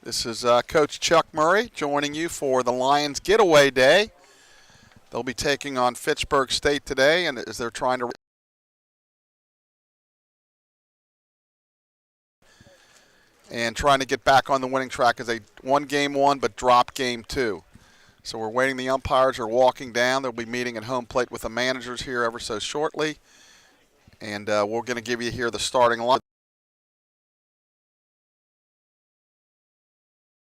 This is Coach Chuck Murray joining you for the Lions Getaway Day. They'll be taking on Fitchburg State today, and as they're trying to get back on the winning track as they won game one but dropped game two. So we're waiting. The umpires are walking down. They'll be meeting at home plate with the managers here ever so shortly. And we're going to give you here the starting line.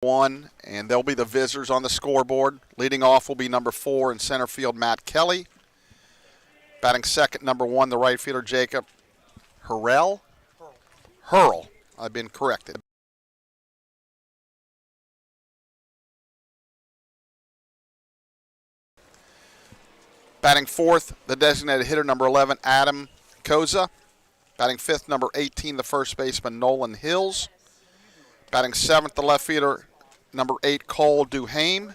One, and they'll be the visitors on the scoreboard. Leading off will be number 4 in center field, Matt Kelly. Batting second, number 1, the right fielder, Jacob Hurl. I've been corrected. Batting fourth, the designated hitter, number 11, Adam Koza. Batting fifth, number 18, the first baseman, Nolan Hills. Batting seventh, the left fielder, number 8, Cole Duhame.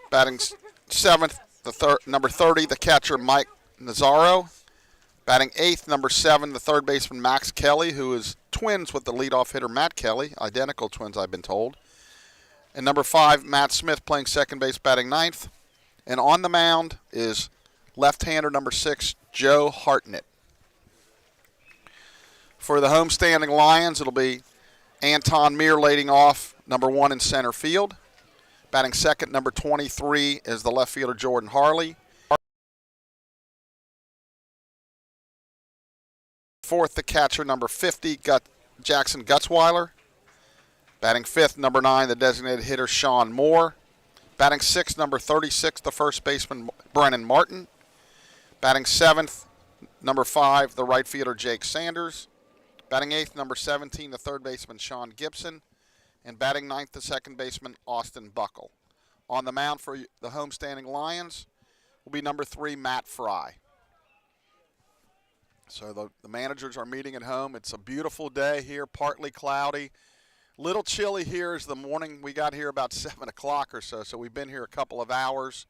Batting seventh, number 30, the catcher, Mike Nazaro. Batting eighth, number 7, the third baseman, Max Kelly, who is twins with the leadoff hitter, Matt Kelly. Identical twins, I've been told. And number 5, Matt Smith, playing second base, batting ninth. And on the mound is left-hander, number 6, Joe Hartnett. For the homestanding Lions, it'll be Anton Meir leading off, number 1 in center field. Batting second, number 23, is the left fielder, Jordan Harley. Fourth, the catcher, number 50, Jackson Gutzweiler. Batting fifth, number 9, the designated hitter, Sean Moore. Batting sixth, number 36, the first baseman, Brennan Martin. Batting seventh, number 5, the right fielder, Jake Sanders. Batting eighth, number 17, the third baseman, Sean Gibson. And batting ninth, the second baseman, Austin Buckle. On the mound for the homestanding Lions will be number 3, Matt Fry. So the managers are meeting at home. It's a beautiful day here, partly cloudy. Little chilly here is the morning. We got here about 7 o'clock or so, so we've been here a couple of hours,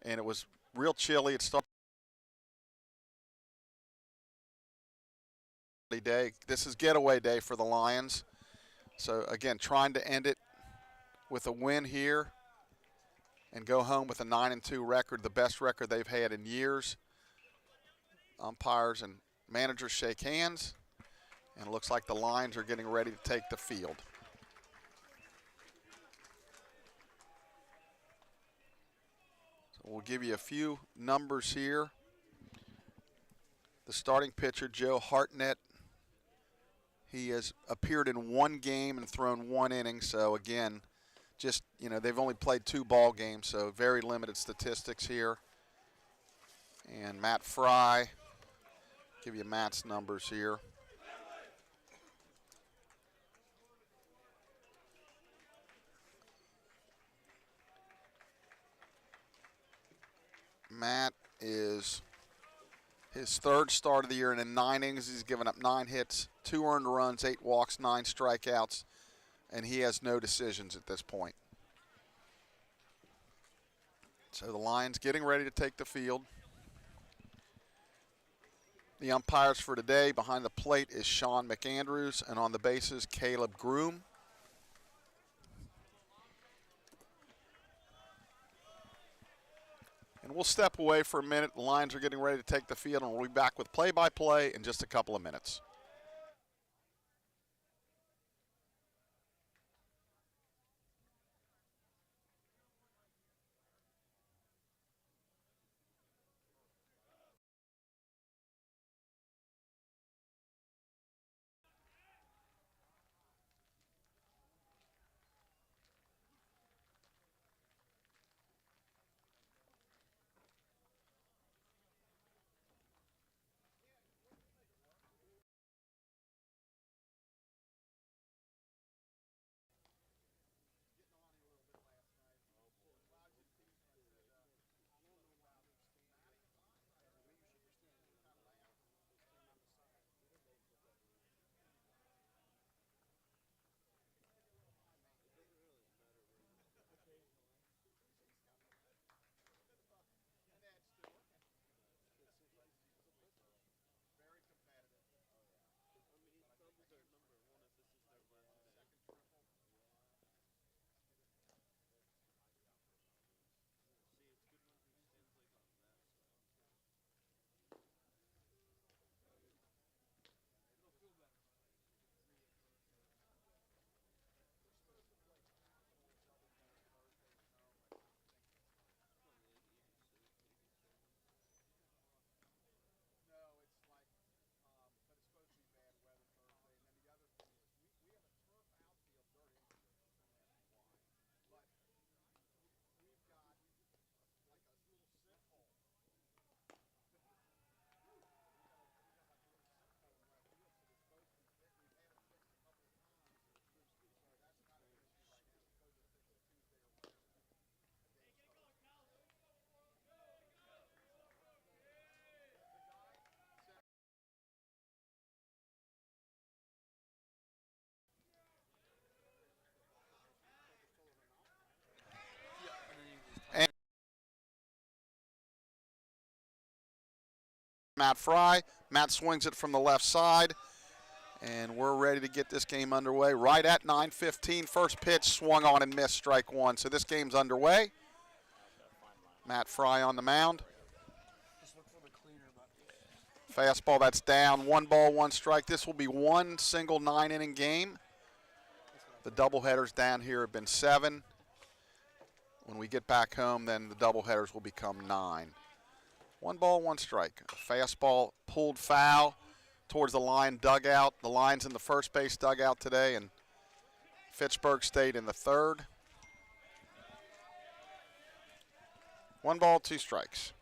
and it was real chilly. It started day. This is getaway day for the Lions. So again, trying to end it with a win here and go home with a 9-2 record, the best record they've had in years. Umpires and managers shake hands, and it looks like the Lions are getting ready to take the field. So we'll give you a few numbers here. The starting pitcher, Joe Hartnett, he has appeared in 1 game and thrown 1 inning. So again, just, they've only played 2 ball games, so very limited statistics here. And Matt Fry, give you Matt's numbers here. Matt is his 3rd start of the year, and in 9 innings, he's given up 9 hits, 2 earned runs, 8 walks, 9 strikeouts, and he has no decisions at this point. So the Lions getting ready to take the field. The umpires for today, behind the plate is Sean McAndrews, and on the bases, Caleb Groom. And we'll step away for a minute. The Lions are getting ready to take the field, and we'll be back with play-by-play in just a couple of minutes. Matt Fry. Matt swings it from the left side. And we're ready to get this game underway. Right at 9:15, first pitch swung on and missed, strike one. So this game's underway. Matt Fry on the mound. Fastball that's down, 1 ball, 1 strike. This will be one single 9-inning game. The doubleheaders down here have been 7. When we get back home, then the doubleheaders will become 9. 1 ball, 1 strike. Fastball pulled foul towards the line dugout. The line's in the first base dugout today, and Fitchburg State in the third. 1 ball, 2 strikes.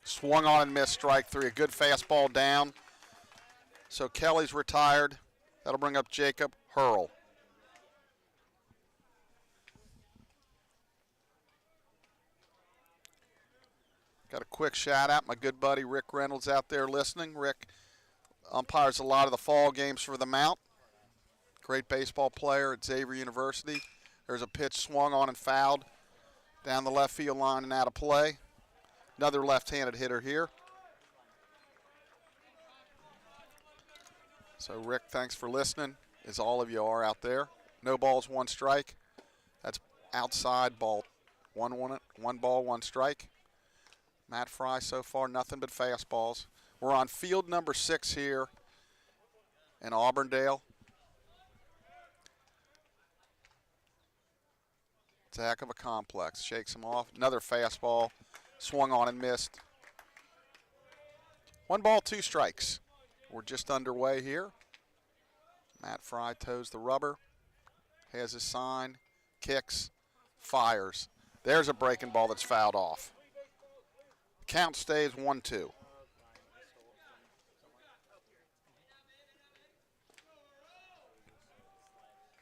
Swung on and missed, strike 3. A good fastball down. So Kelly's retired. That'll bring up Jacob Hurl. Got a quick shout out. My good buddy Rick Reynolds out there listening. Rick umpires a lot of the fall games for the Mount. Great baseball player at Xavier University. There's a pitch swung on and fouled down the left field line and out of play. Another left-handed hitter here. So, Rick, thanks for listening, as all of you are out there. No balls, 1 strike. That's outside ball. 1 ball, 1 strike. Matt Fry so far, nothing but fastballs. We're on field number 6 here in Auburndale. It's a heck of a complex. Shakes him off. Another fastball. Swung on and missed. 1 ball, 2 strikes. We're just underway here. Matt Fry toes the rubber. Has his sign. Kicks. Fires. There's a breaking ball that's fouled off. Count stays 1-2.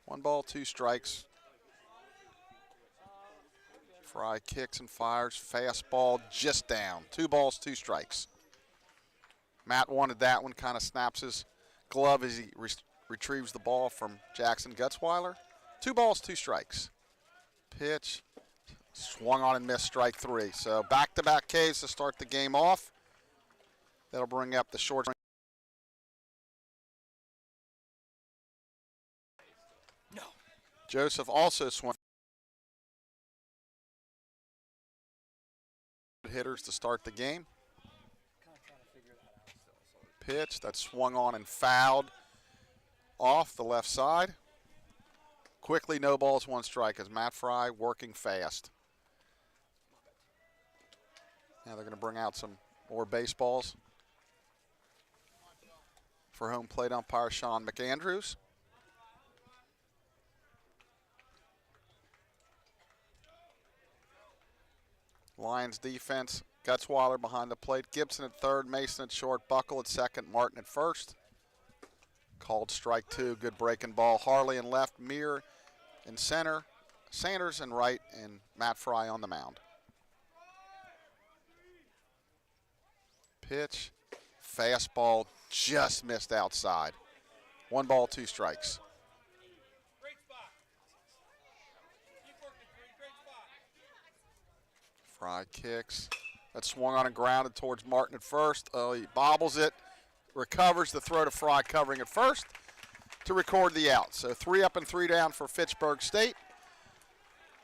One ball, 2 strikes. Fry kicks and fires. Fastball just down. 2 balls, 2 strikes. Matt wanted that one. Kind of snaps his glove as he retrieves the ball from Jackson Gutzweiler. 2 balls, 2 strikes. Pitch. Swung on and missed, strike 3. So back-to-back Ks to start the game off. That'll bring up the short. No. Joseph also swung. Hitters to start the game. Pitch that swung on and fouled off the left side. Quickly, no balls, 1 strike as Matt Fry working fast. Now they're going to bring out some more baseballs for home plate umpire Sean McAndrews. Lions defense, Gutzweiler behind the plate, Gibson at third, Mason at short, Buckle at second, Martin at first. Called strike 2, good breaking ball. Harley in left, Meir in center, Sanders in right, and Matt Fry on the mound. Pitch, fastball just missed outside. 1 ball, 2 strikes. Great spot. Keep working, great spot. Fry kicks. That swung on and grounded towards Martin at first. Oh, he bobbles it, recovers the throw to Fry, covering at first to record the out. So 3 up and 3 down for Fitchburg State.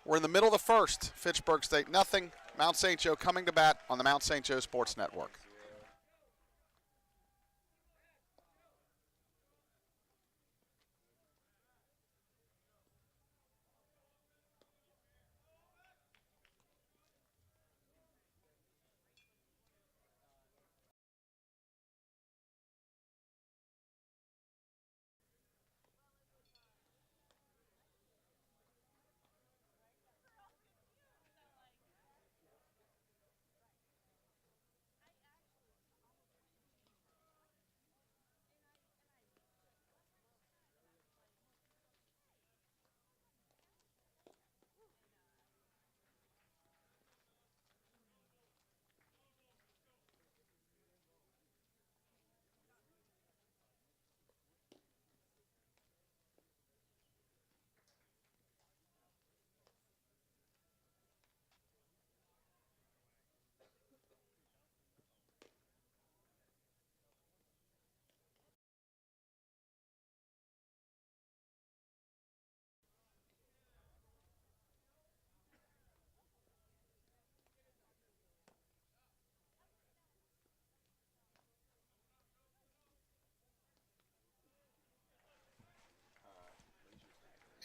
We're in the middle of the first. Fitchburg State nothing. Mount St. Joe coming to bat on the Mount St. Joe Sports Network.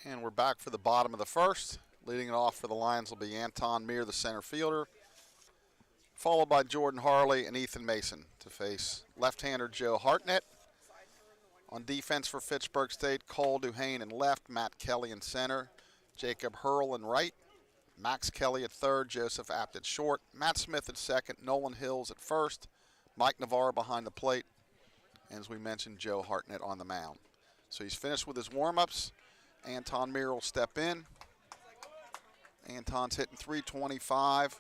And we're back for the bottom of the first. Leading it off for the Lions will be Anton Meir, the center fielder, followed by Jordan Harley and Ethan Mason to face left-hander Joe Hartnett. On defense for Fitchburg State, Cole Duhane in left, Matt Kelly in center, Jacob Hurl in right, Max Kelly at third, Joseph Apt at short, Matt Smith at second, Nolan Hills at first, Mike Navarro behind the plate, and as we mentioned, Joe Hartnett on the mound. So he's finished with his warm-ups. Anton Meir will step in. Anton's hitting .325,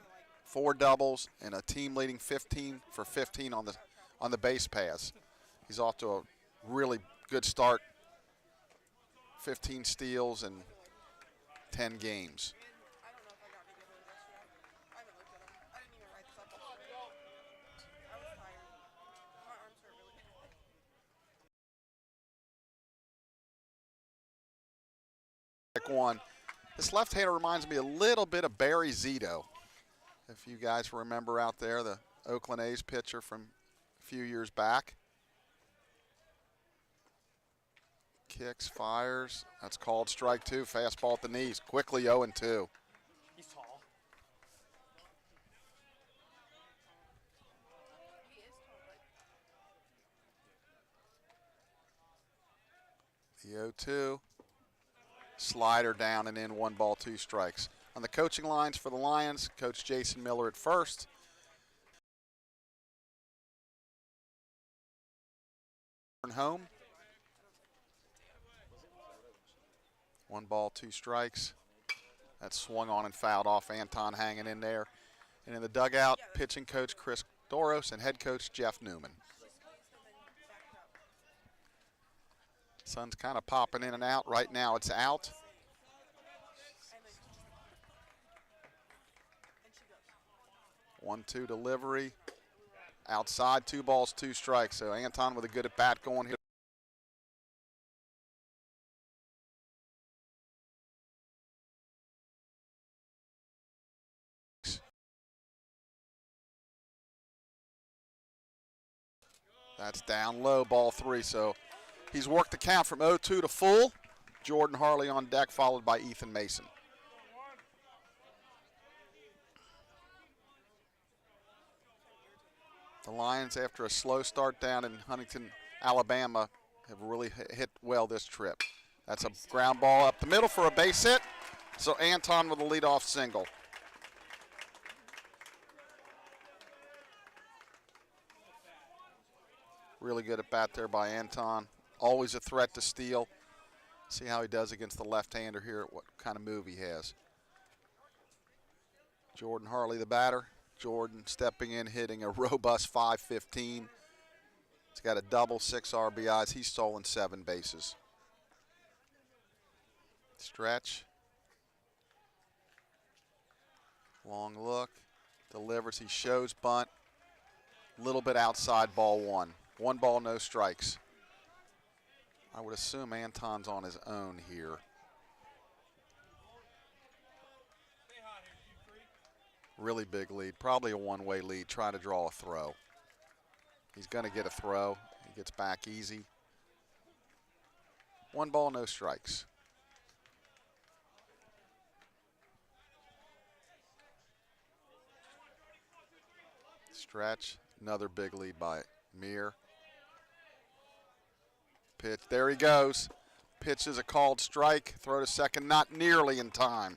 4 doubles, and a team-leading 15 for 15 on the base pass. He's off to a really good start. 15 steals in 10 games. One. This left-hander reminds me a little bit of Barry Zito. If you guys remember out there, the Oakland A's pitcher from a few years back. Kicks, fires. That's called strike 2. Fastball at the knees. Quickly 0-2. He's tall. The 0-2. Slider down and in, 1 ball, 2 strikes. On the coaching lines for the Lions, Coach Jason Miller at first. Home. 1 ball, 2 strikes. That's swung on and fouled off. Anton hanging in there. And in the dugout, pitching coach Chris Doros and head coach Jeff Newman. Sun's kind of popping in and out. Right now it's out. One-two delivery. Outside, 2 balls, 2 strikes. So Anton with a good at bat going here. That's down low, ball 3. So he's worked the count from 0-2 to full. Jordan Harley on deck, followed by Ethan Mason. The Lions, after a slow start down in Huntington, Alabama, have really hit well this trip. That's a ground ball up the middle for a base hit. So Anton with a leadoff single. Really good at bat there by Anton. Always a threat to steal. See how he does against the left-hander here, what kind of move he has. Jordan Harley, the batter. Jordan stepping in, hitting a robust .515. He's got a double, 6 RBIs. He's stolen 7 bases. Stretch. Long look. Delivers. He shows bunt. A little bit outside, ball 1. 1 ball, no strikes. I would assume Anton's on his own here. Really big lead, probably a one-way lead, trying to draw a throw. He's going to get a throw. He gets back easy. 1 ball, no strikes. Stretch, another big lead by Meir. Pitch, there he goes. Pitch is a called strike. Throw to second, not nearly in time.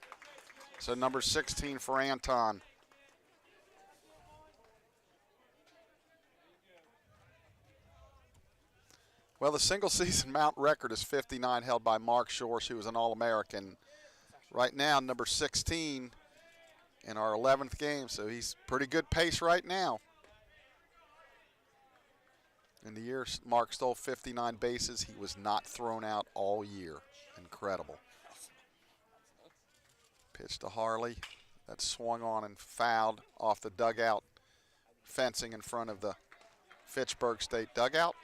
So number 16 for Anton. Well, the single season mount record is 59, held by Mark Shores, who was an All-American. Right now, number 16 in our 11th game, so he's pretty good pace right now. In the year Mark stole 59 bases, he was not thrown out all year. Incredible. Pitch to Harley. That swung on and fouled off the dugout fencing in front of the Fitchburg State dugout.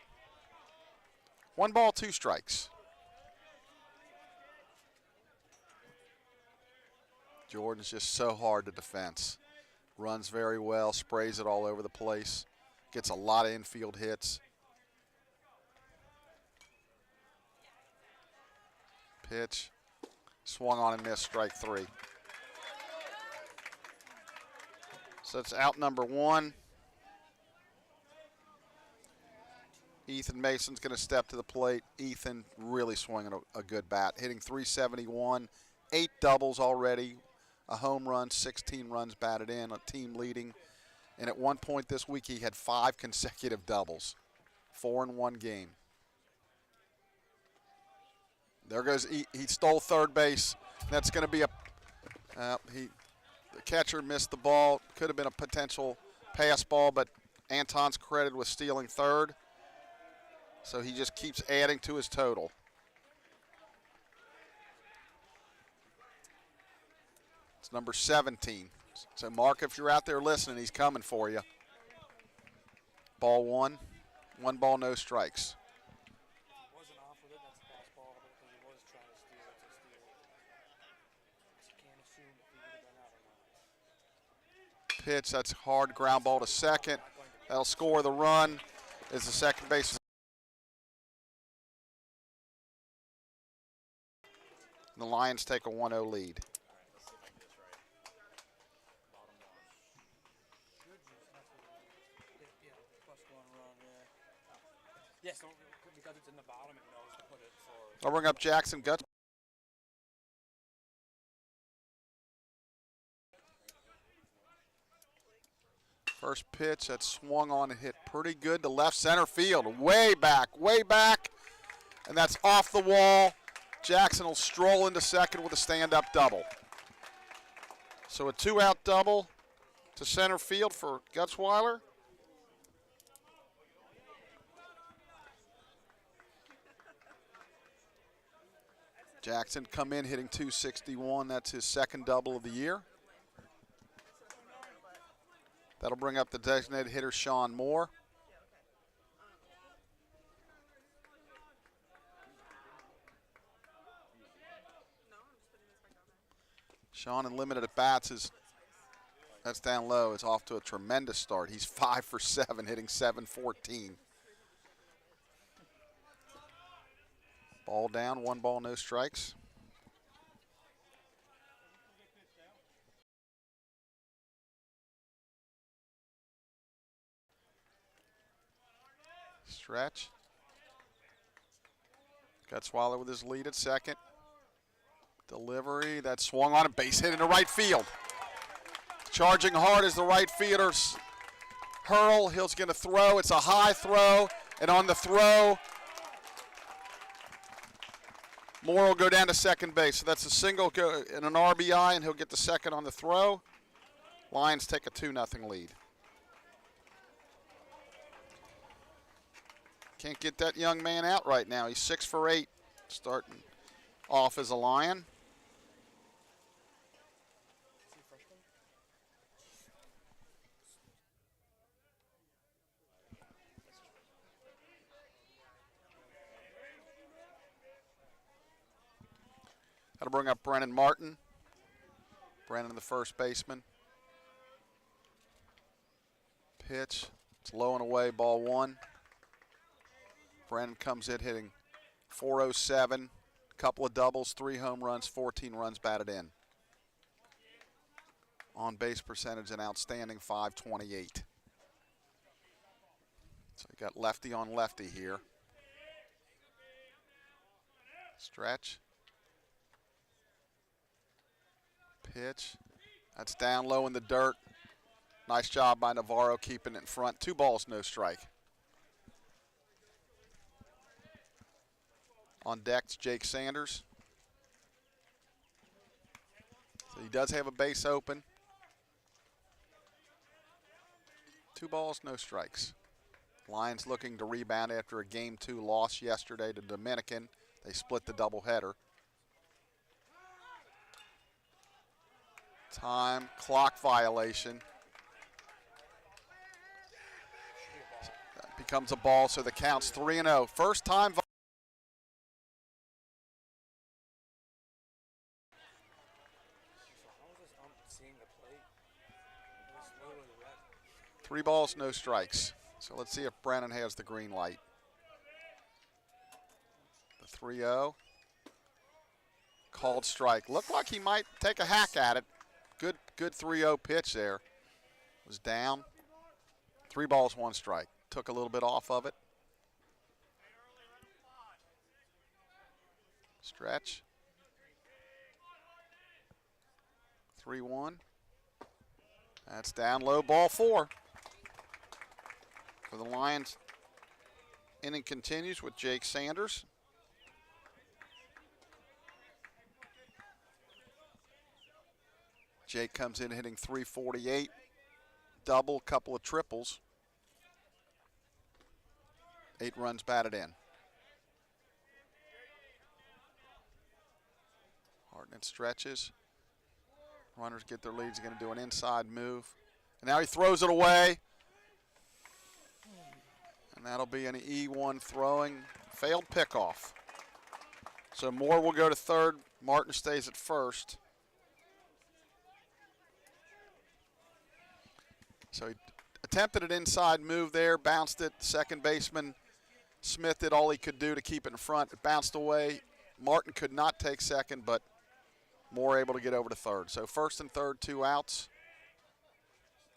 1 ball, 2 strikes. Jordan's just so hard to defense. Runs very well, sprays it all over the place. Gets a lot of infield hits. Pitch. Swung on and missed, strike 3. So it's out number 1. Ethan Mason's going to step to the plate. Ethan really swinging a good bat, hitting .371, 8 doubles already, a home run, 16 runs batted in, a team leading. And at one point this week, he had 5 consecutive doubles, 4 in one game. There goes, he stole third base. That's going to be the catcher missed the ball. Could have been a potential pass ball, but Anton's credited with stealing third. So he just keeps adding to his total. It's number 17. So, Mark, if you're out there listening, he's coming for you. Ball 1. 1 ball, no strikes. Wasn't off with it. That's a pass ball because he was trying to steal it. You can't assume if he would have been out or not. Pitch, that's hard ground ball to second. That'll score the run as the second base. The Lions take a 1-0 lead. Yes, because it's in the bottom, it knows to put it forward. I'll bring up Jackson Guts. First pitch, that swung on and hit pretty good to left center field. Way back, and that's off the wall. Jackson will stroll into second with a stand-up double. So a 2-out double to center field for Gutzweiler. Jackson come in hitting .261. That's his second double of the year. That'll bring up the designated hitter, Sean Moore. Sean in limited at bats that's down low. Is off to a tremendous start. He's 5 for 7, hitting .714. Ball down, 1 ball, no strikes. Stretch. Gutzweiler with his lead at second. Delivery, that swung on a base hit into right field. Charging hard as the right fielder hurl. Hill's going to throw. It's a high throw, and on the throw, Moore will go down to second base. So that's a single and an RBI, and he'll get the second on the throw. Lions take a 2-0 lead. Can't get that young man out right now. He's 6 for 8, starting off as a Lion. That'll bring up Brennan Martin. Brennan, the first baseman. Pitch. It's low and away, ball 1. Brennan comes in hitting .407. Couple of doubles, 3 home runs, 14 runs batted in. On base percentage, an outstanding .528. So you got lefty on lefty here. Stretch. Pitch. That's down low in the dirt. Nice job by Navarro keeping it in front. 2 balls, no strike. On deck's Jake Sanders. So he does have a base open. 2 balls, no strikes. Lions looking to rebound after a Game 2 loss yesterday to Dominican. They split the doubleheader. Time, clock violation. That becomes a ball, so the count's 3-0. First time. Three balls, no strikes. So let's see if Brennan has the green light. The 3-0. Called strike. Looked like he might take a hack at it. Good 3-0 pitch there. Was down. 3 balls, 1 strike. Took a little bit off of it. Stretch. 3-1. That's down low, ball 4. For the Lions, inning continues with Jake Sanders. Jake comes in hitting .348, double, couple of triples. 8 runs batted in. Hartnett stretches. Runners get their leads. He's going to do an inside move. And now he throws it away. And that'll be an E1 throwing. Failed pickoff. So Moore will go to third. Martin stays at first. So he attempted an inside move there, bounced it. Second baseman Smith did all he could do to keep it in front. It bounced away. Martin could not take second, but Moore able to get over to third. So first and third, 2 outs.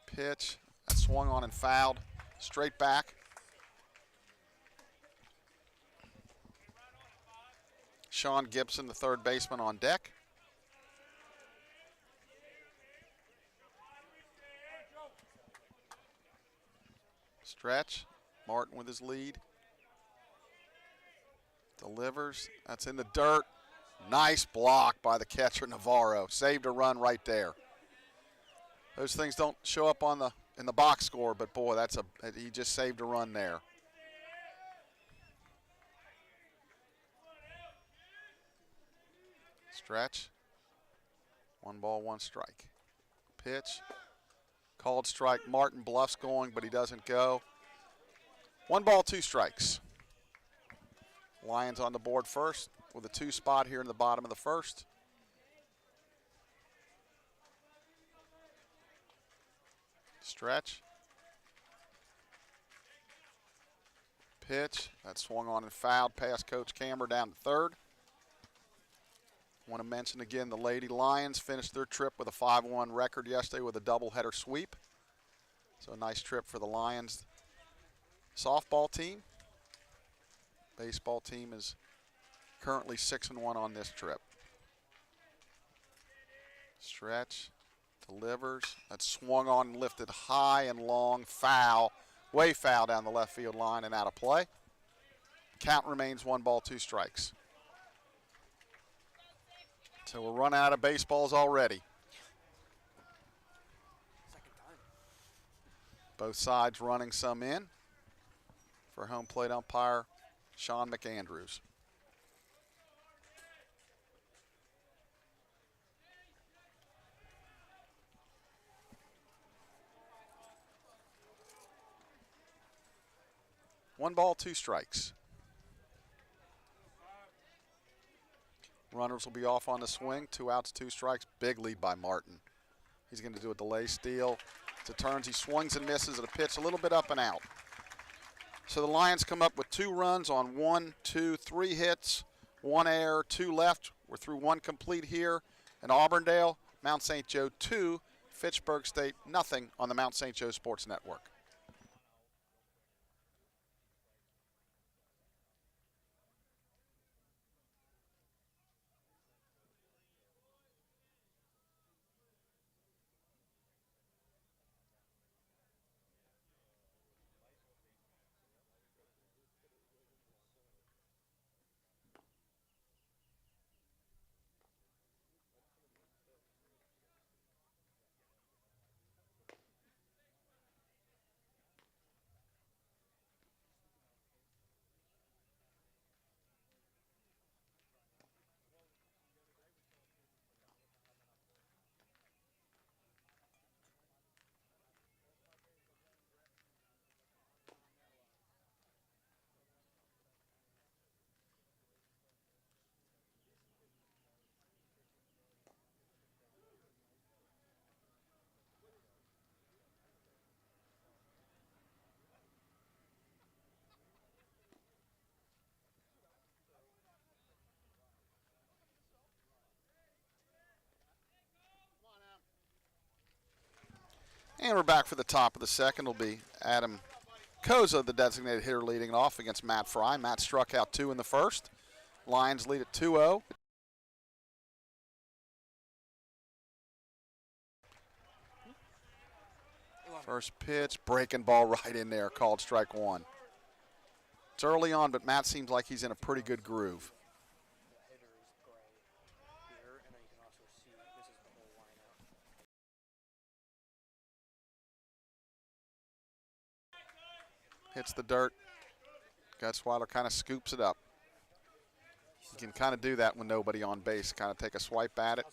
Pitch. That swung on and fouled. Straight back. Sean Gibson, the third baseman, on deck. Stretch. Martin with his lead. Delivers. That's in the dirt. Nice block by the catcher Navarro. Saved a run right there. Those things don't show up on in the box score, but boy, he just saved a run there. Stretch. 1 ball, 1 strike. Pitch. Called strike. Martin bluffs going, but he doesn't go. 1 ball, 2 strikes. Lions on the board first with a 2 spot here in the bottom of the first. Stretch. Pitch. That swung on and fouled past Coach Camber down to third. Want to mention again the Lady Lions finished their trip with a 5-1 record yesterday with a doubleheader sweep. So a nice trip for the Lions softball team. Baseball team is currently 6-1 on this trip. Stretch. Delivers. That swung on and lifted high and long. Foul. Way foul down the left field line and out of play. Count remains 1 ball, 2 strikes. So we're running out of baseballs already. Second time. Both sides running some in for home plate umpire Sean McAndrews. One ball, 2 strikes. Runners will be off on the swing. 2 outs, 2 strikes. Big lead by Martin. He's going to do a delay steal. To turns, he swings and misses at a pitch a little bit up and out. So the Lions come up with 2 runs on 1, 2, 3 hits, 1 error, 2 left. We're through 1 complete here in Auburndale. Mount St. Joe 2, Fitchburg State nothing on the Mount St. Joe Sports Network. And we're back for the top of the second. It'll be Adam Koza, the designated hitter, leading it off against Matt Fry. Matt struck out 2 in the first. Lions lead at 2-0. First pitch, breaking ball right in there, called strike 1. It's early on, but Matt seems like he's in a pretty good groove. The hitter is gray here, and then you can also see this is the whole lineup. Hits the dirt. Gutzweiler kind of scoops it up. You can kind of do that when nobody on base. Kind of take a swipe at it.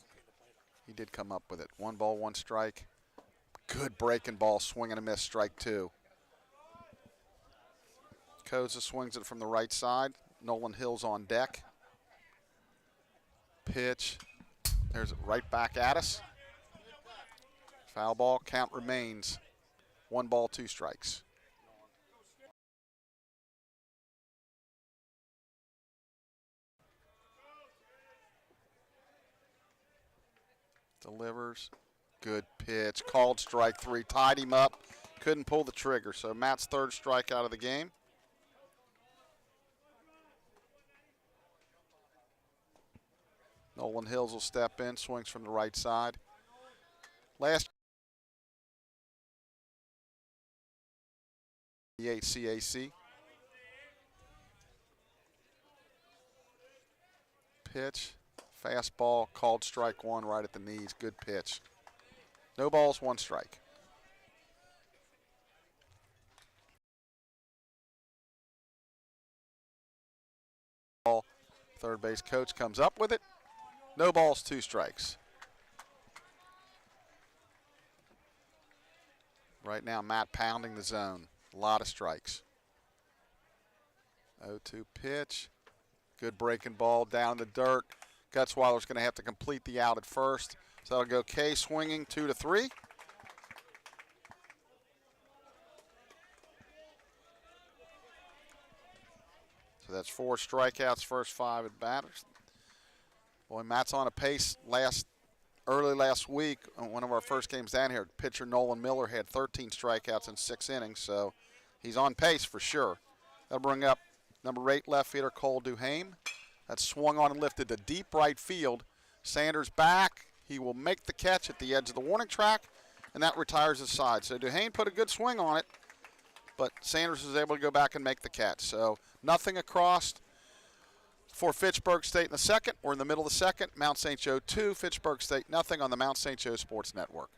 He did come up with it. 1 ball, 1 strike. Good breaking ball, swing and a miss, strike 2. Koza swings it from the right side. Nolan Hill's on deck. Pitch. There's it right back at us. Foul ball, count remains 1 ball, 2 strikes. Delivers. Good pitch. Called strike 3. Tied him up. Couldn't pull the trigger. So Matt's 3rd strikeout of the game. Nolan Hills will step in. Swings from the right side. Last the CAC. Pitch. Fastball. Called strike 1 right at the knees. Good pitch. No balls, 1 strike. Third base coach comes up with it. No balls, 2 strikes. Right now, Matt pounding the zone. A lot of strikes. 0-2 pitch. Good breaking ball down in the dirt. Gutzweiler's going to have to complete the out at first. So that'll go K swinging 2-3. So that's 4 strikeouts, first 5 at batters. Boy, Matt's on a pace. Early last week, one of our first games down here, pitcher Nolan Miller had 13 strikeouts in 6 innings, so he's on pace for sure. That'll bring up number 8 left fielder Cole Duhame. That's swung on and lifted to deep right field. Sanders back. He will make the catch at the edge of the warning track, and that retires his side. So Duhame put a good swing on it, but Sanders was able to go back and make the catch. So nothing across for Fitchburg State in the second. We're in the middle of the second. Mount St. Joe 2, Fitchburg State nothing on the Mount St. Joe Sports Network.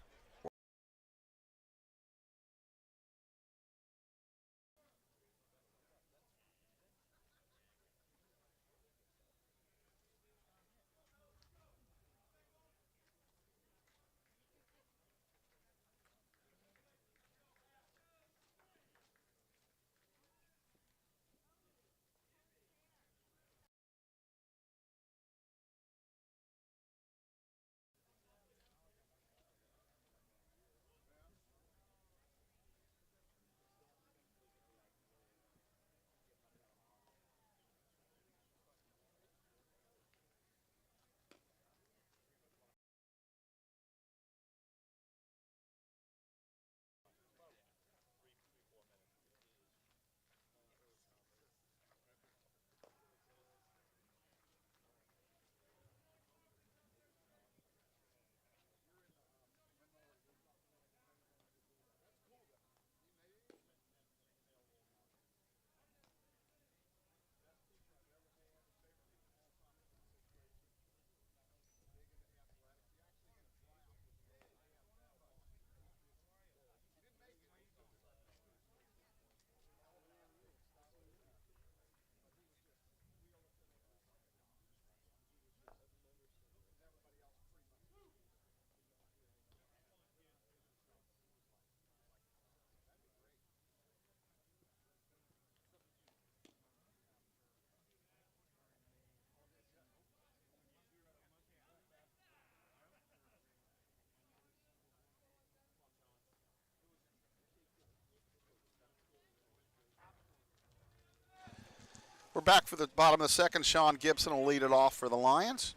We're back for the bottom of the second. Sean Gibson will lead it off for the Lions.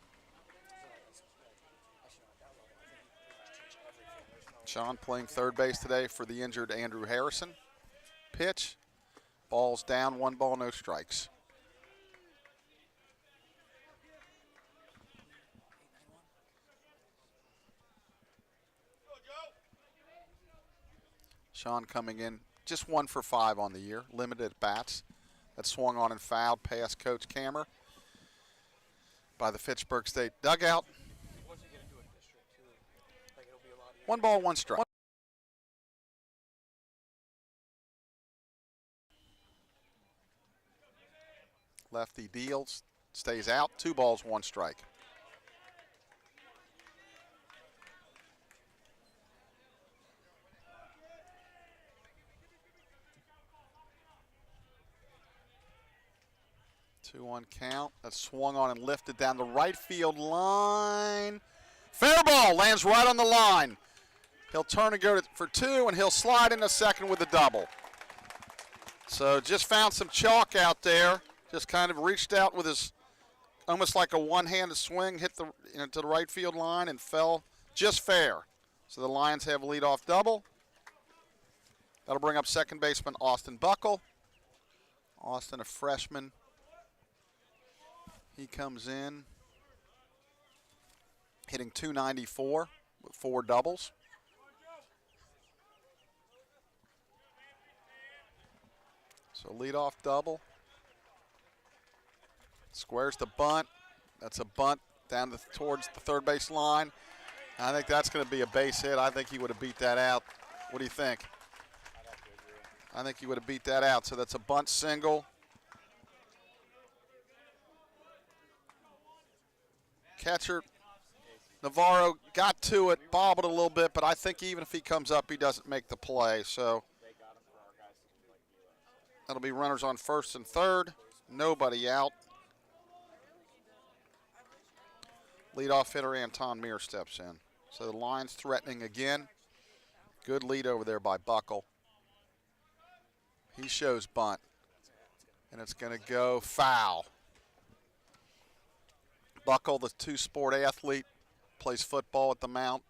Sean playing third base today for the injured Andrew Harrison. Pitch. Ball's down, 1 ball, no strikes. Sean coming in just 1 for 5 on the year, limited at bats. That swung on and fouled past Coach Kammer by the Fitchburg State dugout. Once you get into a district too, like it'll be a lot easier. 1 ball, 1 strike. Lefty deals, stays out, 2 balls, 1 strike. Two-one count. That's swung on and lifted down the right field line. Fair ball, lands right on the line. He'll turn and go for 2, and he'll slide into second with a double. So just found some chalk out there. Just kind of reached out with his, almost like a one-handed swing, hit the to the right field line and fell just fair. So the Lions have a leadoff double. That'll bring up second baseman Austin Buckle. Austin, a freshman. He comes in hitting .294 with 4 doubles. So leadoff double. Squares the bunt. That's a bunt down towards the third base line. I think that's going to be a base hit. I think he would have beat that out. What do you think? I'd have to agree. I think he would have beat that out. So that's a bunt single. Catcher Navarro got to it, bobbled a little bit, but I think even if he comes up, he doesn't make the play. So They got him for our guys to like be like. that'll be runners on first and third. Nobody out. Leadoff hitter Anton Meir steps in. So the Lions threatening again. Good lead over there by Buckle. He shows bunt. And it's going to go foul. Buckle, the 2-sport athlete, plays football at the Mount.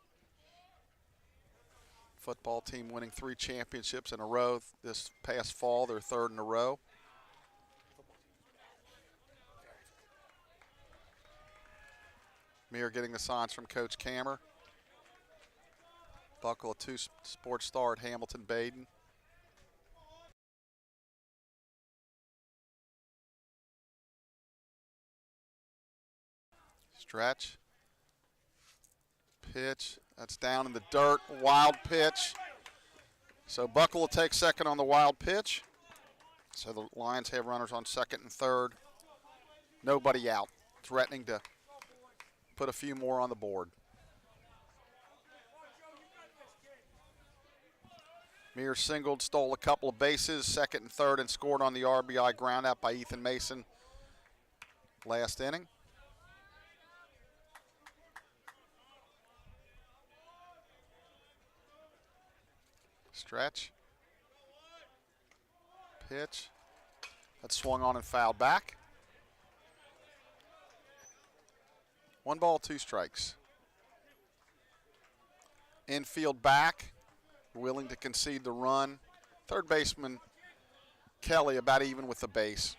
Football team winning 3 championships in a row this past fall, their 3rd in a row. Meir getting the signs from Coach Kammer. Buckle, a 2-sport star at Hamilton Baden. Stretch. Pitch. That's down in the dirt. Wild pitch. So Buckle will take second on the wild pitch. So the Lions have runners on second and third. Nobody out. Threatening to put a few more on the board. Meir singled, stole a couple of bases, second and third, and scored on the RBI ground out by Ethan Mason last inning. Stretch. Pitch. That swung on and fouled back. 1 ball, 2 strikes. Infield back. Willing to concede the run. Third baseman Kelly about even with the base.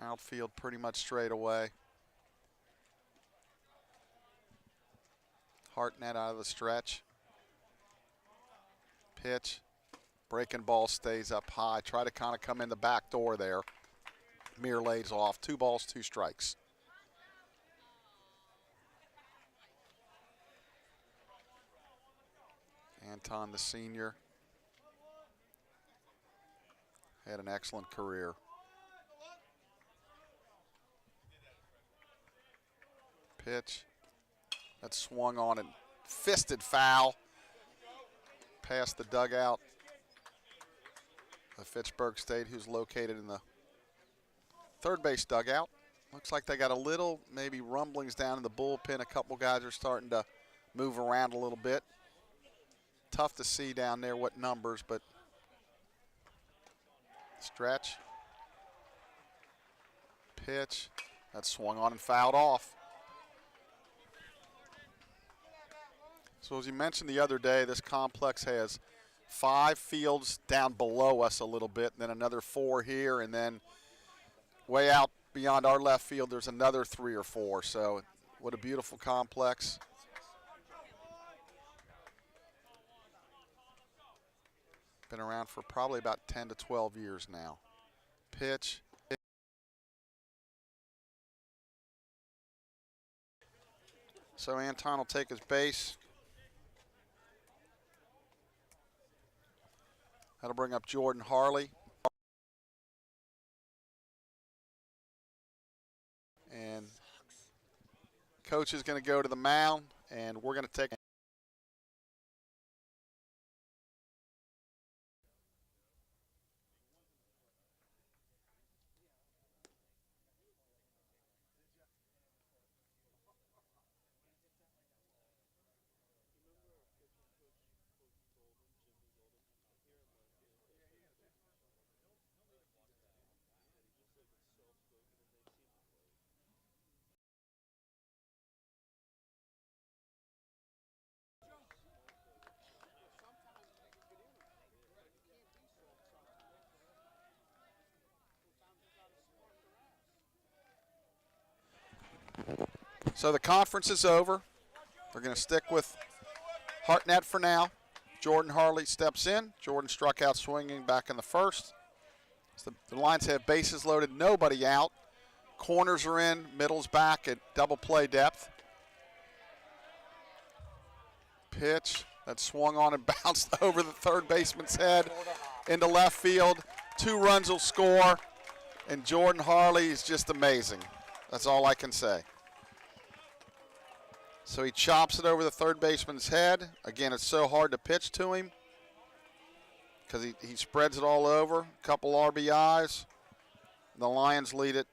Outfield pretty much straight away. Hartnett out of the stretch. Pitch. Breaking ball stays up high. Try to kind of come in the back door there. Meir lays off. 2 balls, 2 strikes. Anton, the senior, had an excellent career. Pitch. That swung on and fisted foul past the dugout of Fitchburg State, who's located in the third base dugout. Looks like they got a little maybe rumblings down in the bullpen. A couple guys are starting to move around a little bit. Tough to see down there what numbers, but stretch. Pitch. That swung on and fouled off. So as you mentioned the other day, this complex has 5 fields down below us a little bit, and then another 4 here, and then way out beyond our left field, there's another 3 or 4. So what a beautiful complex. Been around for probably about 10 to 12 years now. Pitch. So Anton will take his base. That'll bring up Jordan Harley. And coach is going to go to the mound, and we're going to take. So the conference is over. They're going to stick with Hartnett for now. Jordan Harley steps in. Jordan struck out swinging back in the first. So the Lions have bases loaded, nobody out. Corners are in, middle's back at double play depth. Pitch that swung on and bounced over the third baseman's head into left field. 2 runs will score, and Jordan Harley is just amazing. That's all I can say. So he chops it over the third baseman's head. Again, it's so hard to pitch to him because he spreads it all over. A couple RBIs. The Lions lead it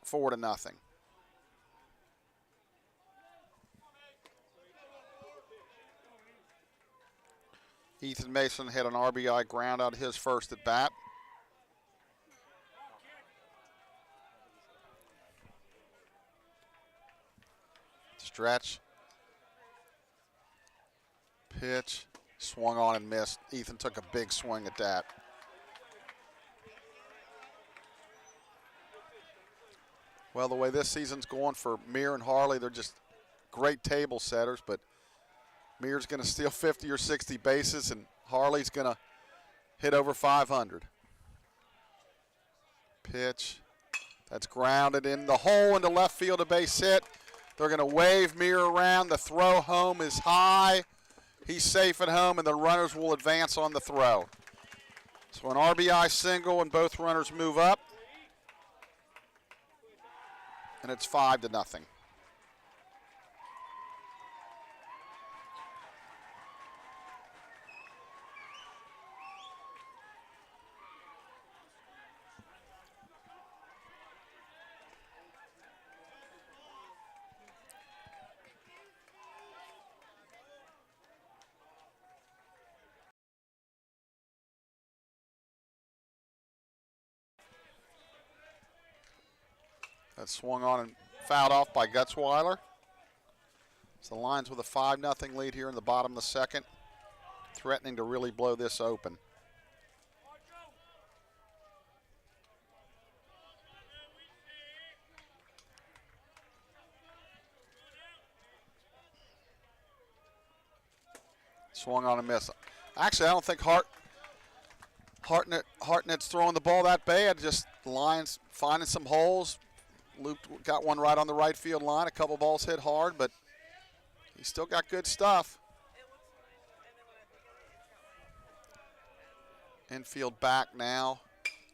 4-0. Ethan Mason had an RBI ground out his first at bat. Stretch. Pitch, swung on and missed. Ethan took a big swing at that. Well, the way this season's going for Meir and Harley, they're just great table setters, but Meir's going to steal 50 or 60 bases, and Harley's going to hit over 500. Pitch, that's grounded in the hole into left field, a base hit. They're going to wave Meir around. The throw home is high. He's safe at home, and the runners will advance on the throw. So an RBI single, and both runners move up. And it's 5-0. That swung on and fouled off by Gutzweiler. So the Lions with a 5-0 lead here in the bottom of the second, threatening to really blow this open. Swung on and missed. Actually, I don't think Hartnett's throwing the ball that bad. Just the Lions finding some holes. Looped, got one right on the right field line. A couple balls hit hard, but he's still got good stuff. Infield back now.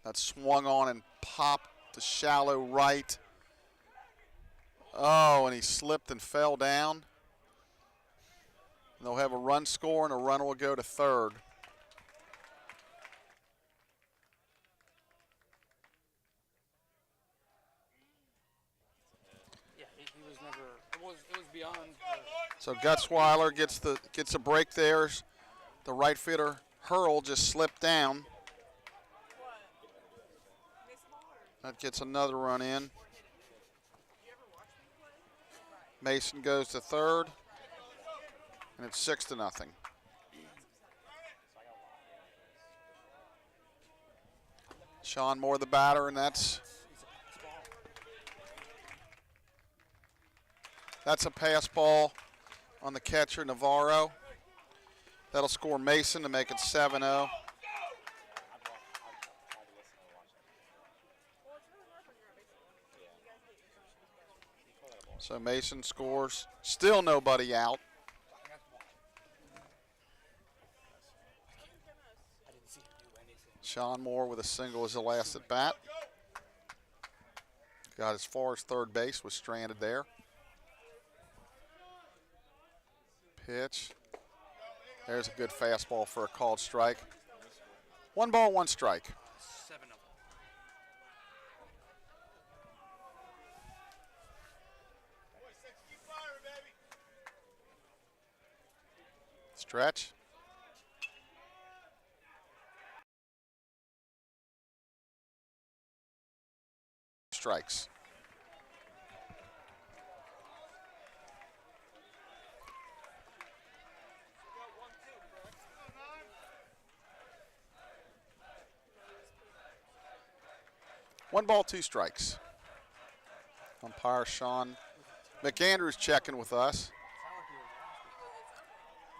That swung on and popped to shallow right. Oh, and he slipped and fell down. And they'll have a run score, and a runner will go to third. It was beyond. So Gutzweiler gets a break there. The right fielder Hurl just slipped down. That gets another run in. Mason goes to third. And it's 6-0. Sean Moore, the batter, and that's a pass ball on the catcher, Navarro. That'll score Mason to make it 7-0. So Mason scores. Still nobody out. Sean Moore with a single as the last at bat. Got as far as third base, was stranded there. Pitch. There's a good fastball for a called strike. 1 ball, 1 strike. 7-0. Stretch. Strikes. One ball, 2 strikes. Umpire Sean McAndrews checking with us.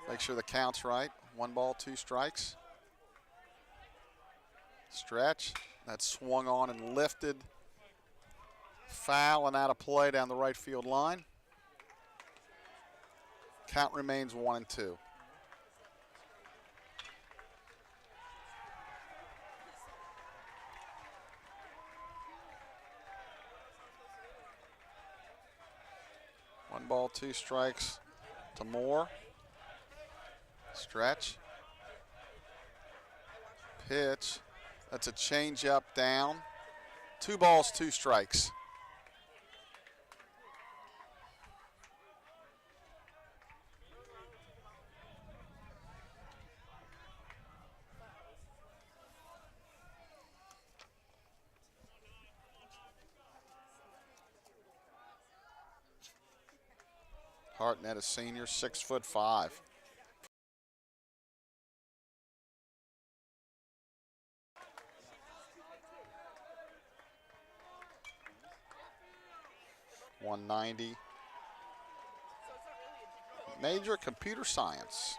Make sure the count's right. 1 ball, 2 strikes. Stretch. That's swung on and lifted. Foul and out of play down the right field line. Count remains 1-2. One ball, 2 strikes to Moore. Stretch. Pitch. That's a changeup down. 2 balls, 2 strikes. Hartnett, a senior, 6'5". .190. Major computer science.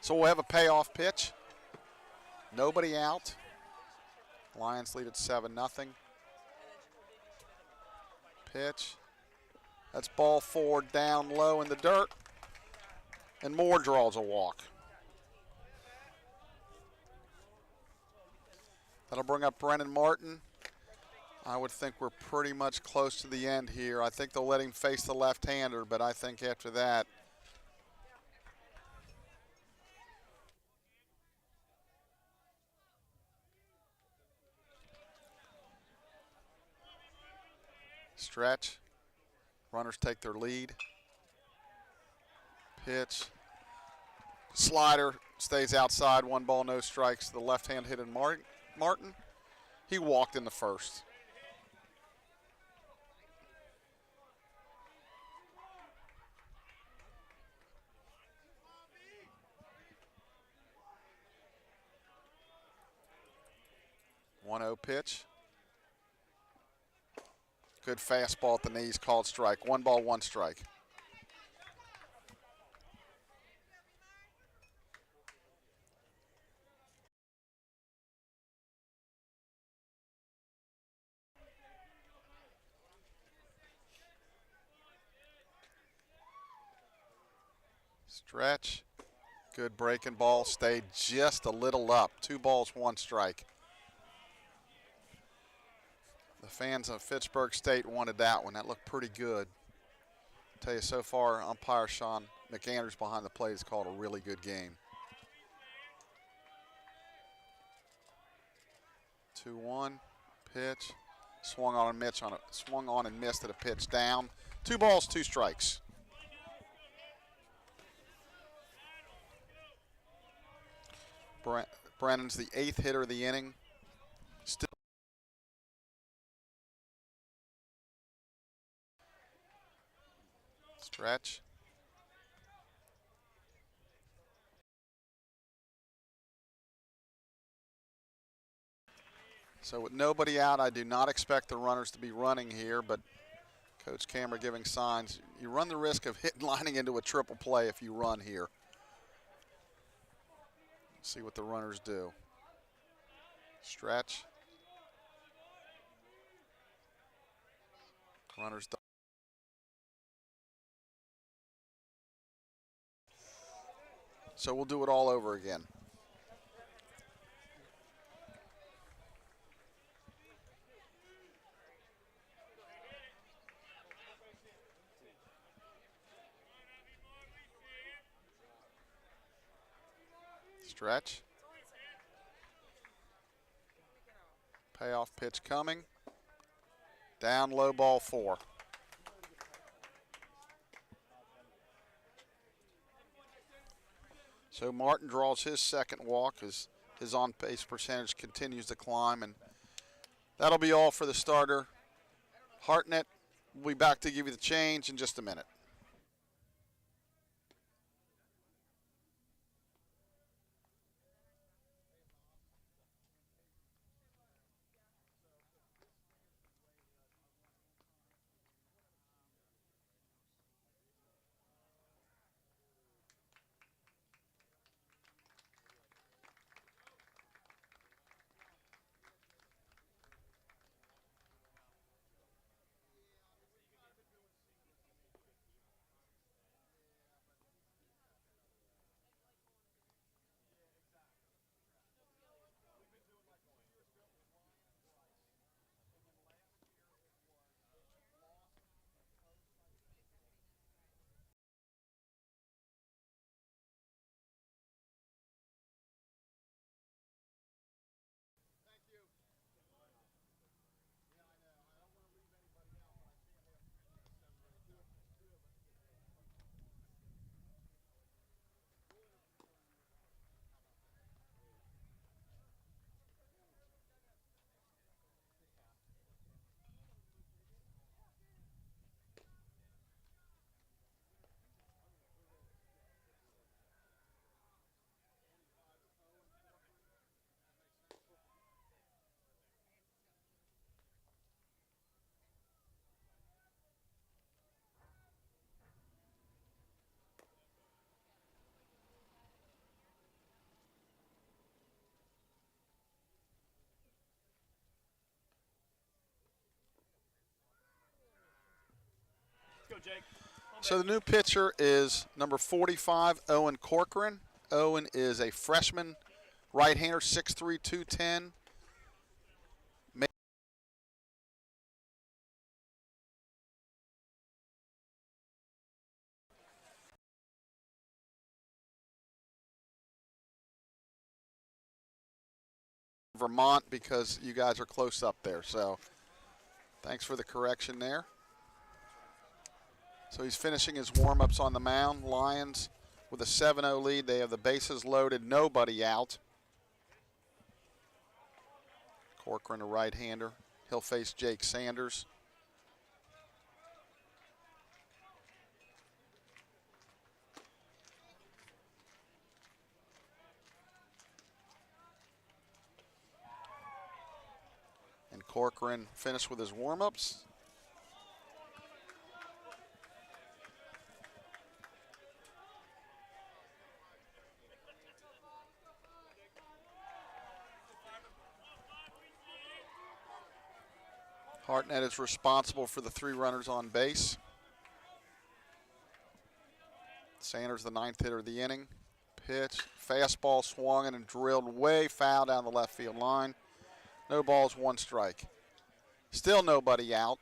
So we'll have a payoff pitch. Nobody out. Lions lead at 7-0. Pitch. That's ball 4 down low in the dirt. And Moore draws a walk. That'll bring up Brennan Martin. I would think we're pretty much close to the end here. I think they'll let him face the left-hander, but I think after that, stretch. Runners take their lead. Pitch. Slider stays outside. 1 ball, no strikes. The left-hand hit in Martin. He walked in the first. One 0 pitch. Good fastball at the knees, called strike. 1 ball, 1 strike. Stretch. Good breaking ball. Stayed just a little up. 2 balls, 1 strike. The fans of Fitchburg State wanted that one. That looked pretty good. I'll tell you, so far, umpire Sean McAndrews behind the plate has called a really good game. 2-1 pitch. Swung on and missed at a pitch down. 2 balls, 2 strikes. Brennan's the 8th hitter of the inning. Still stretch. So with nobody out, I do not expect the runners to be running here, but Coach Camera giving signs. You run the risk of lining into a triple play if you run here. See what the runners do. Stretch. Runners done. So we'll do it all over again. Stretch. Payoff pitch coming. Down low, ball 4. So Martin draws his second walk as his on-base percentage continues to climb, and that'll be all for the starter. Hartnett will be back to give you the change in just a minute. So the new pitcher is number 45, Owen Corcoran. Owen is a freshman right-hander, 6'3", 210. Vermont, because you guys are close up there. So thanks for the correction there. So he's finishing his warm-ups on the mound. Lions with a 7-0 lead. They have the bases loaded, nobody out. Corcoran, a right-hander. He'll face Jake Sanders. And Corcoran finished with his warm-ups. Hartnett is responsible for the 3 runners on base. Sanders, the 9th hitter of the inning. Pitch, fastball swung and drilled way foul down the left field line. No balls, 1 strike. Still nobody out.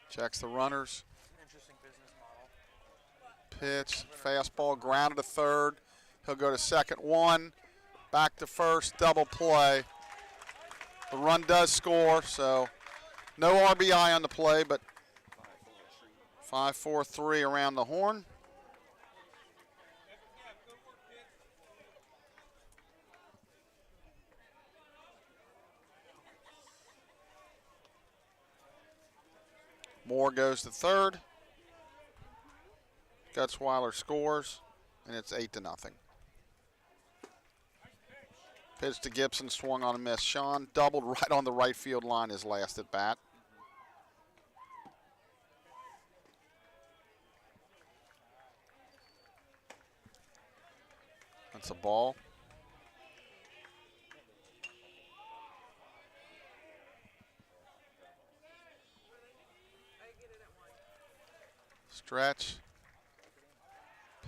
Checks the runners. Interesting business model. Pitch, fastball, grounded to third. He'll go to second, 1. Back to first, double play. The run does score, so no RBI on the play, but 5-4-3 around the horn. Moore goes to third. Gutzweiler scores, and it's 8-0. Pitch to Gibson, swung on a miss. Sean doubled right on the right field line his last at bat. That's a ball. Stretch.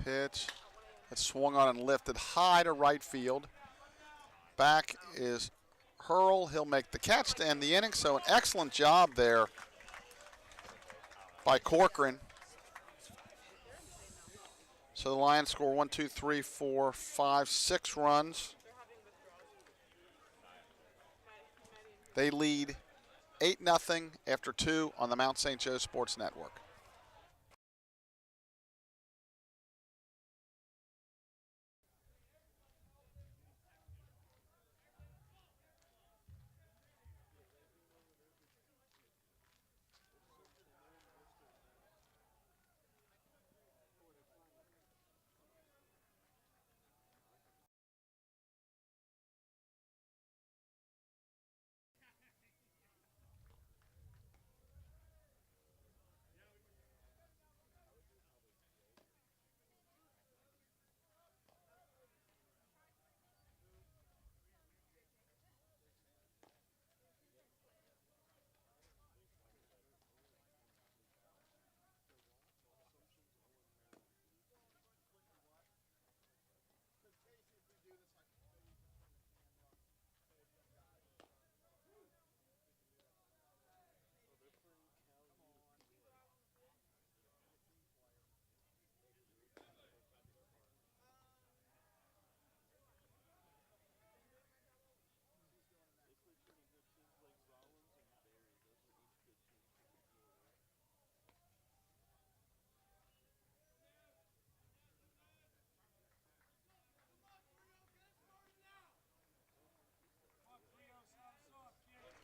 Pitch. It's swung on and lifted high to right field. Back is Hurl. He'll make the catch to end the inning. So an excellent job there by Corcoran. So the Lions score 1, 2, 3, 4, 5, 6 runs. They lead 8-0 after 2 on the Mount St. Joe Sports Network.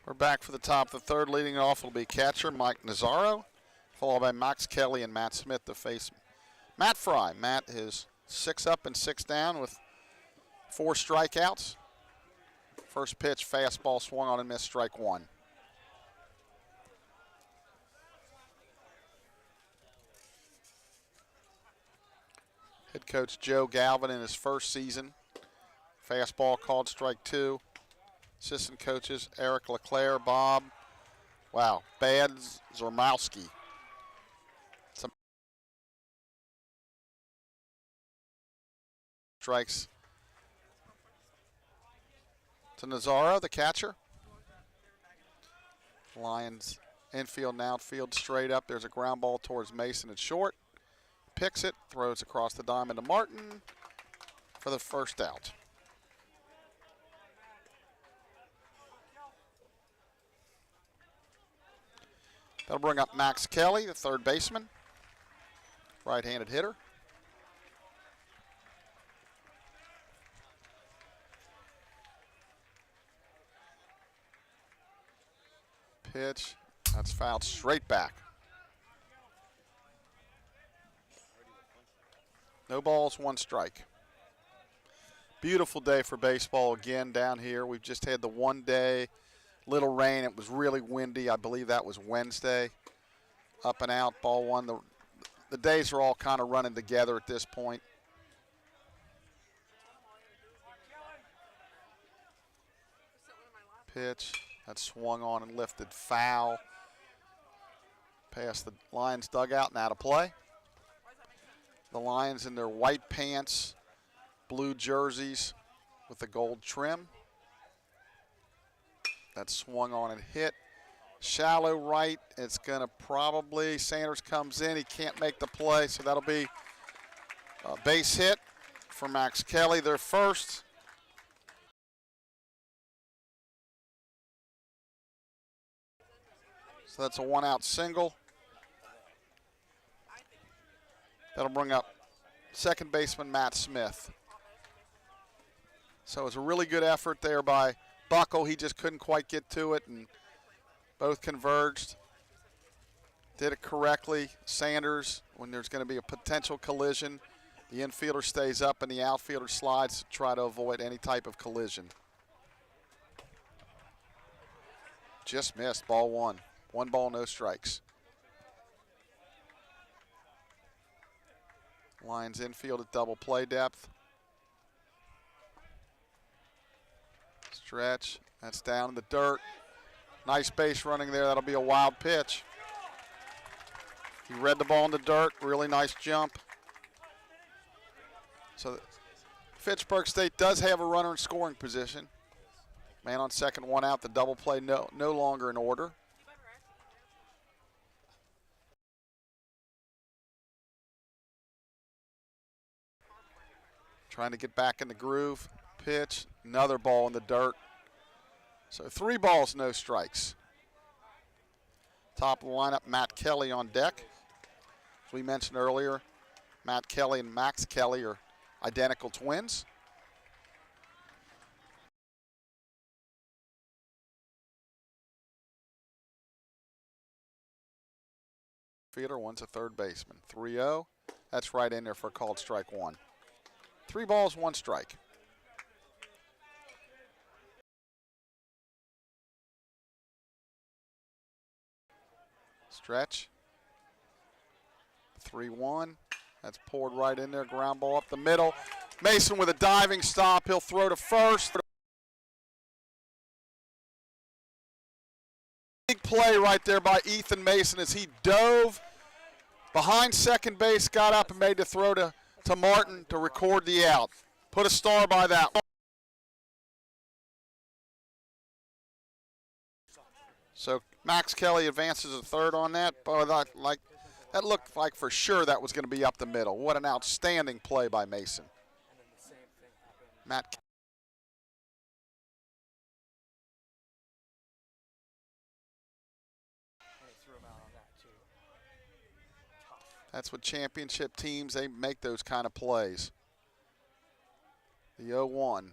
We're back for the top of the third. Leading off will be catcher Mike Nazaro, followed by Max Kelly and Matt Smith to face Matt Fry. Matt is 6 up and 6 down with 4 strikeouts. First pitch, fastball swung on and missed, strike 1. Head coach Joe Galvin in his first season. Fastball called strike 2. Assistant coaches Eric LeClaire, Bob, Bad Zormowski. Some strikes to Nazaro, the catcher. Lions infield and outfield straight up. There's a ground ball towards Mason at short. Picks it, throws across the diamond to Martin for the first out. That'll bring up Max Kelly, the third baseman, right-handed hitter. Pitch, that's fouled straight back. No balls, 1 strike. Beautiful day for baseball again down here. We've just had the 1 day. Little rain. It was really windy. I believe that was Wednesday. Up and out, ball 1. The days are all kind of running together at this point. Pitch. That swung on and lifted, foul. Past the Lions dugout and out of play. The Lions in their white pants, blue jerseys with the gold trim. That swung on and hit. Shallow right. It's going to probably, Sanders comes in. He can't make the play, so that'll be a base hit for Max Kelly, their first. So that's a 1-out single. That'll bring up second baseman Matt Smith. So it's a really good effort there by Buckle. He just couldn't quite get to it, and both converged. Did it correctly. Sanders, when there's going to be a potential collision, the infielder stays up and the outfielder slides to try to avoid any type of collision. Just missed, ball one. 1 ball, no strikes. Lions infield at double play depth. Stretch, that's down in the dirt. Nice base running there, that'll be a wild pitch. He read the ball in the dirt, really nice jump. So Fitchburg State does have a runner in scoring position. Man on second, 1 out, the double play no longer in order. Trying to get back in the groove. Pitch, another ball in the dirt. So 3 balls, no strikes. Top of the lineup, Matt Kelly on deck. As we mentioned earlier, Matt Kelly and Max Kelly are identical twins. Fielder, one's a third baseman. 3-0. That's right in there for a called strike 1. 3 balls, 1 strike. Stretch. 3-1. That's poured right in there. Ground ball up the middle. Mason with a diving stop. He'll throw to first. Big play right there by Ethan Mason as he dove behind second base, got up and made the throw to Martin to record the out. Put a star by that one. So Max Kelly advances a third on that. But that looked like for sure that was going to be up the middle. What an outstanding play by Mason. And then the same thing happened. Matt. And he threw him out on that too. Tough. That's what championship teams, they make those kind of plays. The 0-1.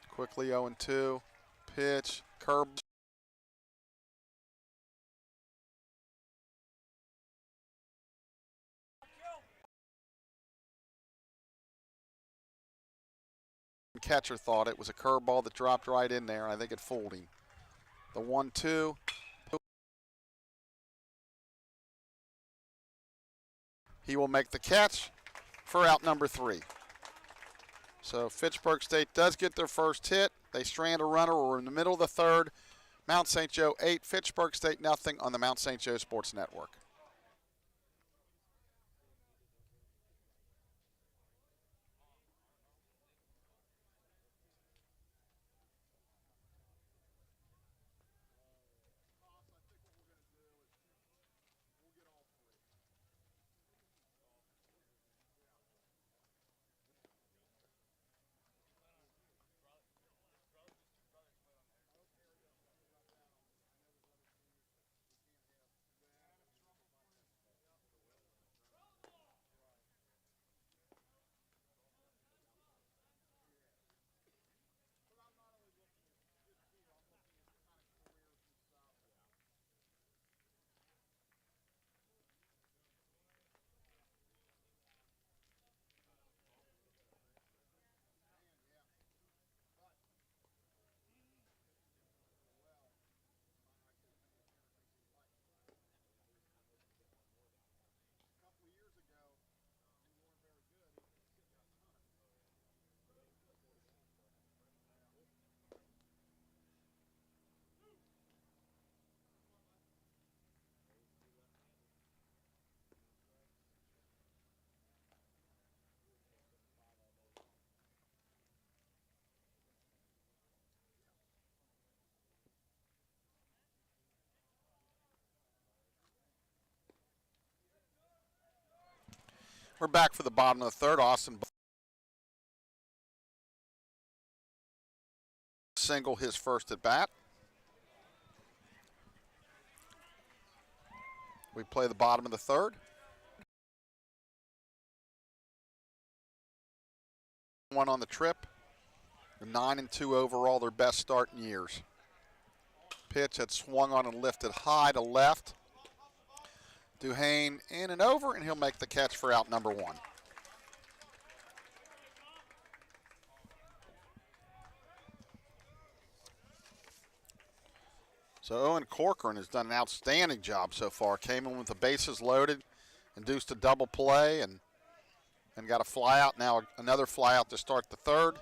Quickly 0-2. Pitch, curb. Catcher thought it was a curveball that dropped right in there. I think it fooled him. The 1-2. He will make the catch for out number 3. So Fitchburg State does get their first hit. They strand a runner. We're in the middle of the third. Mount St. Joe 8, Fitchburg State nothing on the Mount St. Joe Sports Network. We're back for the bottom of the third. Austin single his first at bat. We play the bottom of the third. 1 on the trip. 9-2 overall, their best start in years. Pitch had swung on and lifted high to left. Duhane in and over, and he'll make the catch for out number 1. So Owen Corcoran has done an outstanding job so far. Came in with the bases loaded, induced a double play, and got a fly out. Now another fly out to start the 3rd.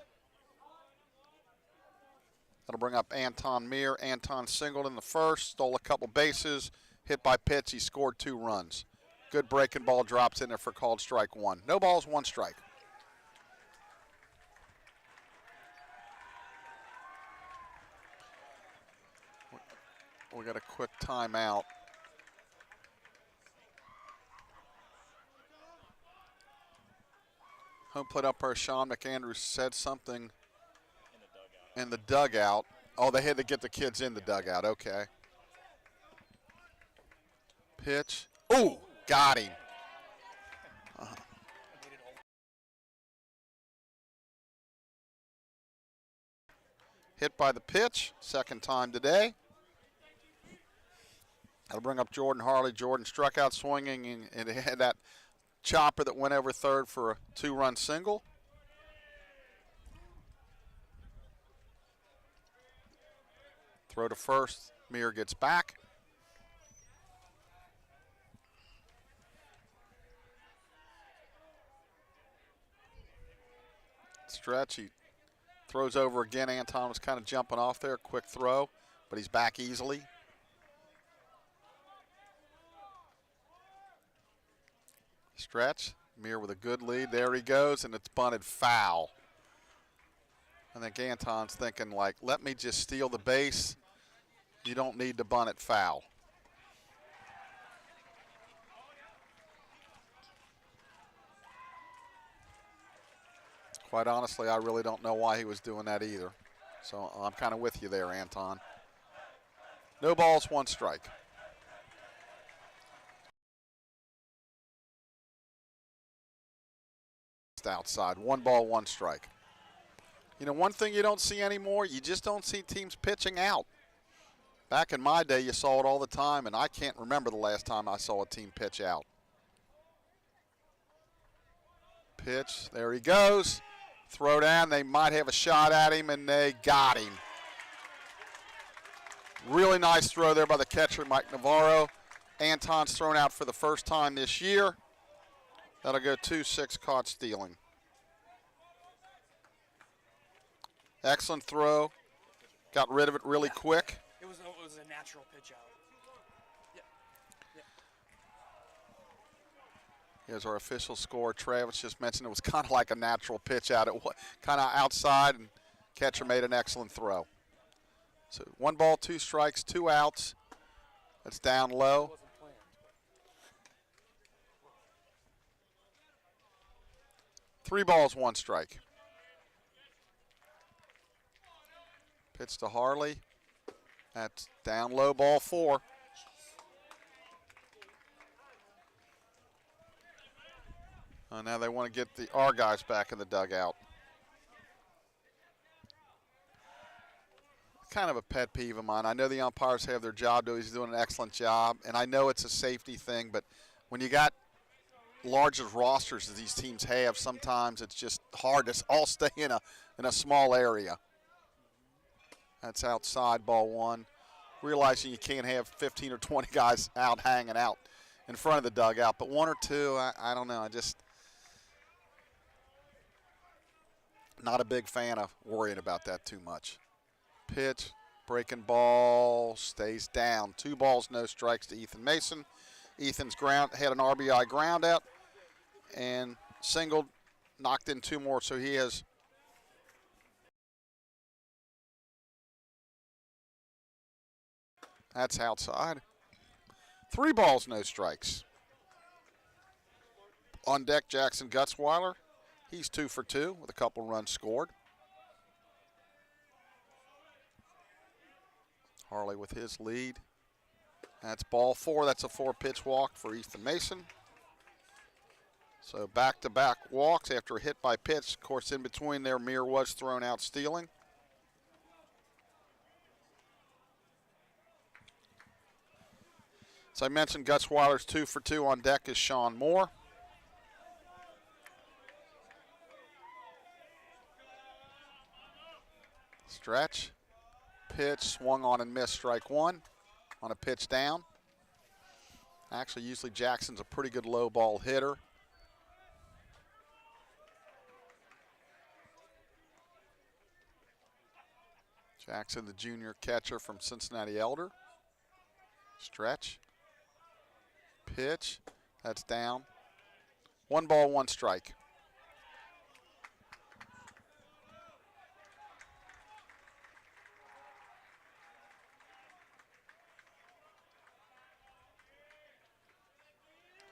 That'll bring up Anton Meir. Anton singled in the 1st, stole a couple bases, hit by pitch. He scored 2 runs. Good breaking ball, drops in there for called strike 1. No balls, 1 strike. We got a quick timeout. Home plate umpire Sean McAndrews said something in the dugout. Oh, they had to get the kids in the dugout. Okay. Pitch. Ooh, got him. Hit by the pitch, 2nd time today. That'll bring up Jordan Harley. Jordan struck out swinging, and it had that chopper that went over 3rd for a 2-run single. Throw to 1st. Meir gets back. Stretch. He throws over again. Anton was kind of jumping off there. Quick throw, but he's back easily. Stretch. Meir with a good lead. There he goes, and it's bunted foul. I think Anton's thinking, like, let me just steal the base. You don't need to bunt it foul. Quite honestly, I really don't know why he was doing that either. So I'm kind of with you there, Anton. No balls, 1 strike. Outside, 1 ball, 1 strike. You know, one thing you don't see anymore, you just don't see teams pitching out. Back in my day, you saw it all the time, and I can't remember the last time I saw a team pitch out. Pitch, there he goes. Throw down, they might have a shot at him, and they got him. Really nice throw there by the catcher, Mike Navarro. Anton's thrown out for the 1st time this year. That'll go 2-6, caught stealing. Excellent throw. Got rid of it really quick. It was a natural pitch out. Yeah. Yeah. Here's our official score. Travis just mentioned it was kind of like a natural pitch out. It was kind of outside, and catcher made an excellent throw. So 1 ball, 2 strikes, 2 outs. That's down low. 3 balls, 1 strike. Pitch to Harley. That's down low, ball 4. Now they want to get our guys back in the dugout. Kind of a pet peeve of mine. I know the umpires have their job to do. He's doing an excellent job, and I know it's a safety thing, but when you got large as rosters as these teams have, sometimes it's just hard to all stay in a small area. That's outside, ball 1. Realizing you can't have 15 or 20 guys out hanging out in front of the dugout, but 1 or 2, I don't know. I just not a big fan of worrying about that too much. Pitch, breaking ball, stays down. 2 balls, no strikes to Ethan Mason. Ethan's had an RBI ground out and singled, knocked in 2 more, so he has that's outside. 3 balls, no strikes. On deck, Jackson Gutzweiler. He's 2 for 2 with a couple runs scored. Harley with his lead. That's ball 4. That's a 4-pitch walk for Ethan Mason. So back-to-back walks after a hit by pitch. Of course, in between there, Mir was thrown out stealing. As I mentioned, Gutzweiler's 2 for 2 on deck is Sean Moore. Stretch, pitch, swung on and missed, strike one on a pitch down. Actually, usually Jackson's a pretty good low ball hitter. Jackson, the junior catcher from Cincinnati Elder. Stretch, pitch, that's down. 1 ball, 1 strike.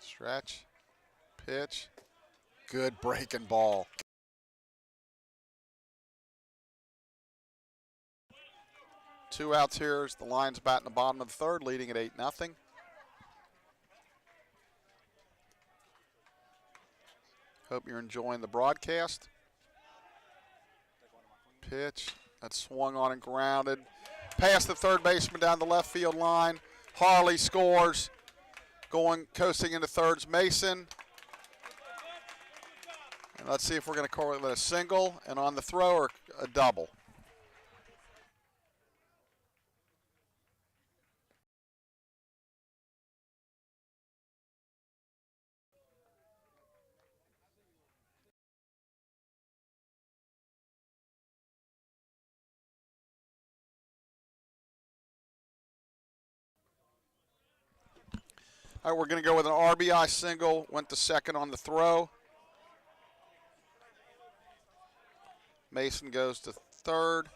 Stretch, pitch, good breaking ball. Two outs here as the Lions bat in the bottom of the third, leading at 8-0. Hope you're enjoying the broadcast. Pitch, that's swung on and grounded. Past the third baseman down the left field line. Harley scores. Coasting into thirds, Mason. And let's see if we're going to call it a single, and on the throw or a double. All right, we're going to go with an RBI single. Went to second on the throw. Mason goes to third.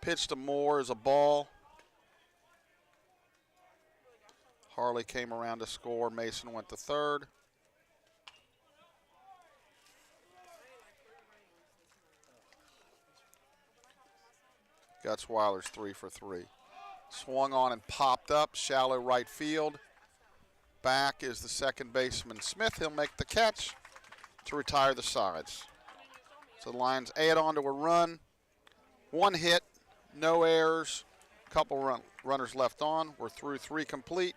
Pitch to Moore is a ball. Harley came around to score. Mason went to third. Gutzweiler's 3 for 3. Swung on and popped up, shallow right field. Back is the second baseman, Smith. He'll make the catch to retire the sides. So the Lions add on to a run. 1 hit, no errors, couple runners left on. We're through 3 complete.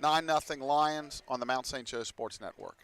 9-0 Lions on the Mount St. Joe Sports Network.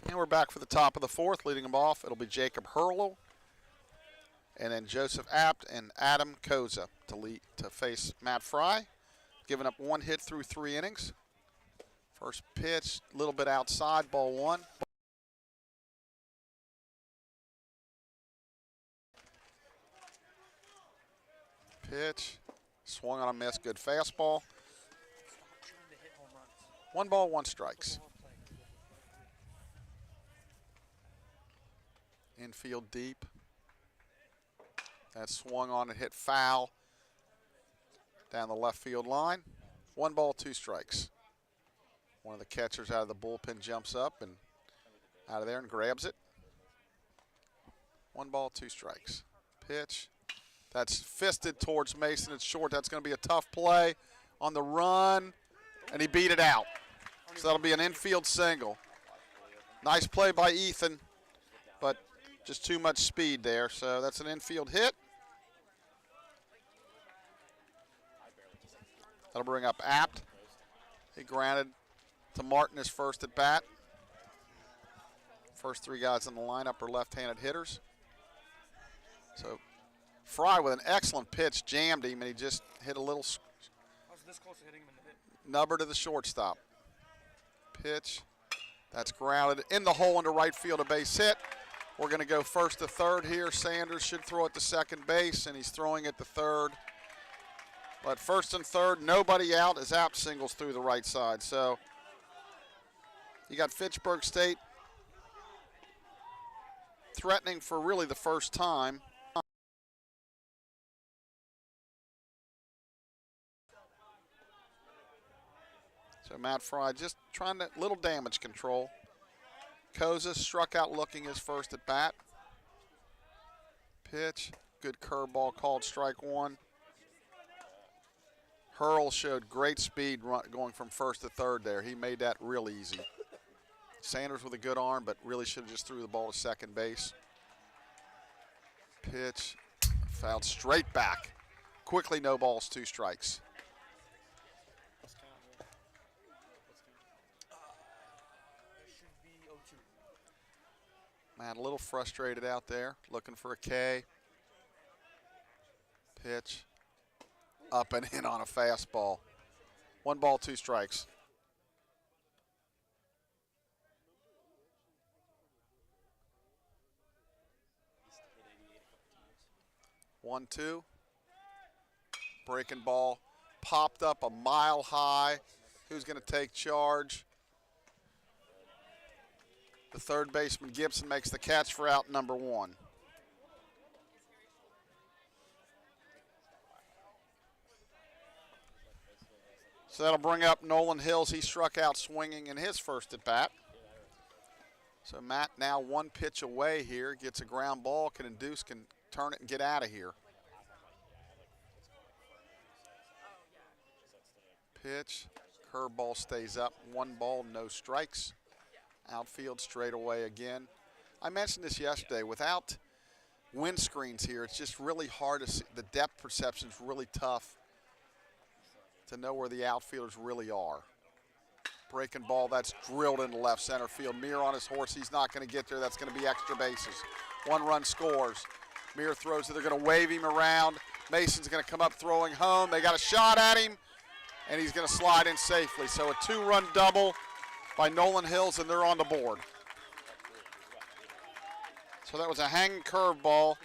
And we're back for the top of the fourth. Leading them off, it'll be Jacob Hurlow, and then Joseph Apt and Adam Koza to face Matt Fry. Giving up 1 hit through 3 innings. First pitch, a little bit outside, ball 1. Pitch, swung on a miss, good fastball. 1 ball, 1 strikes. Infield deep. That swung on and hit foul down the left field line. 1 ball, 2 strikes. One of the catchers out of the bullpen jumps up and out of there and grabs it. 1 ball, 2 strikes. Pitch. That's fisted towards Mason. It's short. That's going to be a tough play on the run, and he beat it out. So that'll be an infield single. Nice play by Ethan, but just too much speed there. So that's an infield hit. That'll bring up Apt. He grounded to Martin his first at bat. First 3 guys in the lineup are left-handed hitters. So Fry with an excellent pitch jammed him, and he just hit a little I was this close to hitting him in the hit. nubber to the shortstop. Pitch. That's grounded in the hole into right field, a base hit. We're going to go first to third here. Sanders should throw it to second base, and he's throwing it to third. But first and third, nobody out as Apt singles through the right side. So you got Fitchburg State threatening for really the first time. So Matt Fry just trying to little damage control. Koza struck out looking his first at bat. Pitch, good curveball called strike 1. Hurl showed great speed going from first to third there. He made that real easy. Sanders with a good arm, but really should have just threw the ball to second base. Pitch, fouled straight back. Quickly, no balls, 2 strikes. Let's count here. It should be 0-2. Matt a little frustrated out there, looking for a K. Pitch, up and in on a fastball. 1 ball, 2 strikes. One, 2. Breaking ball popped up a mile high. Who's going to take charge? The third baseman Gibson makes the catch for out number 1. So that'll bring up Nolan Hills. He struck out swinging in his first at bat. So Matt now 1 pitch away here. Gets a ground ball, can induce, can turn it and get out of here. Pitch, curveball stays up. 1 ball, no strikes. Outfield straight away again. I mentioned this yesterday. Without windscreens here, it's just really hard to see. The depth perception is really tough to know where the outfielders really are. Breaking ball, that's drilled into left center field. Meir on his horse, he's not going to get there. That's going to be extra bases. 1 run scores. Meir throws it. They're going to wave him around. Mason's going to come up throwing home. They got a shot at him, and he's going to slide in safely. So a 2-run double by Nolan Hills, and they're on the board. So that was a hanging curveball.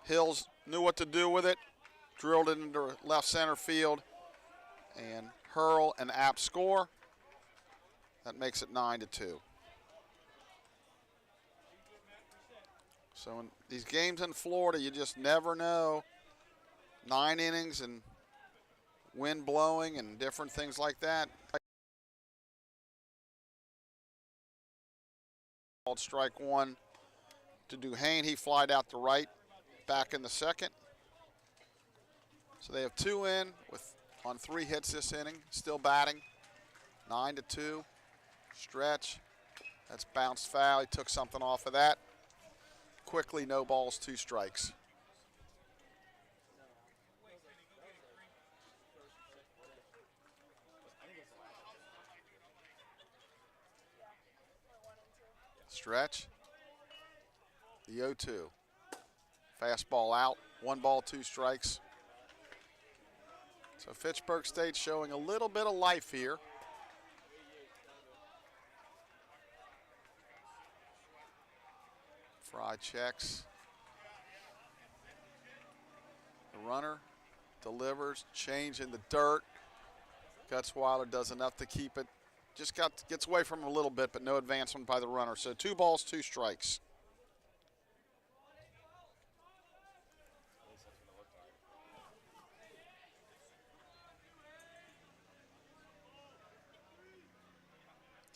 Hills knew what to do with it. Drilled it into left center field. And Hurl and Apt score. That makes it 9-2. So in these games in Florida, you just never know. 9 innings and wind blowing and different things like that. Called strike 1 to Duhane. He flied out to right, back in the second. So they have 2 in with on 3 hits this inning, still batting. 9-2. Stretch. That's bounced foul. He took something off of that. Quickly, no balls, 2 strikes. Stretch. The 0-2. Fastball out. 1 ball, 2 strikes. So Fitchburg State showing a little bit of life here. Fry checks. The runner delivers, change in the dirt. Gutzweiler does enough to keep it. Just gets away from him a little bit, but no advancement by the runner. So 2 balls, 2 strikes.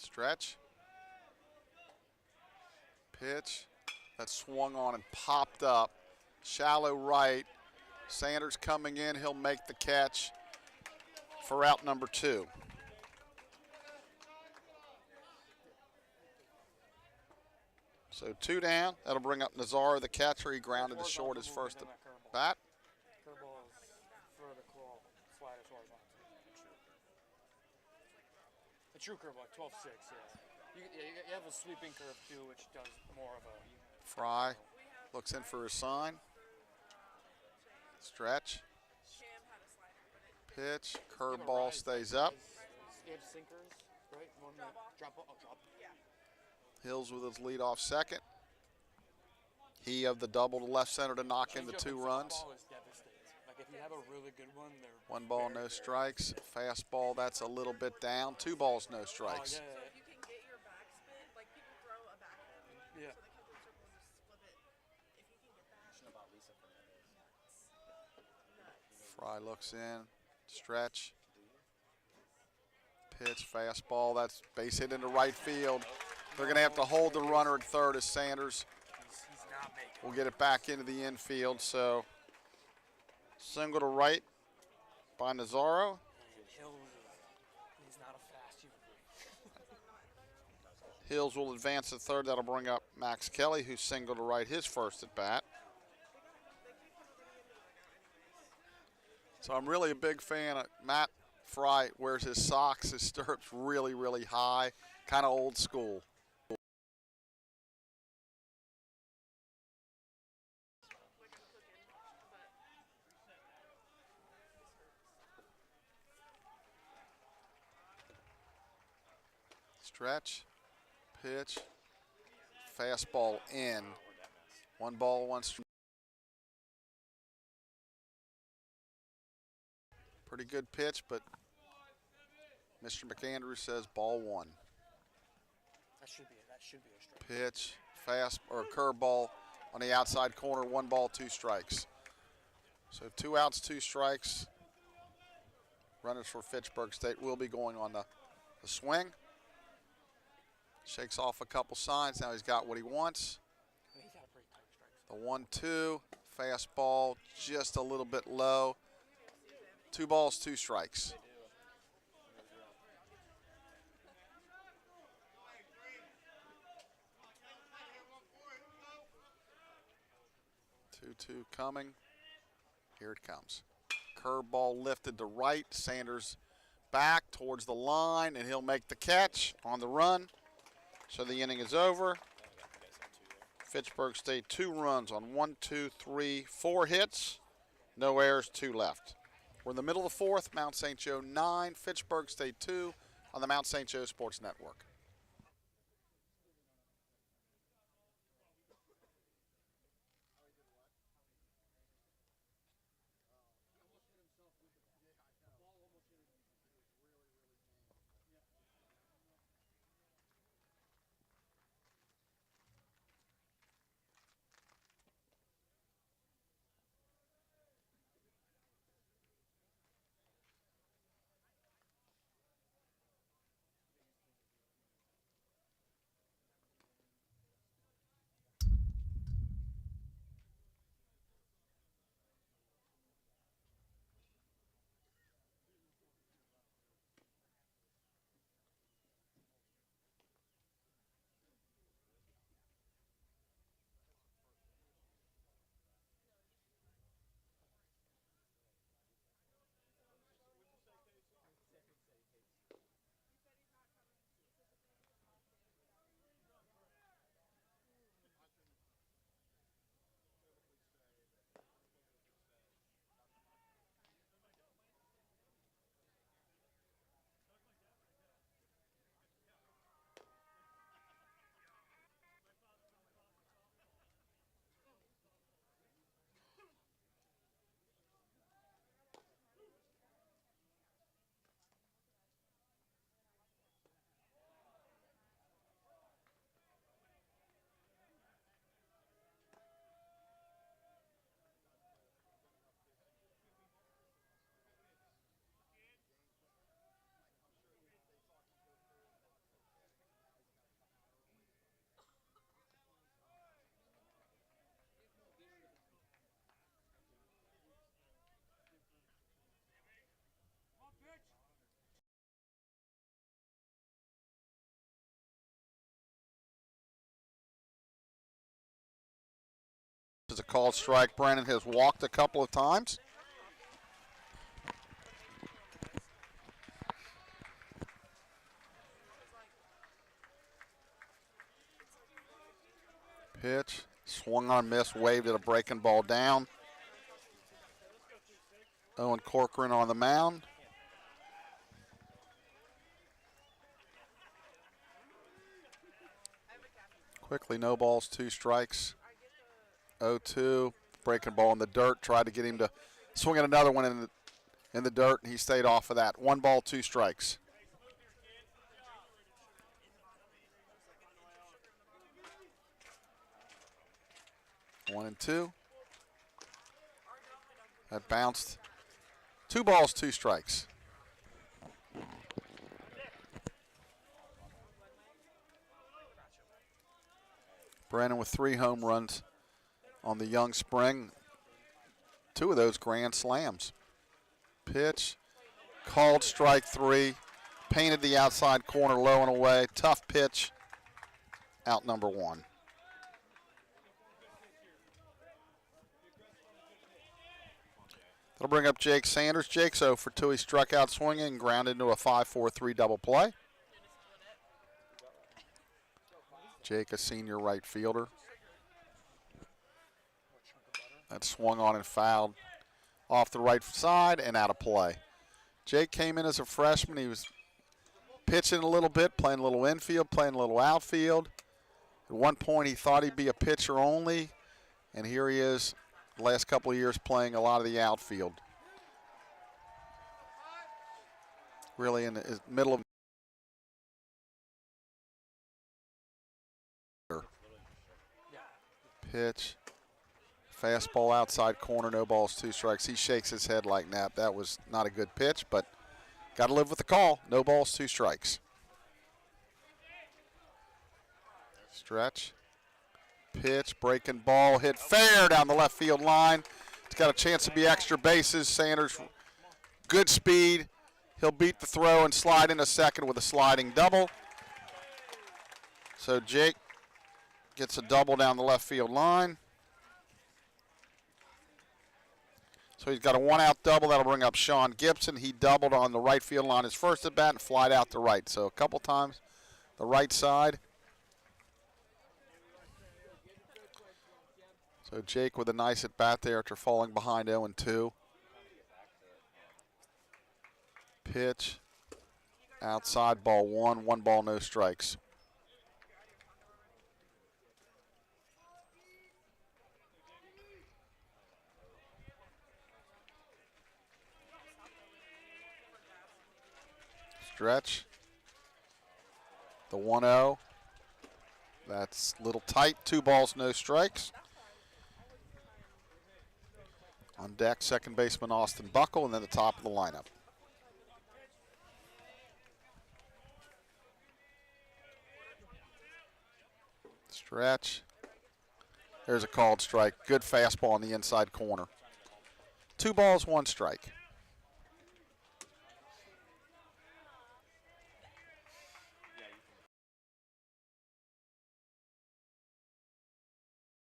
Stretch. Pitch. That swung on and popped up. Shallow right. Sanders coming in. He'll make the catch for out number 2. So 2 down. That'll bring up Nazaro, the catcher. He grounded to short his first at bat. Curveball is further claw, sliders horizontal. A true curveball, 12-6, yeah. You have a sweeping curve too, which does more of a. Fry looks in for a sign. Stretch. Pitch. Curveball stays up. He has sinkers, right? One drop ball. Oh, drop. Hills with his leadoff second. He of the double to left center to knock in the 2 runs. Fastball is devastating. Like if you have a really good one, they're 1 ball, no strikes. Fastball, that's a little bit down. 2 balls, no strikes. Oh, yeah. So if you can get your backspin, like people throw a backhand, Yeah. so they can do circle and just flip it. If you can get that, Fry looks in. Stretch. Pitch, fastball. That's base hit into right field. They're going to have to hold the runner at third as Sanders He's not making. will get it back into the infield. So single to right by Nazaro. Hills, he's not a fast human being. Hills will advance to third. That'll bring up Max Kelly, who's single to right his first at bat. So I'm really a big fan of Matt Fry. Wears his socks, his stirrups really, really high, kind of old school. Stretch, pitch, fastball in. 1 ball, 1 strike. Pretty good pitch, but Mr. McAndrews says ball 1. That should be a strike. Pitch, fast or curveball on the outside corner. 1 ball, 2 strikes. So 2 outs, 2 strikes. Runners for Fitchburg State will be going on the swing. Shakes off a couple signs. Now he's got what he wants. He's got a pretty tight strike. The 1-2, fastball just a little bit low. 2 balls, 2 strikes. Two coming. Here it comes. Curveball lifted to right. Sanders back towards the line, and he'll make the catch on the run. So the inning is over. Fitchburg State 2 runs on 1, 2, 3, 4 hits. No errors, 2 left. We're in the middle of the 4th. Mount St. Joe 9, Fitchburg State 2 on the Mount St. Joe Sports Network. It's a called strike. Brennan has walked a couple of times. Pitch, swung on, miss, waved at a breaking ball down. Owen Corcoran on the mound. Quickly, no balls, 2 strikes. 0-2, breaking ball in the dirt. Tried to get him to swing at another one in the dirt, and he stayed off of that. 1 ball, 2 strikes. One and 2. That bounced. 2 balls, 2 strikes. Brennan with 3 home runs on the young spring. 2 of those grand slams. Pitch, called strike 3. Painted the outside corner low and away. Tough pitch. Out number 1. That'll bring up Jake Sanders. Jake's 0 for 2. He struck out swinging and grounded into a 5-4-3 double play. Jake, a senior right fielder. That swung on and fouled off the right side and out of play. Jake came in as a freshman. He was pitching a little bit, playing a little infield, playing a little outfield. At one point he thought he'd be a pitcher only, and here he is the last couple of years playing a lot of the outfield. Really in the middle of pitch. Fastball outside corner, no balls, 2 strikes. He shakes his head like that. That was not a good pitch, but got to live with the call. No balls, 2 strikes. Stretch. Pitch, breaking ball, hit fair down the left field line. It's got a chance to be extra bases. Sanders, good speed. He'll beat the throw and slide into second with a sliding double. So Jake gets a double down the left field line. So he's got a 1-out double. That'll bring up Sean Gibson. He doubled on the right field line his first at bat and flied out to right. So a couple times the right side. So Jake with a nice at bat there after falling behind 0-2. Pitch, outside, ball 1, 1 ball, no strikes. Stretch. The 1-0. That's a little tight. 2 balls, no strikes. On deck, second baseman Austin Buckle, and then the top of the lineup. Stretch. There's a called strike. Good fastball on the inside corner. 2 balls, 1 strike.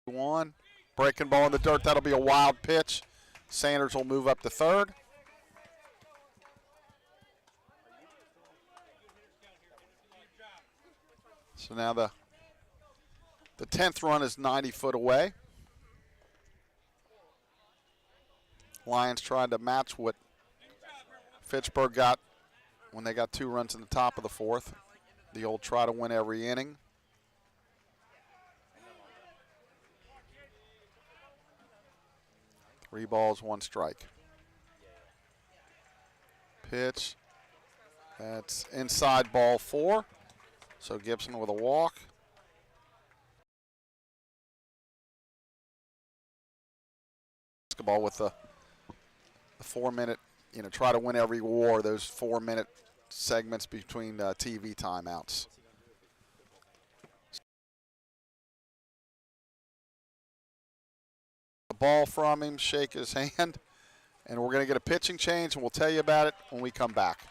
One. Breaking ball in the dirt. That'll be a wild pitch. Sanders will move up to third. So now the 10th run is 90 foot away. Lions trying to match what Fitchburg got when they got 2 runs in the top of the 4th. The old try to win every inning. Three balls, 1 strike. Pitch. That's inside, ball 4. So Gibson with a walk. Basketball with the 4-minute, try to win every war, those 4-minute segments between TV timeouts. The ball from him, shake his hand, and we're going to get a pitching change, and we'll tell you about it when we come back.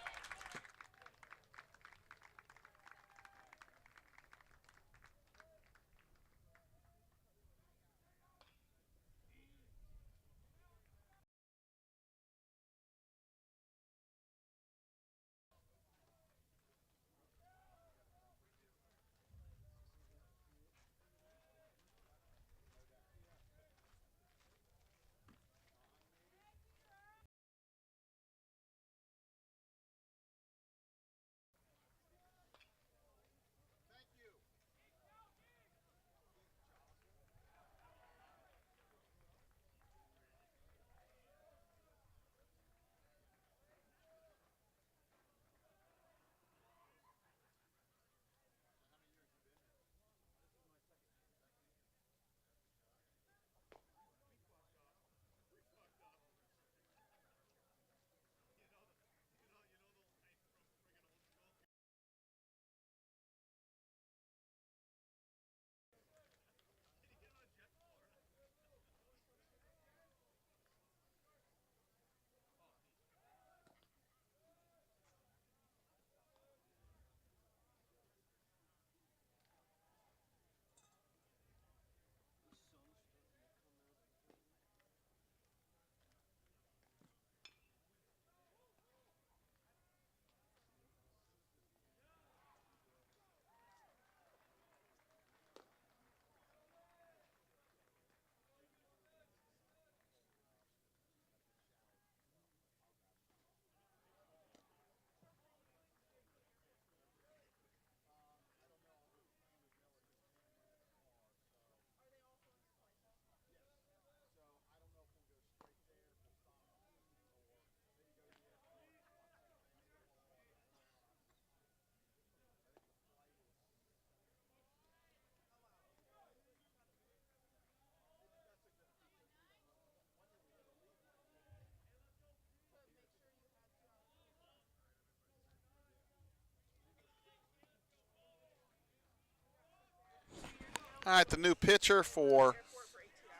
All right, the new pitcher for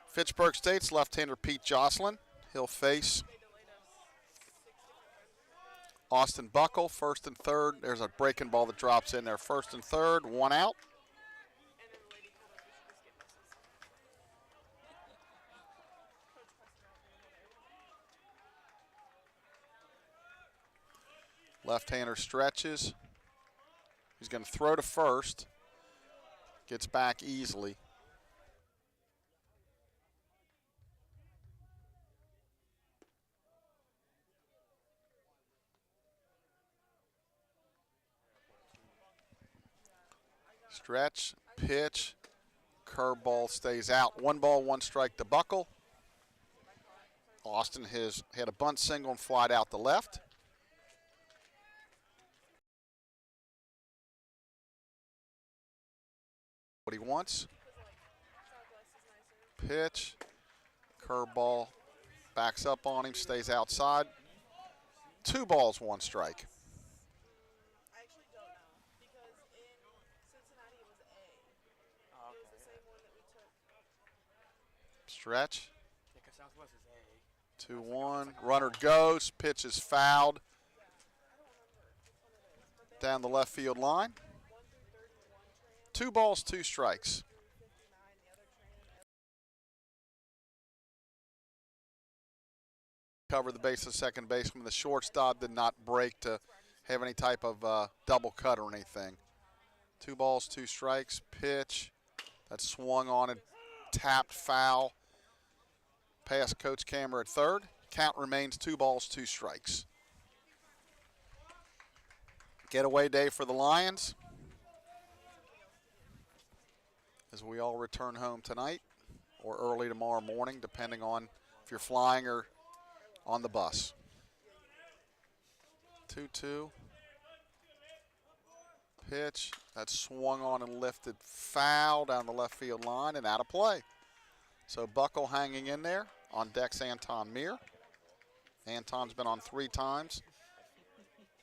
Fitchburg State's left-hander Pete Jocelyn. He'll face Austin Buckle, first and third. There's a breaking ball that drops in there. First and third, one out. Left-hander stretches. He's going to throw to first. Gets back easily. Stretch, pitch, curveball stays out. 1 ball, 1 strike to Buckle. Austin has had a bunt single and flied out to left. What he wants. Pitch, curveball, backs up on him, stays outside. 2 balls, 1 strike. I actually don't know because in Cincinnati it was A. Oh, It was okay. the same one that we took. Stretch, Yeah, 'cause Southwest is A. 2-1. Runner goes, pitch is fouled down the left field line. 1 through 31 trans, 2 balls, 2 strikes. 59 the other trans. Cover the base of second baseman. The shortstop did not break to have any type of double cut or anything. 2 balls, 2 strikes. Pitch that swung on and tapped foul. Past Coach Camera at third. Count remains 2 balls, 2 strikes. Getaway day for the Lions as we all return home tonight or early tomorrow morning, depending on if you're flying or on the bus. 2-2. Pitch that swung on and lifted foul down the left field line and out of play. So Buckle hanging in there. On deck's Anton Meir. Anton's been on 3 times.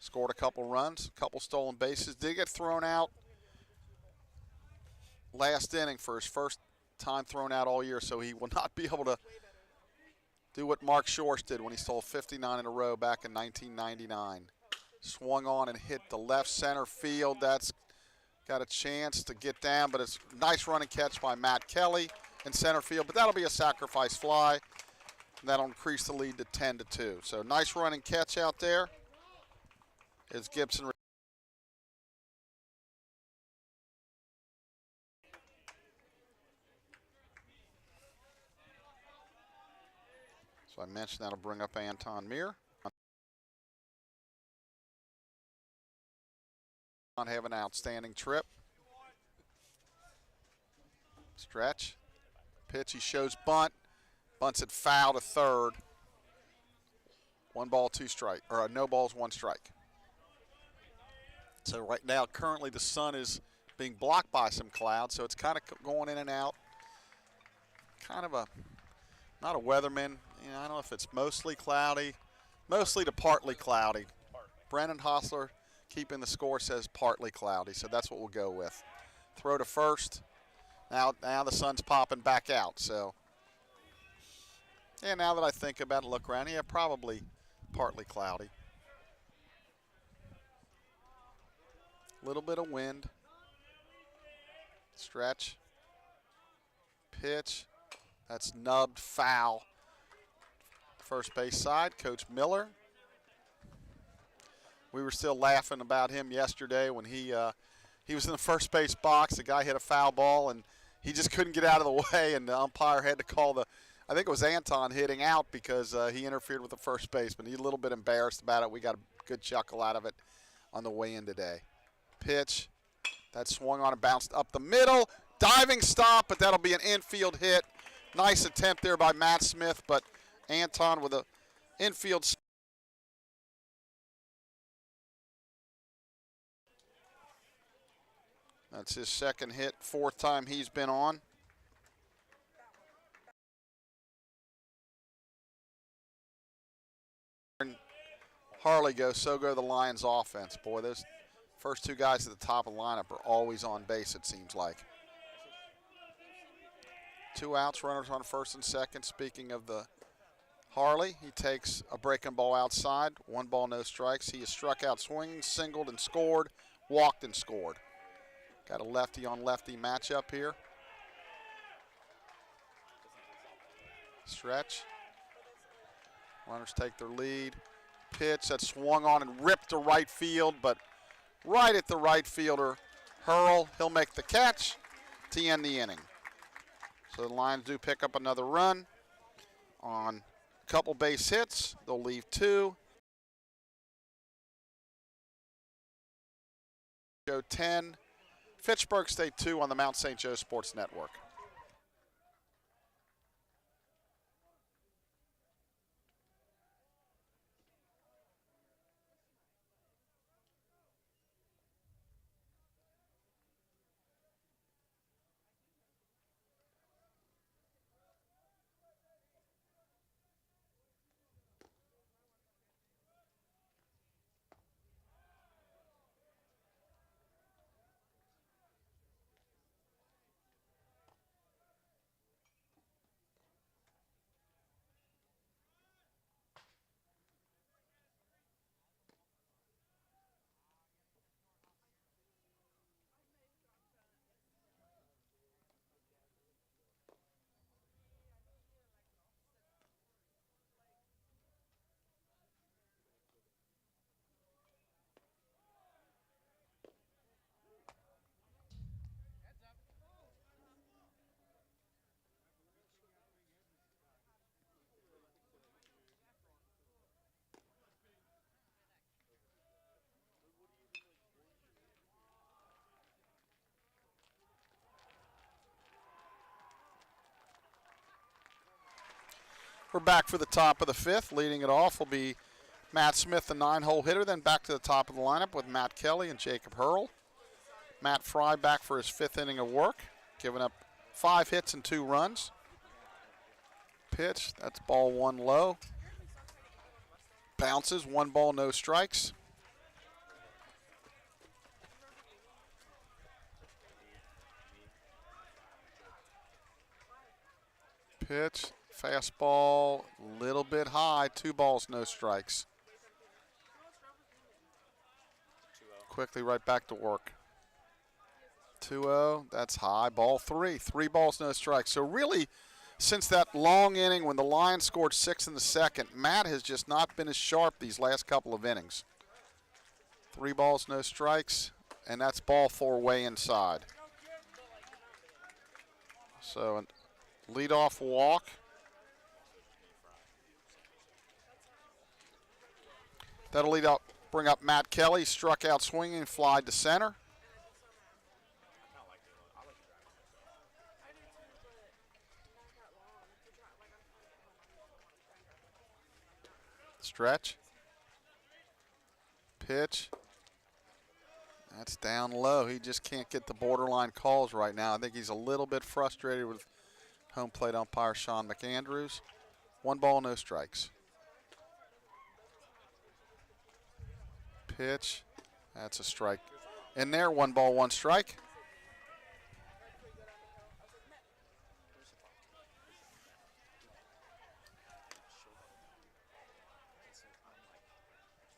Scored a couple runs, a couple stolen bases. Did get thrown out last inning for his first time thrown out all year, so he will not be able to do what Mark Shorst did when he stole 59 in a row back in 1999. Swung on and hit the left center field. That's got a chance to get down, but it's a nice run and catch by Matt Kelly in center field, but that'll be a sacrifice fly, and that'll increase the lead to 10-2. So nice run and catch out there as Gibson. So I mentioned that'll bring up Anton Meir. Have an outstanding trip. Stretch. Pitch, he shows bunt. Bunts it foul to third. 1 ball, 2 strike, or no balls, 1 strike. So right now, currently the sun is being blocked by some clouds, so it's kind of going in and out. Kind of a, not a weatherman. You know, I don't know if it's mostly cloudy, mostly to partly cloudy. Brennan Hostler keeping the score says partly cloudy, so that's what we'll go with. Throw to first. Now the sun's popping back out, so. Yeah, now that I think about it, look around, yeah, probably partly cloudy. Little bit of wind. Stretch. Pitch. That's nubbed foul. First base side, Coach Miller. We were still laughing about him yesterday when he was in the first base box. The guy hit a foul ball, and he just couldn't get out of the way, and the umpire had to call I think it was Anton hitting out because he interfered with the first baseman. He's a little bit embarrassed about it. We got a good chuckle out of it on the way in today. Pitch, that swung on and bounced up the middle. Diving stop, but that'll be an infield hit. Nice attempt there by Matt Smith, but Anton with an infield. That's his second hit, 4th time he's been on. Harley goes, so go the Lions offense. Boy, those first 2 guys at the top of the lineup are always on base, it seems like. 2 outs, runners on first and second. Speaking of the Harley, he takes a breaking ball outside. 1 ball, no strikes. He has struck out swinging, singled and scored, walked and scored. Got a lefty on lefty matchup here. Stretch. Runners take their lead. Pitch that swung on and ripped to right field, but right at the right fielder. Hurl, he'll make the catch to end the inning. So the Lions do pick up another run on a couple base hits. They'll leave 2. Joe 10, Fitchburg State 2 on the Mount St. Joe Sports Network. We're back for the top of the 5th. Leading it off will be Matt Smith, the 9-hole hitter. Then back to the top of the lineup with Matt Kelly and Jacob Hurl. Matt Fry back for his 5th inning of work, giving up 5 hits and 2 runs. Pitch, that's ball 1 low. Bounces, 1 ball, no strikes. Pitch, fastball, a little bit high, 2 balls, no strikes. Quickly right back to work. 2-0, that's high, ball 3. 3 balls, no strikes. So really, since that long inning when the Lions scored 6 in the second, Matt has just not been as sharp these last couple of innings. 3 balls, no strikes, and that's ball 4 way inside. So a leadoff walk. That'll bring up Matt Kelly, struck out swinging, fly to center. Stretch. Pitch. That's down low. He just can't get the borderline calls right now. I think he's a little bit frustrated with home plate umpire Sean McAndrews. 1 ball, no strikes. Pitch. That's a strike. In there, 1 ball, 1 strike.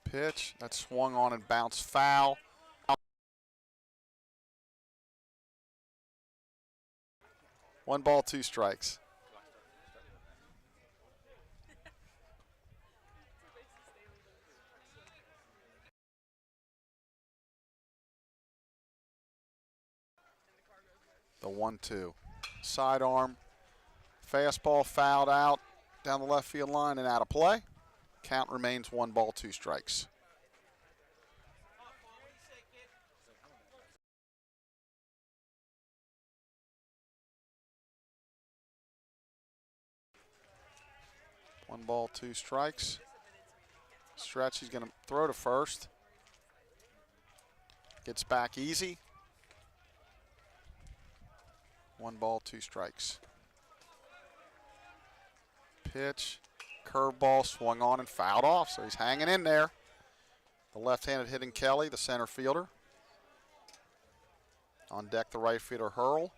Pitch. That swung on and bounced foul. 1 ball, 2 strikes. The 1-2. Sidearm. Fastball fouled out down the left field line and out of play. Count remains 1 ball, 2 strikes. One ball, 2 strikes. Stretch, he's going to throw to first. Gets back easy. 1 ball, 2 strikes. Pitch, curveball swung on and fouled off, so he's hanging in there. The left-handed hitting Kelly, the center fielder. On deck, the right fielder Hurl.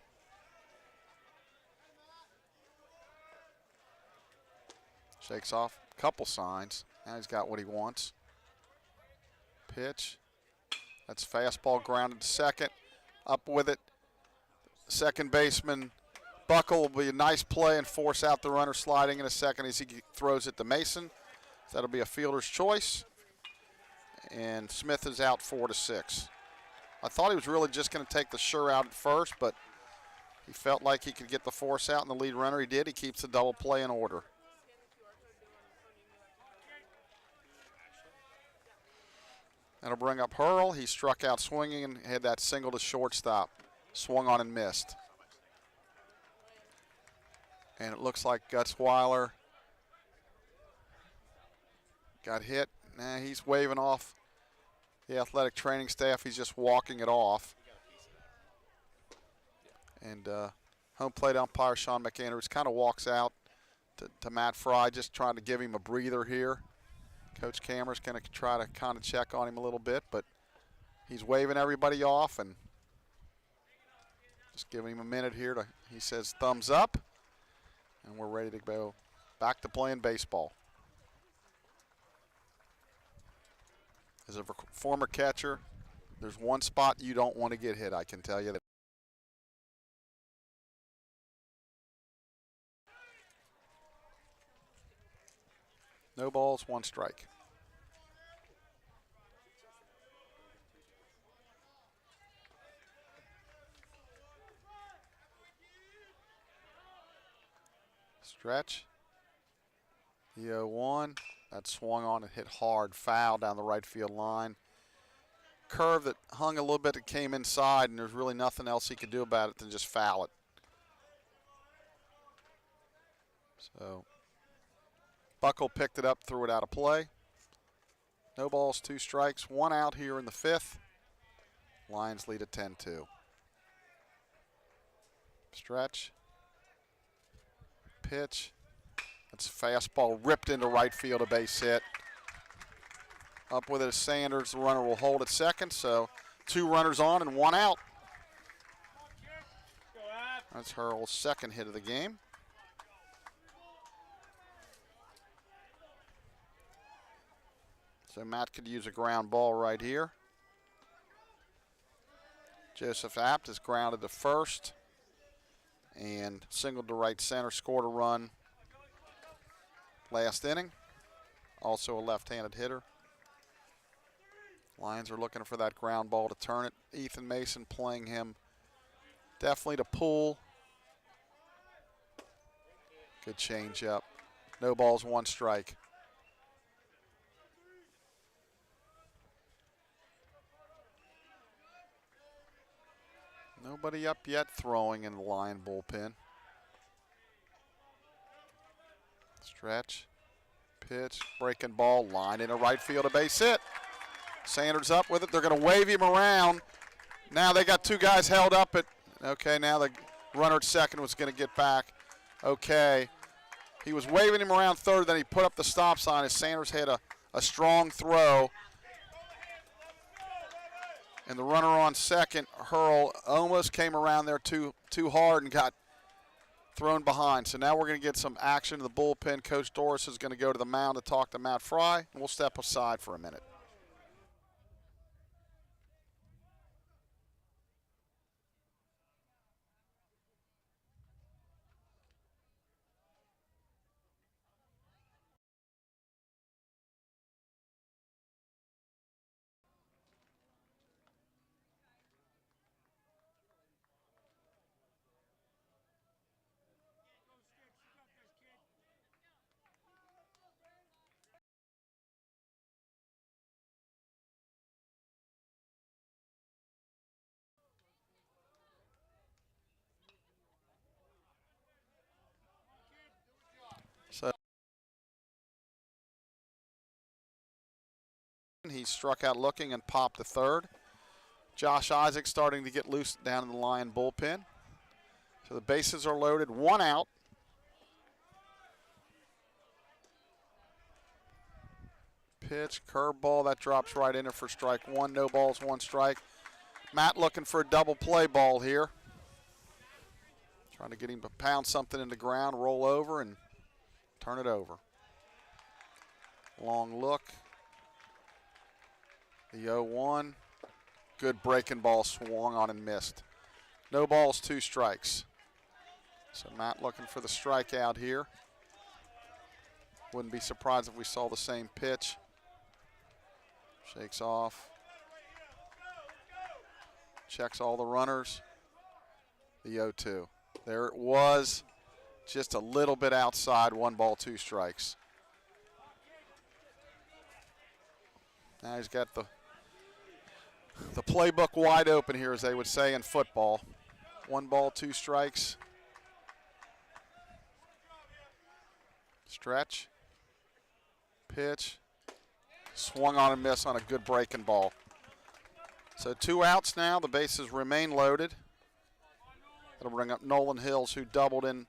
Shakes off a couple signs. Now he's got what he wants. Pitch. That's fastball grounded to second. Up with it. Second baseman Buckle will be a nice play and force out the runner sliding in a second as he throws it to Mason. That'll be a fielder's choice. And Smith is out 4-6. I thought he was really just going to take the sure out at first, but he felt like he could get the force out and the lead runner. He did. He keeps the double play in order. That'll bring up Hurl. He struck out swinging and had that single to shortstop. Swung on and missed. And it looks like Gutzweiler got hit. Nah, he's waving off the athletic training staff. He's just walking it off. And home plate umpire Sean McAndrews kind of walks out to Matt Fry, just trying to give him a breather here. Coach Cameron's going to try to kind of check on him a little bit, but he's waving everybody off and just giving him a minute here. He says thumbs up, and we're ready to go back to playing baseball. As a former catcher, there's one spot you don't want to get hit, I can tell you that. No balls, one strike. Stretch. The 0-1. That swung on and hit hard, foul down the right field line. Curve that hung a little bit, that came inside, and there's really nothing else he could do about it than just foul it. So Buckle picked it up, threw it out of play. No balls, two strikes, one out here in the fifth. Lions lead at 10-2. Stretch. Pitch. That's a fastball ripped into right field, a base hit. Up with it is Sanders. The runner will hold at second, so two runners on and one out. That's Hurl's second hit of the game. So Matt could use a ground ball right here. Joseph Apt is grounded to first and singled to right center, scored a run last inning. Also a left-handed hitter. Lions are looking for that ground ball to turn it. Ethan Mason playing him definitely to pull. Good change up. No balls, one strike. Nobody up yet throwing in the Lion bullpen. Stretch, pitch, breaking ball, line into right field, a base hit. Sanders up with it. They're going to wave him around. Now they got two guys held up at, okay, now the runner at second was going to get back. Okay. He was waving him around third, then he put up the stop sign as Sanders had a strong throw. And the runner on second, Hurl, almost came around there too hard and got thrown behind. So now we're going to get some action in the bullpen. Coach Doris is going to go to the mound to talk to Matt Fry, and we'll step aside for a minute. So he struck out looking and popped to third. Josh Isaac starting to get loose down in the Lion bullpen. So the bases are loaded, one out. Pitch, curveball, that drops right in there for strike one. No balls, one strike. Matt looking for a double play ball here. Trying to get him to pound something in the ground, roll over, and turn it over. Long look. The 0-1. Good breaking ball, swung on and missed. No balls, 2 strikes. So Matt looking for the strikeout here. Wouldn't be surprised if we saw the same pitch. Shakes off. Checks all the runners. The 0-2. There it was. Just a little bit outside. 1 ball, 2 strikes. Now he's got the playbook wide open here, as they would say in football. 1 ball, 2 strikes. Stretch. Pitch. Swung on and missed on a good breaking ball. So 2 outs now. The bases remain loaded. That'll bring up Nolan Hills, who doubled in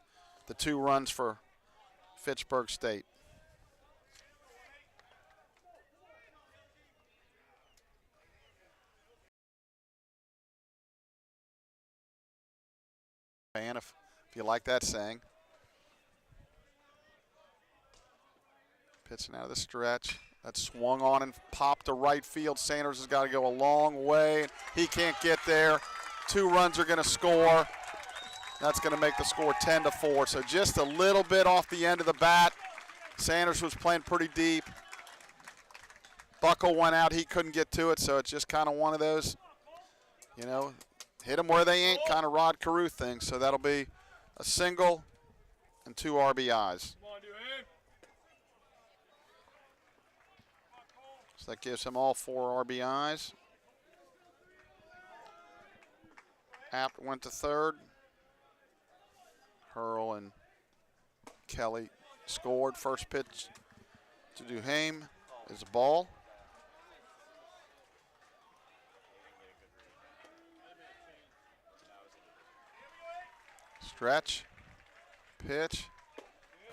the 2 runs for Fitchburg State. Fan, if you like that saying. Pitching out of the stretch. That swung on and popped to right field. Sanders has got to go a long way. He can't get there. 2 runs are going to score. That's going to make the score 10-4. So just a little bit off the end of the bat. Sanders was playing pretty deep. Buckle went out. He couldn't get to it, so it's just kind of one of those, you know, hit them where they ain't kind of Rod Carew thing. So that'll be a single and 2 RBIs. So that gives him all 4 RBIs. Apt went to third. Hurl and Kelly scored. First pitch to Duhame is a ball. Stretch, pitch,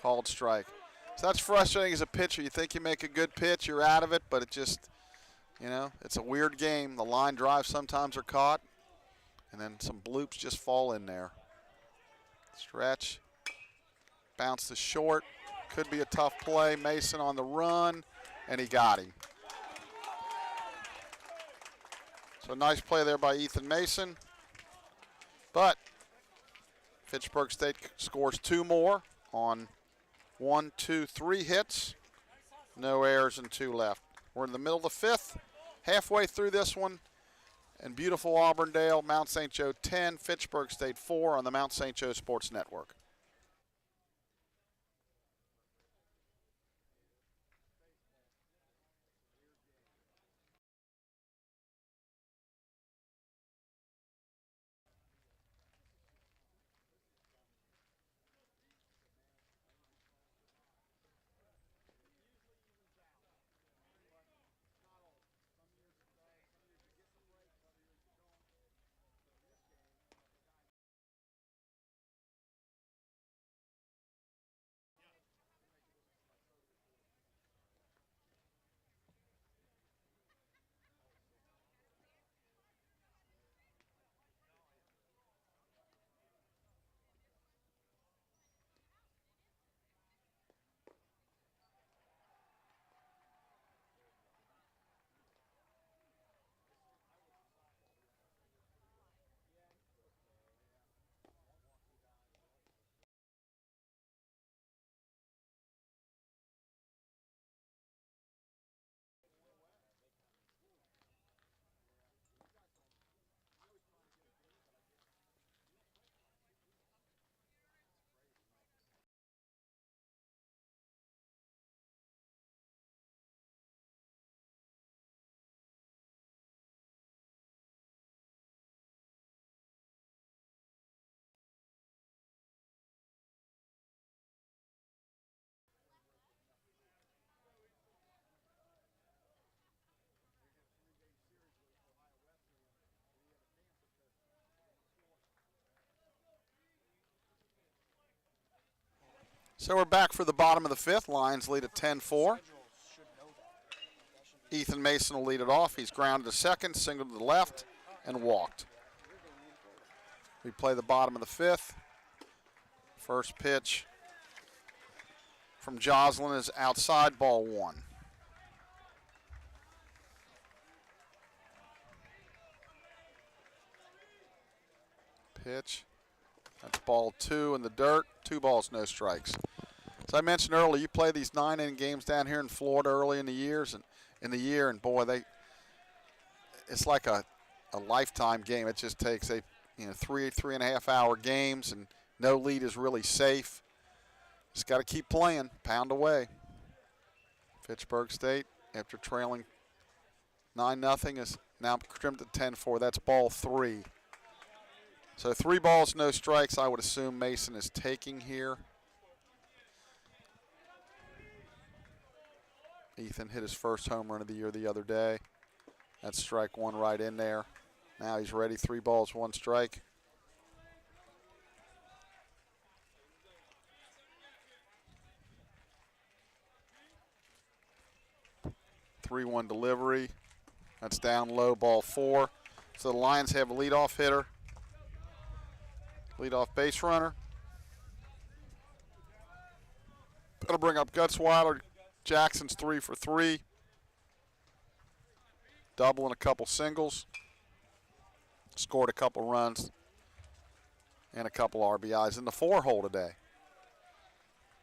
called strike. So that's frustrating as a pitcher. You think you make a good pitch, you're out of it, but it just, you know, it's a weird game. The line drives sometimes are caught, and then some bloops just fall in there. Stretch, bounce to short. Could be a tough play. Mason on the run, and he got him. So nice play there by Ethan Mason. But Fitchburg State scores 2 more on 1, 2, 3 hits. No errors and 2 left. We're in the middle of the 5th, halfway through this one. And beautiful Auburndale, Mount St. Joe 10, Fitchburg State 4 on the Mount St. Joe Sports Network. So we're back for the bottom of the 5th. Lions lead at 10-4. Ethan Mason will lead it off. He's grounded to second, single to the left, and walked. We play the bottom of the 5th. First pitch from Joslin is outside, ball 1. Pitch. That's ball 2 in the dirt. 2 balls, no strikes. As I mentioned earlier, you play these 9-inning games down here in Florida early in the years and boy, it's like a lifetime game. It just takes 3.5 hour games, and no lead is really safe. Just got to keep playing, pound away. Fitchburg State, after trailing 9-0, is now trimmed to 10-4. That's ball 3. So 3 balls, no strikes. I would assume Mason is taking here. Ethan hit his first home run of the year the other day. That's strike 1 right in there. Now he's ready. 3 balls, 1 strike. Three-one delivery. That's down low, ball 4. So the Lions have a leadoff hitter, leadoff base runner. Gonna bring up Gutzweiler. Jackson's 3 for 3. Double and a couple singles. Scored a couple runs and a couple RBIs in the 4-hole today.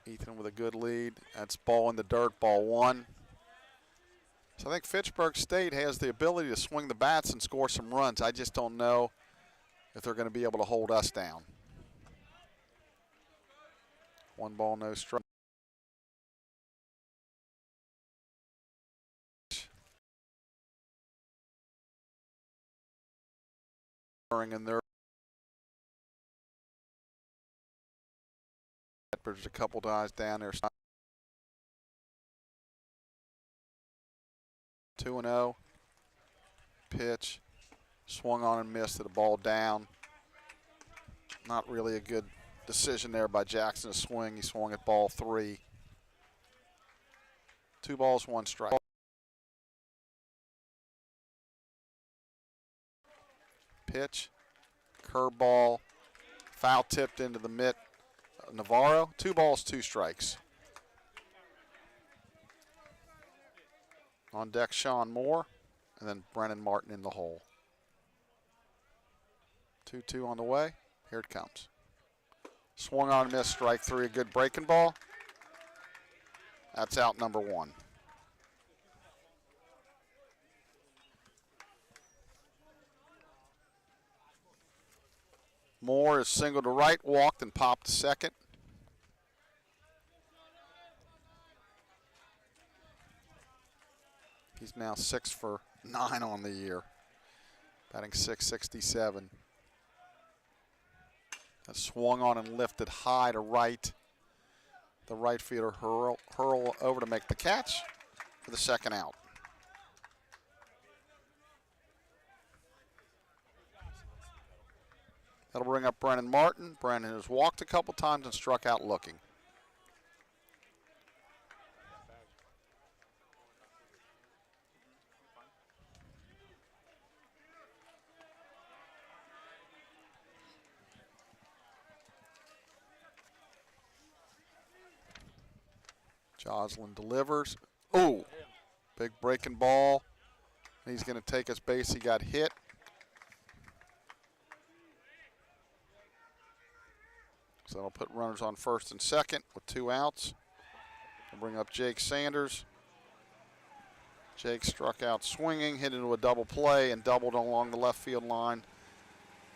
Ethan with a good lead. That's ball in the dirt, ball 1. So I think Fitchburg State has the ability to swing the bats and score some runs. I just don't know if they're going to be able to hold us down. 1 ball, no strike. In there. There's a couple guys down there. 2-0. Pitch. Swung on and missed at a ball down. Not really a good decision there by Jackson to swing. He swung at ball 3. 2 balls, 1 strike. Pitch. Curveball. Foul tipped into the mitt. Navarro. 2 balls, 2 strikes. On deck, Sean Moore, and then Brennan Martin in the hole. 2-2 on the way. Here it comes. Swung on and missed, strike 3. A good breaking ball. That's out number 1. Moore is single to right, walked, and popped to second. He's now 6 for 9 on the year, batting .667. That swung on and lifted high to right. The right fielder hurl over to make the catch for the second out. That'll bring up Brennan Martin. Brennan has walked a couple times and struck out looking. Joslin delivers. Oh, big breaking ball. He's going to take his base. He got hit. So that'll put runners on first and second with 2 outs. We'll bring up Jake Sanders. Jake struck out swinging, hit into a double play, and doubled along the left field line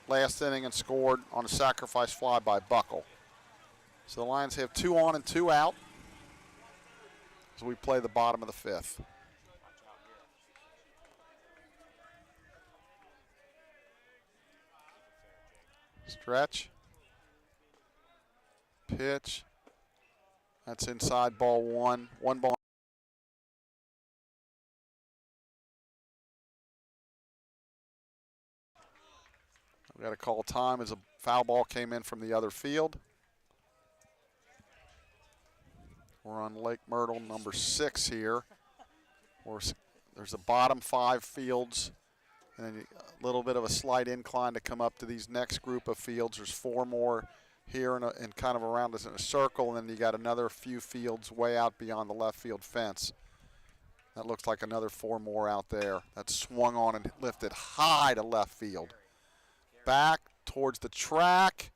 last inning and scored on a sacrifice fly by Buckle. So the Lions have 2 on and 2 out as we play the bottom of the 5th. Stretch. Pitch. That's inside, ball 1. 1 ball. We got to call time as a foul ball came in from the other field. We're on Lake Myrtle, number 6 here. There's the bottom 5 fields, and then a little bit of a slight incline to come up to these next group of fields. There's 4 more here and kind of around us in a circle, and then you got another few fields way out beyond the left field fence. That looks like another 4 more out there. That swung on and lifted high to left field. Back towards the track.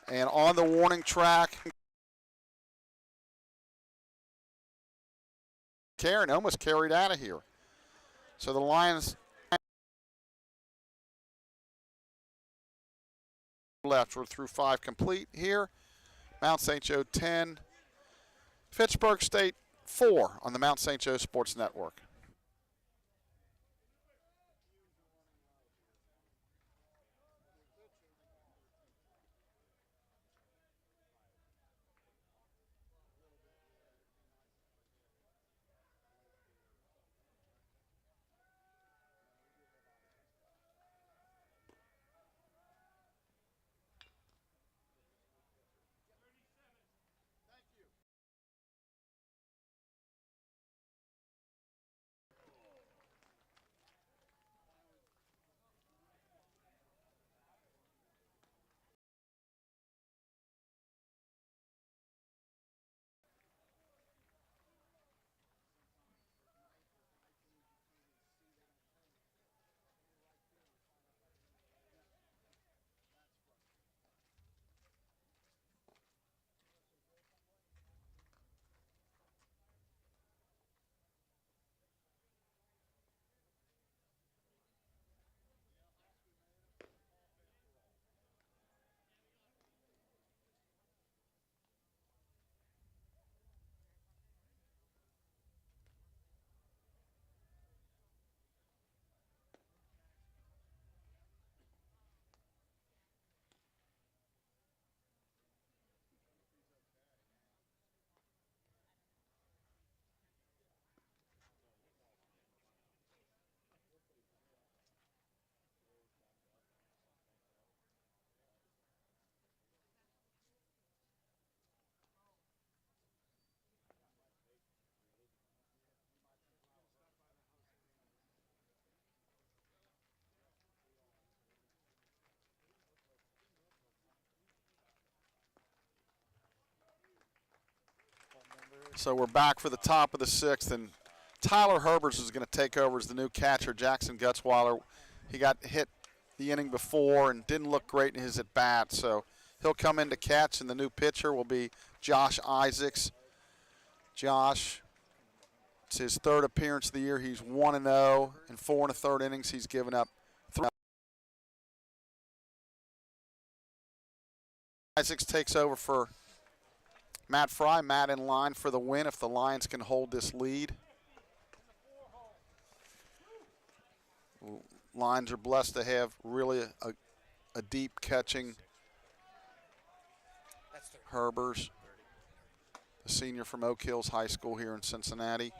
And on the warning track, Karen almost carried out of here. So the Lions left. We're through 5 complete here. Mount St. Joe 10, Fitchburg State 4 on the Mount St. Joe Sports Network. So we're back for the top of the 6th, and Tyler Herbers is going to take over as the new catcher. Jackson Gutzweiler, he got hit the inning before and didn't look great in his at-bat, so he'll come in to catch, and the new pitcher will be Josh Isaacs. Josh, it's his 3rd appearance of the year. He's 1-0 in 4 1/3 innings. He's given up 3. Isaacs takes over for Matt Fry. Matt in line for the win if the Lions can hold this lead. Lions are blessed to have really a deep catching Herbers, a senior from Oak Hills High School here in Cincinnati.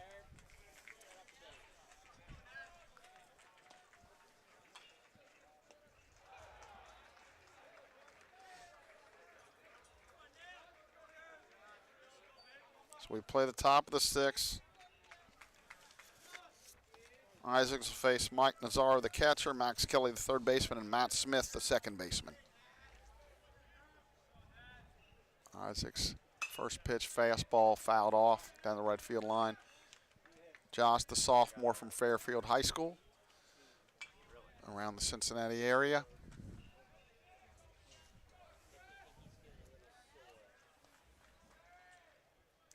So we play the top of the 6th. Isaacs will face Mike Nazaro, the catcher, Max Kelly, the 3rd baseman, and Matt Smith, the 2nd baseman. Isaacs, first pitch, fastball, fouled off down the right field line. Josh, the sophomore from Fairfield High School, around the Cincinnati area.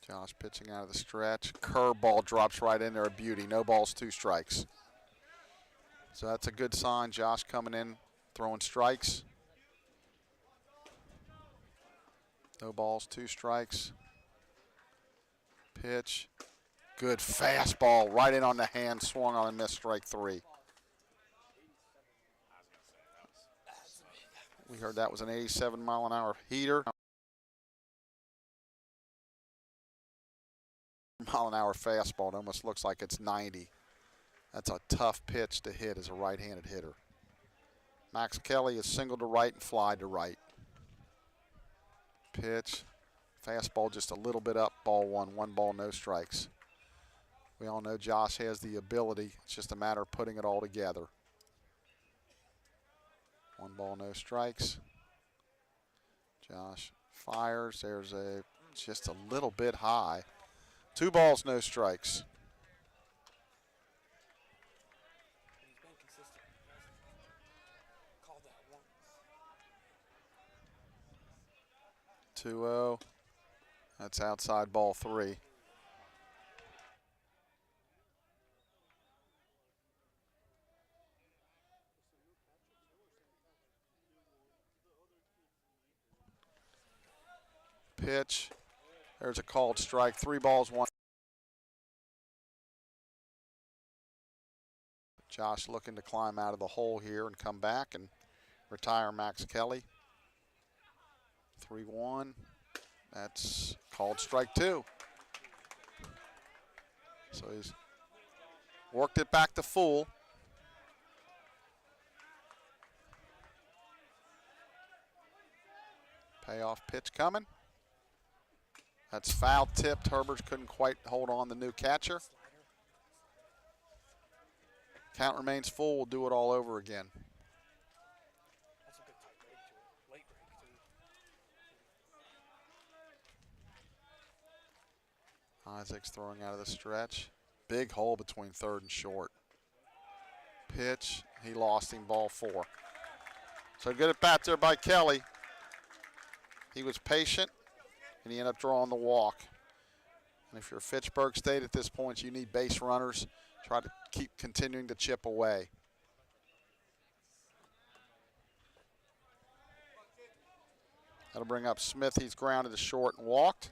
Josh pitching out of the stretch. Curveball drops right in there, a beauty. No balls, 2 strikes. So that's a good sign. Josh coming in, throwing strikes. No balls, 2 strikes. Pitch. Good fastball right in on the hand, swung on and missed, strike 3. We heard that was an 87-mile-an-hour heater. Mile-an-hour fastball. It almost looks like it's 90. That's a tough pitch to hit as a right-handed hitter. Max Kelly is single to right and fly to right. Pitch. Fastball just a little bit up, ball 1. 1 ball, no strikes. We all know Josh has the ability. It's just a matter of putting it all together. 1 ball, no strikes. Josh fires. There's just a little bit high. 2 balls, no strikes. He's been consistent. Called that once. 2-0. That's outside ball 3. Pitch. There's a called strike. 3 balls, 1. Josh looking to climb out of the hole here and come back and retire Max Kelly. 3-1. That's called strike 2. So he's worked it back to full. Payoff pitch coming. That's foul tipped. Herbers couldn't quite hold on the new catcher. Count remains full. We'll do it all over again. That's a good tight break to it. Late break, too. Isaac's throwing out of the stretch. Big hole between third and short. Pitch. He lost him, ball 4. So good at bat there by Kelly. He was patient, and he ended up drawing the walk. And if you're Fitchburg State at this point, you need base runners. Try to keep continuing to chip away. That'll bring up Smith. He's grounded to short and walked.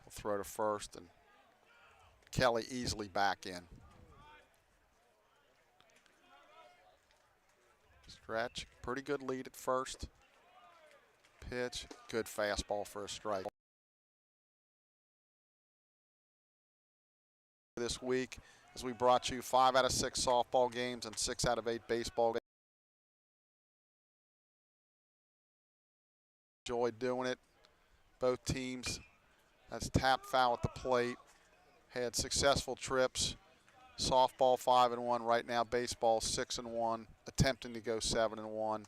We'll throw to first, and Kelly easily back in. Stretch, pretty good lead at first. Pitch, good fastball for a strike. This week, as we brought you 5 out of 6 softball games and 6 out of 8 baseball games. Enjoyed doing it. Both teams, that's tap foul at the plate, had successful trips. Softball 5-1 right now, baseball 6-1, attempting to go 7-1.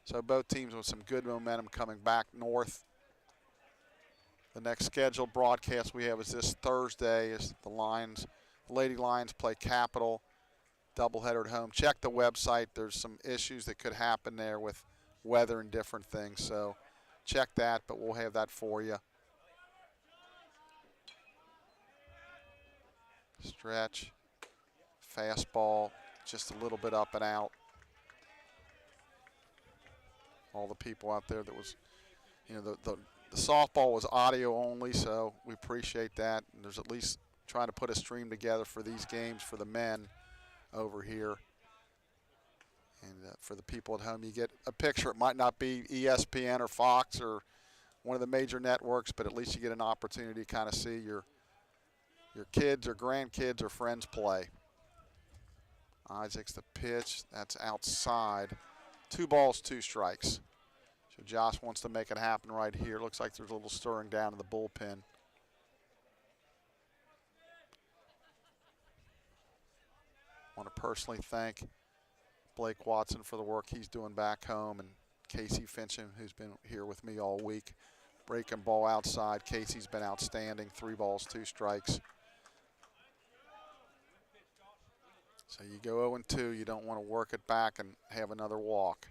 So both teams with some good momentum coming back north. The next scheduled broadcast we have is this Thursday as the Lady Lions play Capital, doubleheader at home. Check the website. There's some issues that could happen there with weather and different things. So check that, but we'll have that for you. Stretch. Fastball, just a little bit up and out. All the people out there that was, you know, the softball was audio only, so we appreciate that. And there's at least trying to put a stream together for these games for the men over here. And for the people at home, you get a picture. It might not be ESPN or Fox or one of the major networks, but at least you get an opportunity to kind of see your kids or grandkids or friends play. Isaac's the pitch. That's outside. 2 balls, 2 strikes. So Josh wants to make it happen right here. Looks like there's a little stirring down in the bullpen. Want to personally thank Blake Watson for the work he's doing back home, and Casey Fincham, who's been here with me all week. Breaking ball outside. Casey's been outstanding. 3 balls, 2 strikes. So you go 0-2, you don't want to work it back and have another walk.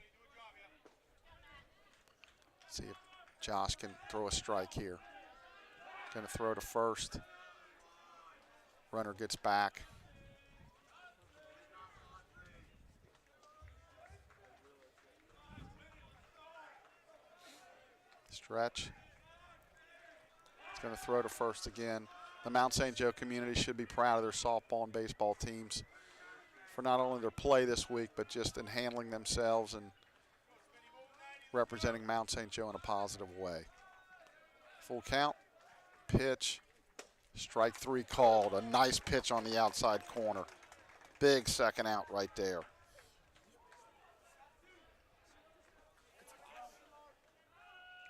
See if Josh can throw a strike here. Going to throw to first. Runner gets back. Stretch. He's going to throw to first again. The Mount St. Joe community should be proud of their softball and baseball teams for not only their play this week, but just in handling themselves and representing Mount St. Joe in a positive way. Full count, pitch, strike 3 called. A nice pitch on the outside corner. Big second out right there.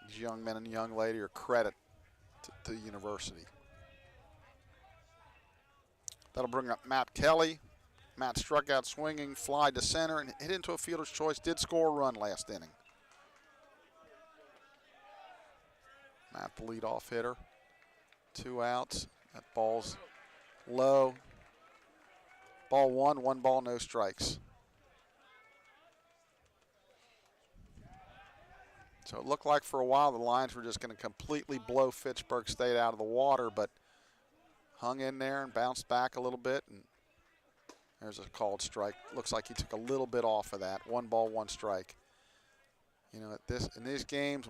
These young men and young lady are credit to the university. That'll bring up Matt Kelly. Matt struck out swinging, fly to center, and hit into a fielder's choice. Did score a run last inning. Matt, the leadoff hitter. 2 outs. That ball's low. Ball 1, 1 ball, no strikes. So it looked like for a while the Lions were just going to completely blow Fitchburg State out of the water, but hung in there and bounced back a little bit. And there's a called strike. Looks like he took a little bit off of that. 1 ball, 1 strike. You know, in these games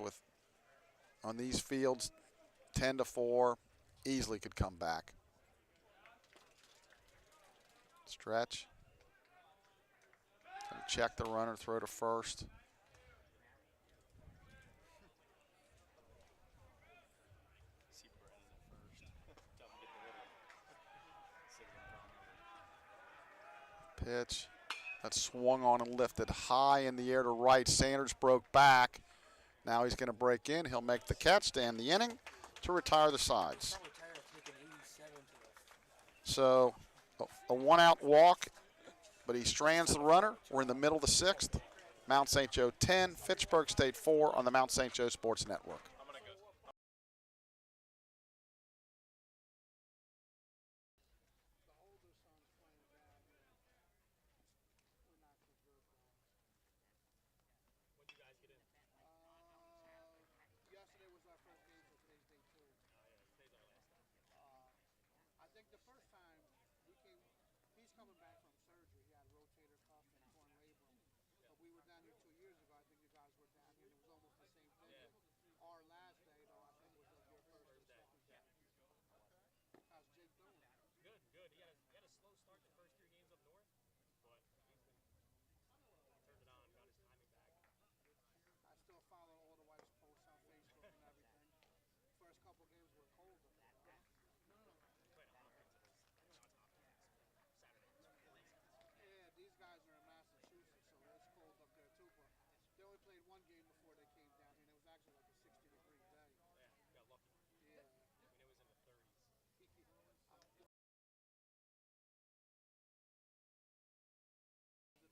on these fields, 10-4, easily could come back. Stretch. Gonna check the runner, throw to first. Pitch. That's swung on and lifted high in the air to right. Sanders broke back. Now he's going to break in. He'll make the catch to end the inning to retire the sides. So a 1-out walk, but he strands the runner. We're in the middle of the 6th. Mount St. Joe 10, Fitchburg State 4 on the Mount St. Joe Sports Network. Yesterday was our first game for today's day 2. I think the first time he's coming back from surgery. He had a rotator cuff and torn labrum. But we were down here 2 years ago. I think you guys were down here, and it was almost the same thing. Yeah. Our last day, though, I think was your first or second day. How's Jake doing? Good, good. He had a slow start the first 3 games up north, but he turned it on, got his timing back. I still follow all the wife's posts on Facebook and everything. First couple games were colder. Yeah, these guys are in Massachusetts, so it's cold up there too. But they only played 1 game before they came down here, and it was actually like a 60-degree day. Yeah, got lucky. Yeah. I mean, it was in the 30s. The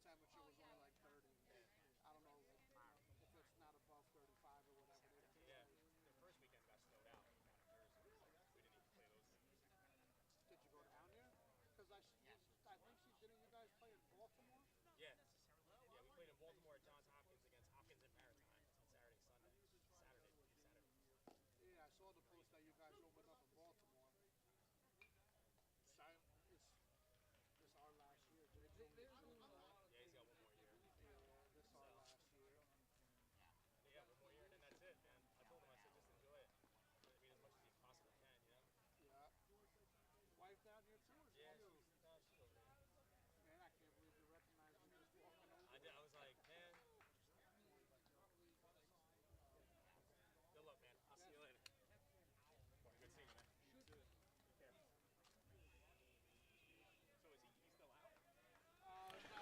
temperature was only like 30. I don't know if it's not above 35 or whatever. Yeah, the first weekend got snowed out down in Jersey. We didn't even play those. Did you go down there? Because I think didn't you guys play in Baltimore? Yeah. Yeah, we played in Baltimore at Johns Hopkins against Hopkins and Maritime on Saturday and Sunday. Saturday. Yeah, I saw the post that you guys opened up in Baltimore. This our last year. It's only June, right? Yeah, he's got 1 more year. Yeah, this our last year. Yeah, 1 more year, and then that's it, man. I told him, I said, just enjoy it. I mean, as much as you possibly can, you know? Yeah. Wife down here too? Yeah, she's over there. Man, I can't believe you recognized me just walking over. I was like, man. Good luck, man. I'll see you later. Good seeing you, man. So is he still out?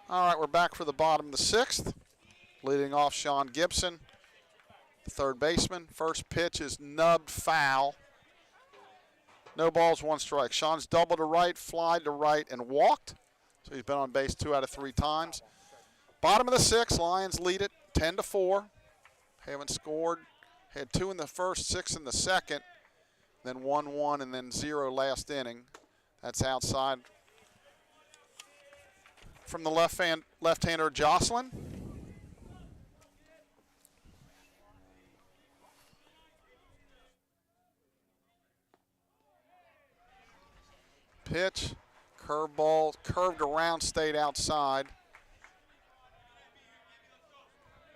All right, we're back for the bottom of the 6th. Leading off, Sean Gibson, the third baseman. First pitch is nubbed foul. No balls, 1 strike. Sean's double to right, fly to right, and walked. So he's been on base 2 out of 3 times. Bottom of the 6th, Lions lead it 10-4. Haven't scored. Had 2 in the first, 6 in the second, then 1-1, and then 0 last inning. That's outside from the left-hander Jocelyn. Pitch, curveball, curved around, stayed outside.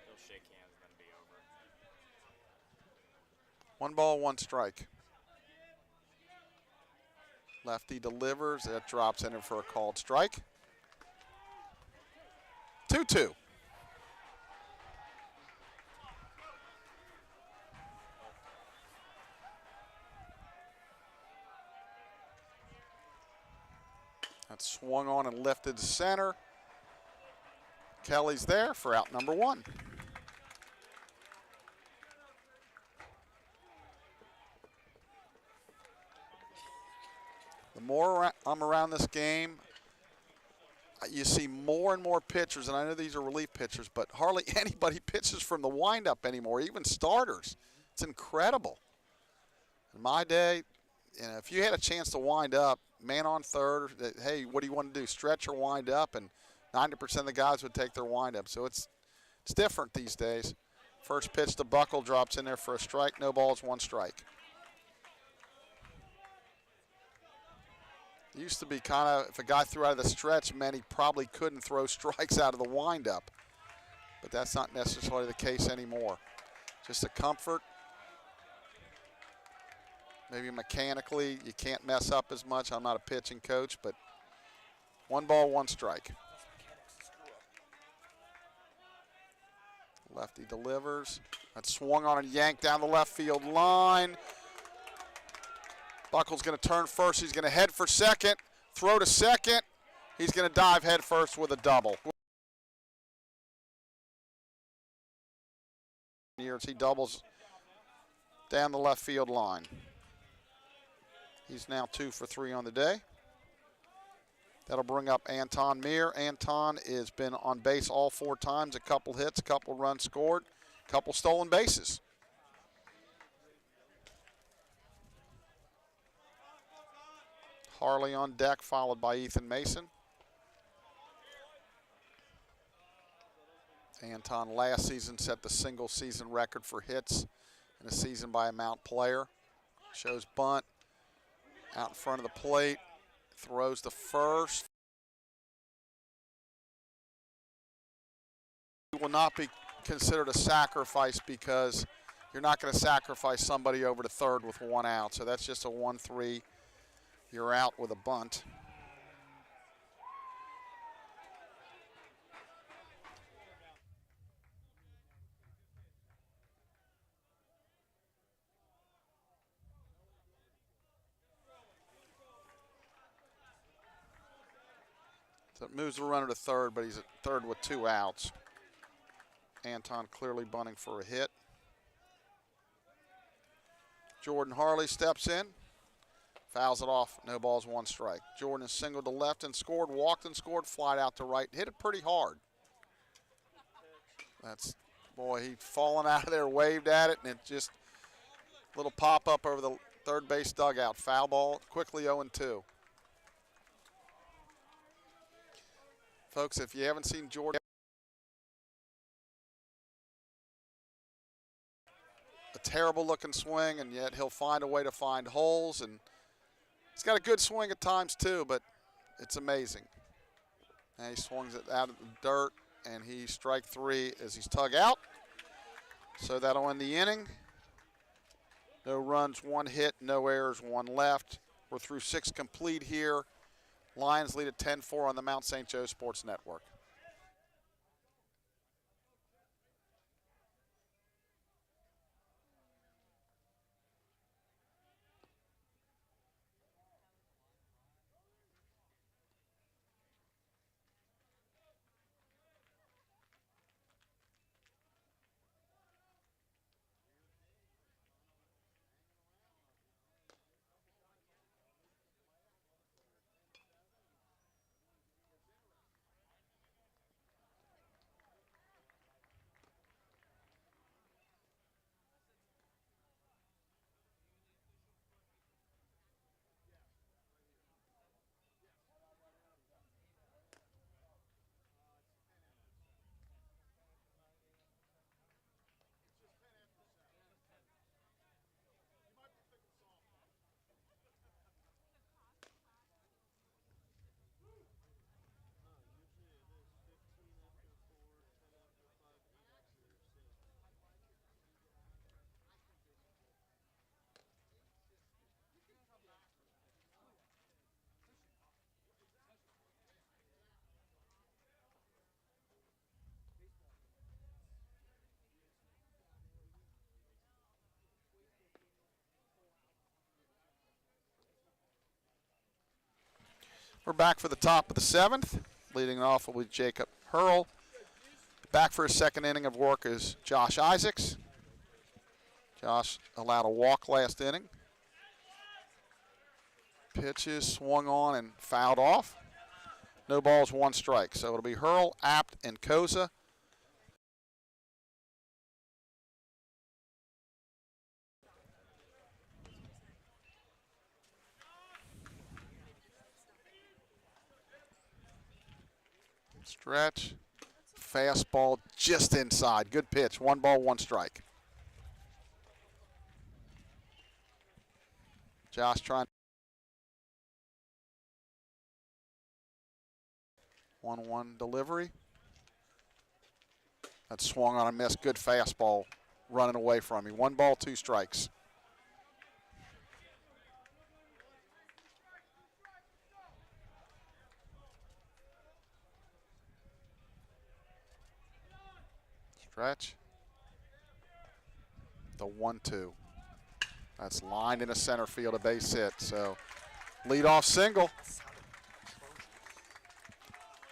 He'll shake hands and then be over. 1 ball, 1 strike. Lefty delivers. That drops in for a called strike. 2-2. That's swung on and lifted to center. Kelly's there for out number 1. The more I'm around this game, you see more and more pitchers, and I know these are relief pitchers, but hardly anybody pitches from the windup anymore, even starters. It's incredible. In my day, if you had a chance to wind up, man on third, hey, what do you want to do, stretch or wind up? And 90% of the guys would take their wind up. So it's different these days. First pitch to Buckle, drops in there for a strike. No balls, 1 strike. Used to be kind of, if a guy threw out of the stretch, meant he probably couldn't throw strikes out of the windup. But that's not necessarily the case anymore. Just a comfort. Maybe mechanically you can't mess up as much. I'm not a pitching coach, but 1 ball, 1 strike. Lefty delivers. That's swung on and yanked down the left field line. Buckle's going to turn first. He's going to head for second. Throw to second. He's going to dive head first with a double. He doubles down the left field line. He's now 2 for 3 on the day. That'll bring up Anton Meir. Anton has been on base all 4 times, a couple hits, a couple runs scored, a couple stolen bases. Harley on deck, followed by Ethan Mason. Anton last season set the single season record for hits in a season by a Mount player. Shows bunt out in front of the plate, throws to first. It will not be considered a sacrifice because you're not going to sacrifice somebody over to third with 1 out. So that's just a 1-3. You're out with a bunt. So it moves the runner to third, but he's at third with 2 outs. Anton clearly bunting for a hit. Jordan Harley steps in, fouls it off, no balls, 1 strike. Jordan is singled to left and scored, walked and scored, flied out to right, hit it pretty hard. That's, boy, he'd fallen out of there, waved at it, and it just, little pop up over the third base dugout. Foul ball, quickly 0-2. Folks, if you haven't seen Jordan, a terrible looking swing, and yet he'll find a way to find holes, and he's got a good swing at times too, but it's amazing. And he swings it out of the dirt, and he's strike 3 as he's tug out. So that'll end the inning. No runs, 1 hit, no errors, 1 left. We're through 6 complete here. Lions lead at 10-4 on the Mount St. Joe Sports Network. We're back for the top of the 7th. Leading off will be Jacob Hurl. Back for his 2nd inning of work is Josh Isaacs. Josh allowed a walk last inning. Pitches swung on and fouled off. No balls, 1 strike. So it'll be Hurl, Apt, and Koza. Stretch, Fastball just inside. Good pitch. 1 ball, 1 strike. Josh trying. 1-1 delivery. That swung on a miss. Good fastball running away from me. 1 ball, 2 strikes. Stretch. The 1-2. That's lined into center field, a base hit. So leadoff single.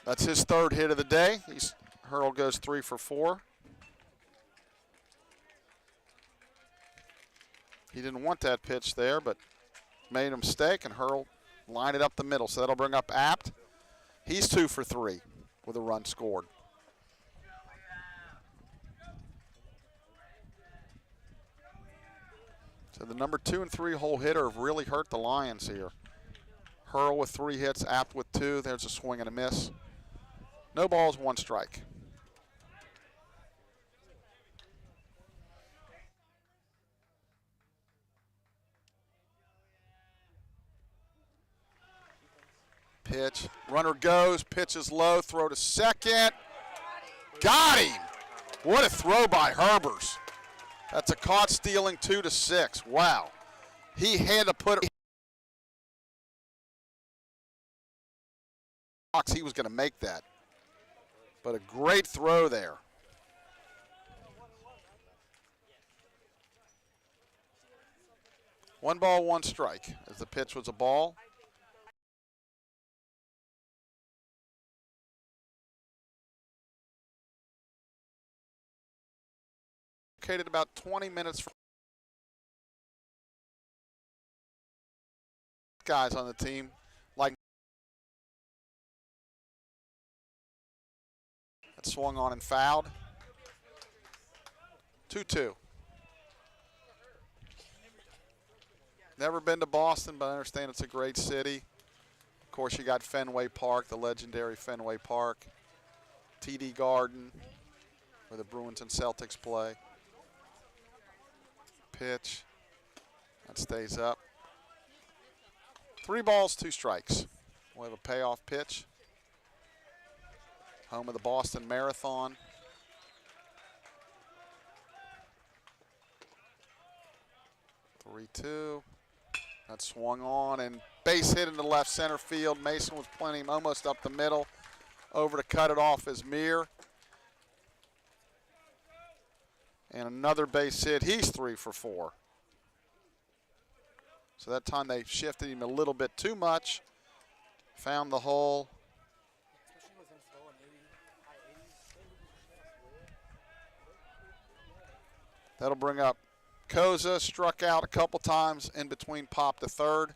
That's his 3rd hit of the day. Hurl goes 3 for 4. He didn't want that pitch there, but made a mistake, and Hurl lined it up the middle. So that'll bring up Apt. He's 2 for 3 with a run scored. So the number 2 and 3 hole hitter have really hurt the Lions here. Hurl with 3 hits, Apt with 2. There's a swing and a miss. No balls, 1 strike. Pitch. Runner goes. Pitch is low. Throw to second. Got him. What a throw by Herbers. That's a caught stealing 2-6. Wow. He had to put it. He was going to make that. But a great throw there. One ball, 1 strike, as the pitch was a ball. Located about 20 minutes from guys on the team. Like that swung on and fouled. 2-2. Never been to Boston, but I understand it's a great city. Of course, you got Fenway Park, the legendary Fenway Park. TD Garden, where the Bruins and Celtics play. Pitch. That stays up. 3 balls, 2 strikes. We'll have a payoff pitch. Home of the Boston Marathon. Three-two. That swung on and base hit into left center field. Mason was plenty, almost up the middle. Over to cut it off is Meir. And another base hit. He's 3 for 4. So that time they shifted him a little bit too much. Found the hole. That'll bring up Koza. Struck out a couple times in between pop to third.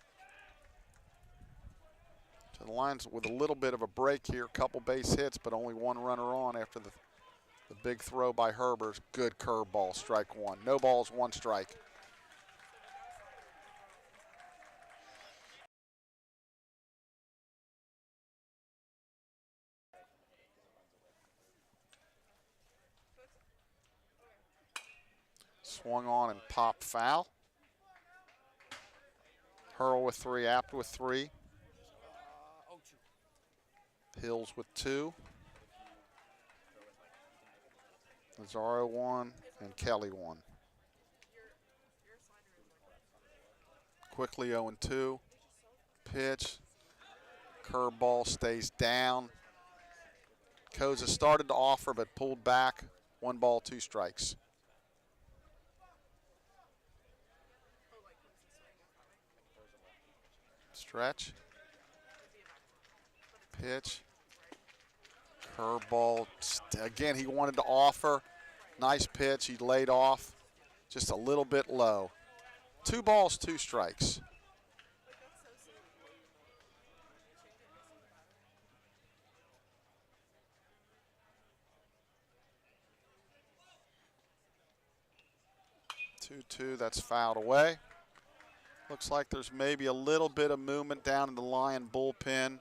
So the Lions with a little bit of a break here. Couple base hits, but only 1 runner on after the big throw by Herbers. Good curveball, strike 1. No balls, 1 strike. Swung on and popped foul. Hurl with 3, Apt with 3. Hills with 2. Lazaro 1 and Kelly 1. Quickly 0-2. Pitch. Curveball stays down. Koza started to offer but pulled back. 1 ball, 2 strikes. Stretch. Pitch. Curveball. Again, he wanted to offer. Nice pitch. He laid off. Just a little bit low. 2 balls, 2 strikes. Two, that's fouled away. Looks like there's maybe a little bit of movement down in the Lion bullpen.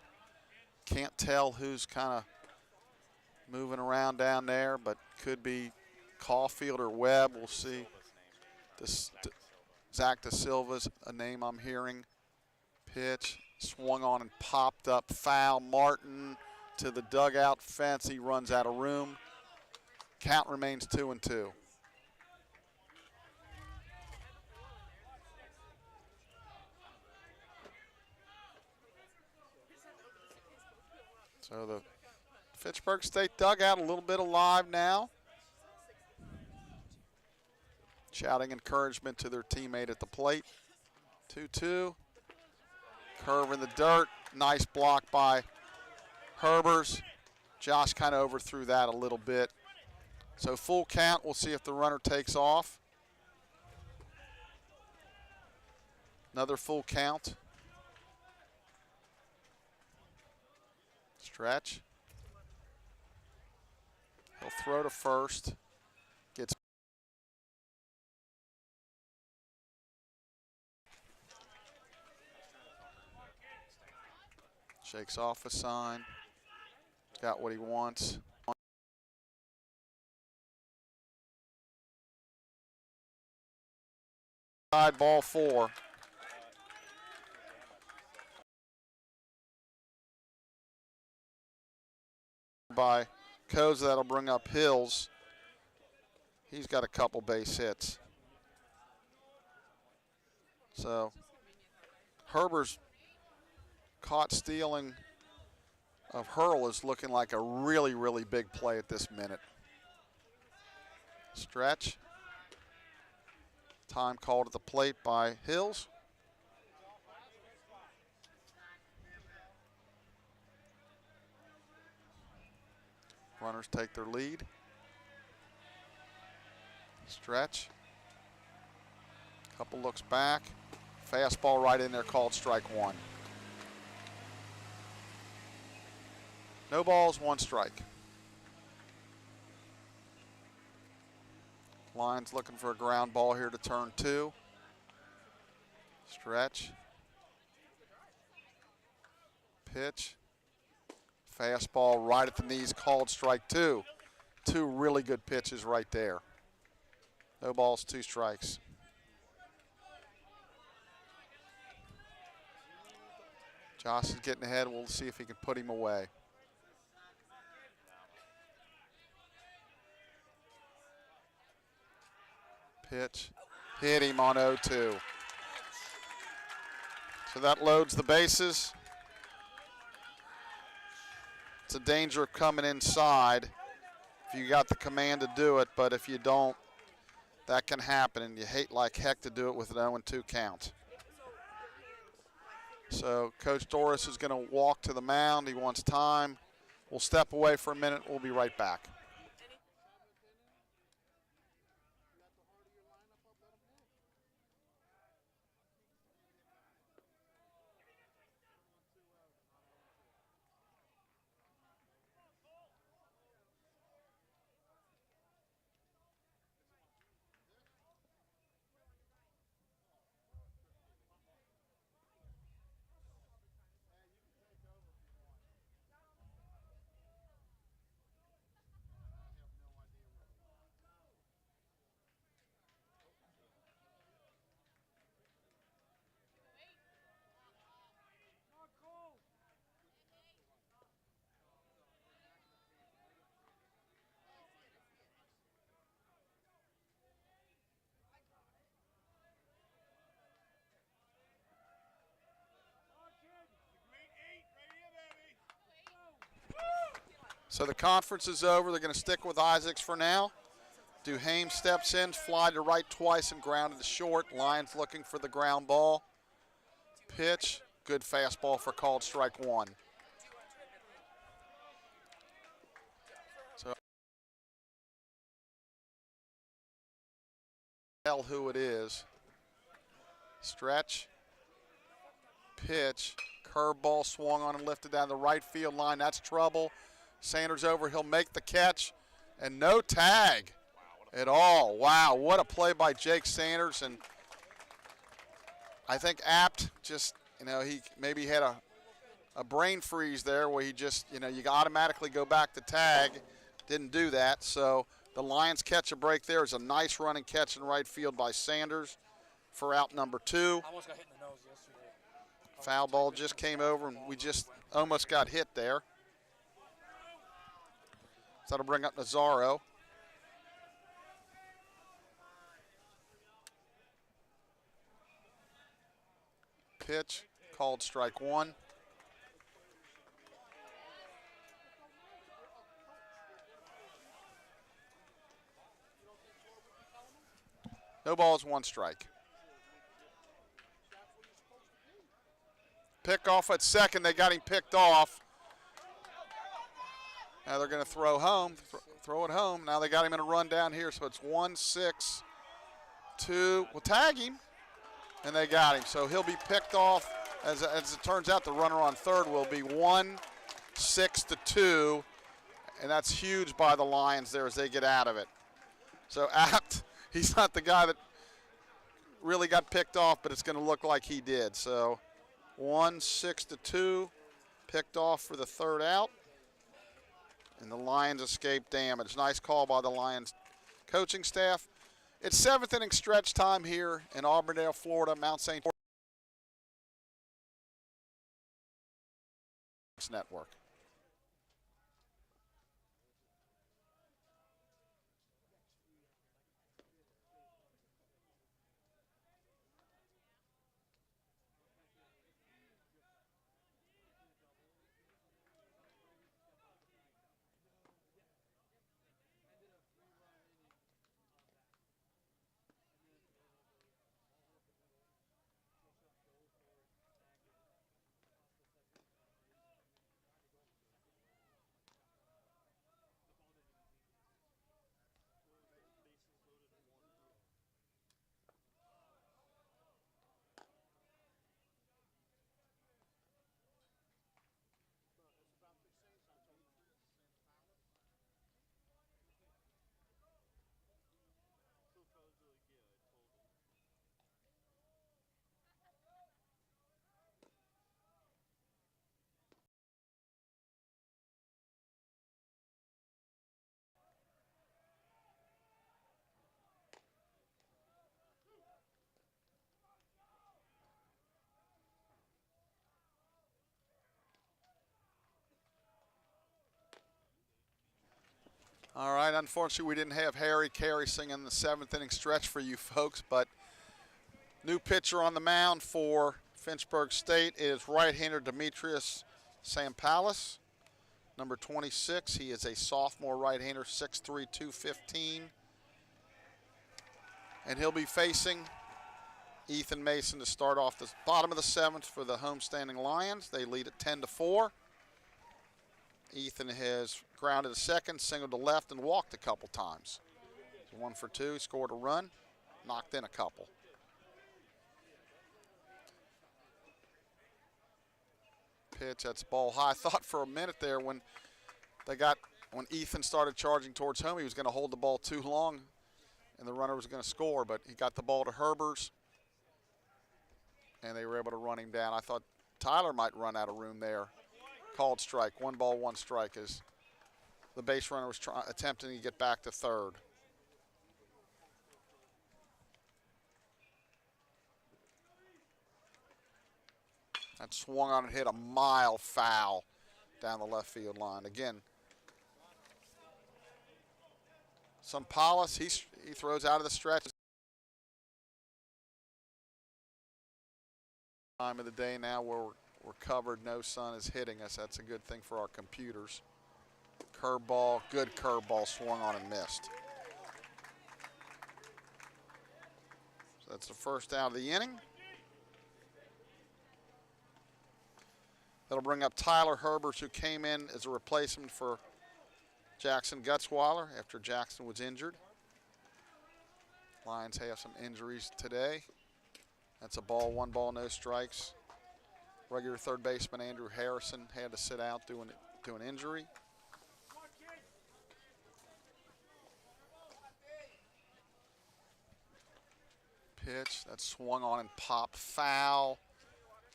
Can't tell who's kind of moving around down there, but could be Caulfield or Webb. We'll see. This Zach Da Silva's a name I'm hearing. Pitch, swung on and popped up, foul. Martin to the dugout fence. He runs out of room. Count remains 2-2. So the Fitchburg State dugout a little bit alive now. Shouting encouragement to their teammate at the plate. 2-2. Curve in the dirt. Nice block by Herbers. Josh kind of overthrew that a little bit. So full count. We'll see if the runner takes off. Another full count. Stretch. He'll throw to first. Gets shakes off a sign. Got what he wants. Side ball 4. By Coes, that'll bring up Hills. He's got a couple base hits. So Herber's caught stealing of Hurl is looking like a really, really big play at this minute. Stretch. Time called at the plate by Hills. Runners take their lead. Stretch. Couple looks back. Fastball right in there, called strike 1. No balls, 1 strike. Lyons looking for a ground ball here to turn 2. Stretch. Pitch. Fastball right at the knees, called strike 2. 2 really good pitches right there. No balls, 2 strikes. Josh is getting ahead. We'll see if he can put him away. Pitch. Hit him on 0-2. So that loads the bases. It's a danger of coming inside if you got the command to do it, but if you don't, that can happen, and you hate like heck to do it with an 0-2 count. So Coach Doris is going to walk to the mound. He wants time. We'll step away for a minute. We'll be right back. So the conference is over. They're going to stick with Isaacs for now. Duhame steps in, fly to right twice and grounded to short. Lyons looking for the ground ball. Pitch, good fastball for called strike 1. So tell who it is. Stretch. Pitch. Curveball swung on and lifted down the right field line. That's trouble. Sanders over. He'll make the catch. And no tag at all. Wow, what a play by Jake Sanders. And I think Apt just, he maybe had a brain freeze there where he just, you automatically go back to tag. Didn't do that, so the Lions catch a break there. It's a nice running catch in right field by Sanders for out number 2. I almost got hit in the nose yesterday. Foul ball just came over, and we just almost got hit there. So that'll bring up Nazaro. Pitch, called strike 1. No balls, 1 strike. Pick off at second. They got him picked off. Now they're going to throw home. Throw it home. Now they got him in a run down here, so it's 1-6-2. We'll tag him, and they got him. So he'll be picked off. As it turns out, the runner on third will be 1-6-2, and that's huge by the Lions there as they get out of it. So Apt, he's not the guy that really got picked off, but it's going to look like he did. So 1-6-2, picked off for the third out. And the Lions escape damage. Nice call by the Lions coaching staff. It's 7th inning stretch time here in Auburndale, Florida, Mount St. Sports Network. All right, unfortunately we didn't have Harry Carey singing the 7th inning stretch for you folks, but new pitcher on the mound for Fitchburg State is right-hander Demetrius Sampalis, number 26. He is a sophomore right-hander, 6'3", 215. And he'll be facing Ethan Mason to start off the bottom of the 7th for the homestanding Lions. They lead at 10-4. Ethan has grounded to second, singled to left, and walked a couple times. So 1 for 2, scored a run, knocked in a couple. Pitch, that's ball high. I thought for a minute there when Ethan started charging towards home, he was going to hold the ball too long and the runner was going to score, but he got the ball to Herbers, and they were able to run him down. I thought Tyler might run out of room there. Called strike, 1 ball, 1 strike as the base runner was attempting to get back to third. That swung on and hit a mile foul down the left field line. Again, Sampalis, he throws out of the stretch. Time of the day now where we're covered, no sun is hitting us. That's a good thing for our computers. Curveball, good curveball, swung on and missed. So that's the first out of the inning. That'll bring up Tyler Herbers, who came in as a replacement for Jackson Gutzweiler after Jackson was injured. Lions have some injuries today. That's a ball, 1 ball, no strikes. Regular third baseman Andrew Harrison had to sit out due to an injury. Pitch, that swung on and popped, foul,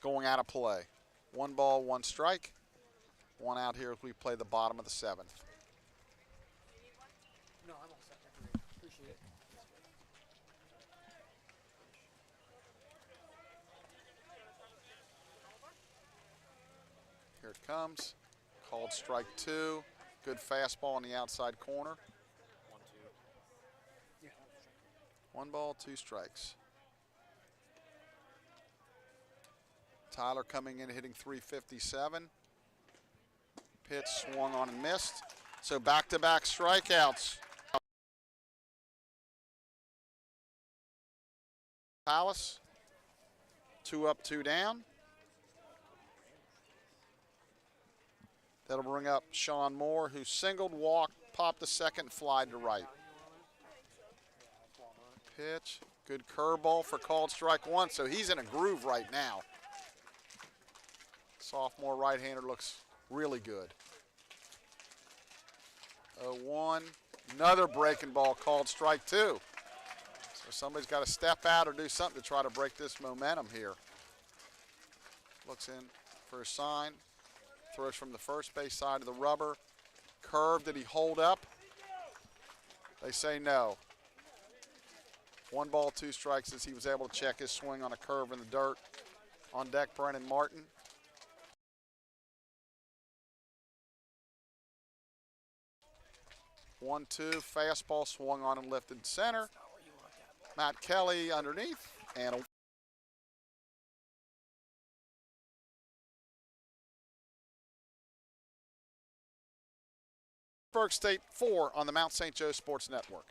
going out of play. 1 ball, 1 strike. 1 out here as we play the bottom of the 7th. comes. Called strike 2. Good fastball on the outside corner. 1-2. 1 ball, 2 strikes. Tyler coming in hitting .357. Pitch swung on and missed. So back-to-back strikeouts. Palace, 2 up, 2 down. That'll bring up Sean Moore, who singled, walked, popped the second, flied to right. Pitch, good curveball for called strike 1, so he's in a groove right now. Sophomore right-hander looks really good. 0-1, another breaking ball called strike 2. So somebody's got to step out or do something to try to break this momentum here. Looks in for a sign. Throws from the first base side of the rubber. Curve, did he hold up? They say no. 1 ball, 2 strikes as he was able to check his swing on a curve in the dirt. On deck, Brennan Martin. One, two, fastball swung on and lifted center. Matt Kelly underneath, and a Fitchburg State 4 on the Mount St. Joe Sports Network.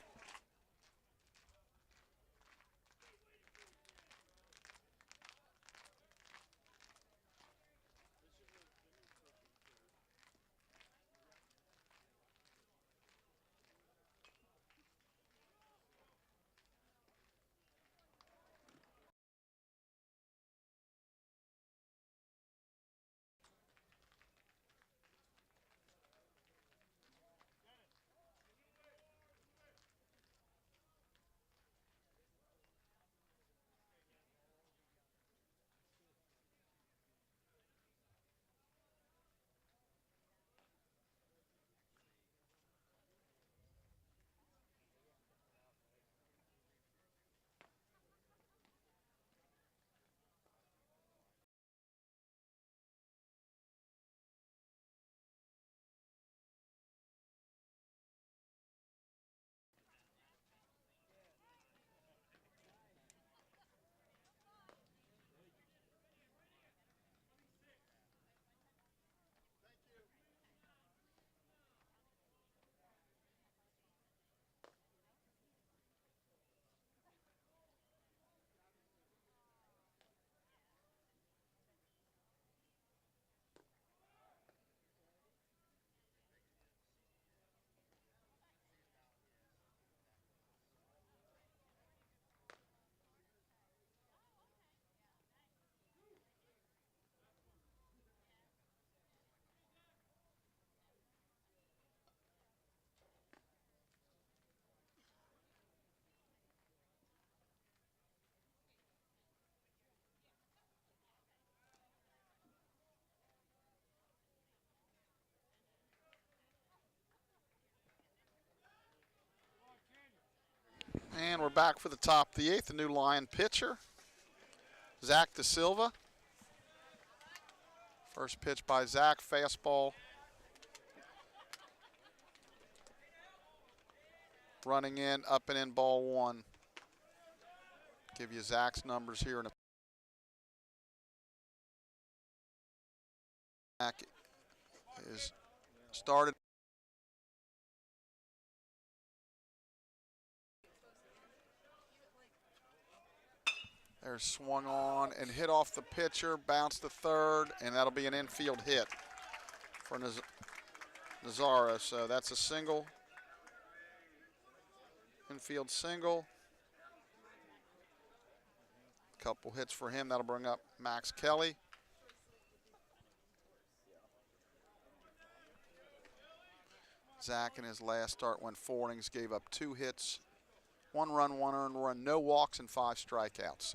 And we're back for the top of the 8th. The new Lion pitcher, Zach Da Silva. First pitch by Zach, fastball. Running in, up and in, ball 1. Give you Zach's numbers here in a Zach is started. There's swung on and hit off the pitcher, bounced to third, and that'll be an infield hit for Nazaro. So that's a single, infield single. Couple hits for him. That'll bring up Max Kelly. Zach in his last start went 4 innings, gave up 2 hits, 1 run, 1 earned run, no walks, and 5 strikeouts.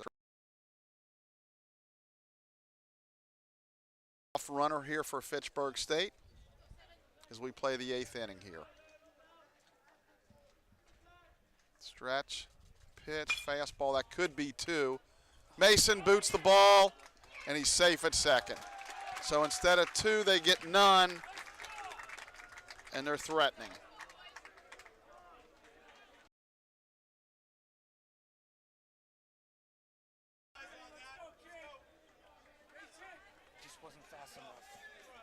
Off runner here for Fitchburg State as we play the 8th inning here. Stretch, pitch, fastball, that could be 2. Mason boots the ball, and he's safe at second. So instead of 2, they get none, and they're threatening. Just wasn't fast enough.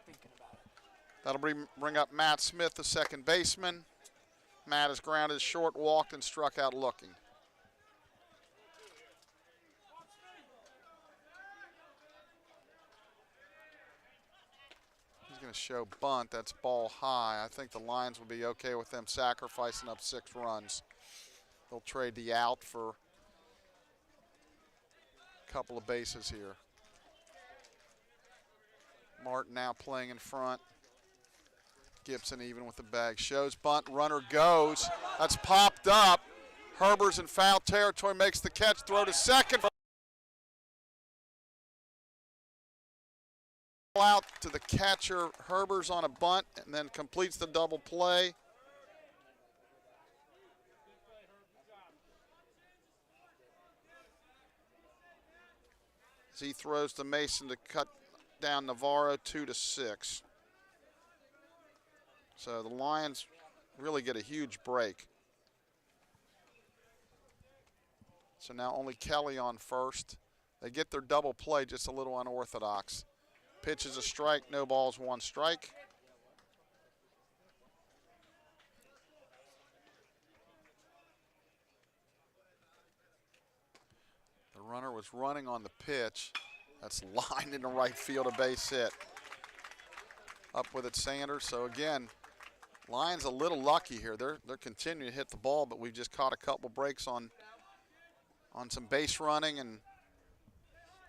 Thinking about it. That'll bring up Matt Smith, the second baseman. Matt is grounded short, walked, and struck out looking. He's going to show bunt. That's ball high. I think the Lions will be okay with them sacrificing up 6 runs. They'll trade the out for a couple of bases here. Martin now playing in front. Gibson even with the bag. Shows bunt, runner goes. That's popped up. Herber's in foul territory, makes the catch, throw to second. Out to the catcher. Herber's on a bunt and then completes the double play. As he throws to Mason to cut down Navarro 2-6. So the Lions really get a huge break. So now only Kelly on first. They get their double play, just a little unorthodox. Pitch is a strike, no balls, 1 strike. The runner was running on the pitch. That's lined into right field, a base hit. Up with it, Sanders. So again, Lions a little lucky here. They're continuing to hit the ball, but we've just caught a couple breaks on some base running and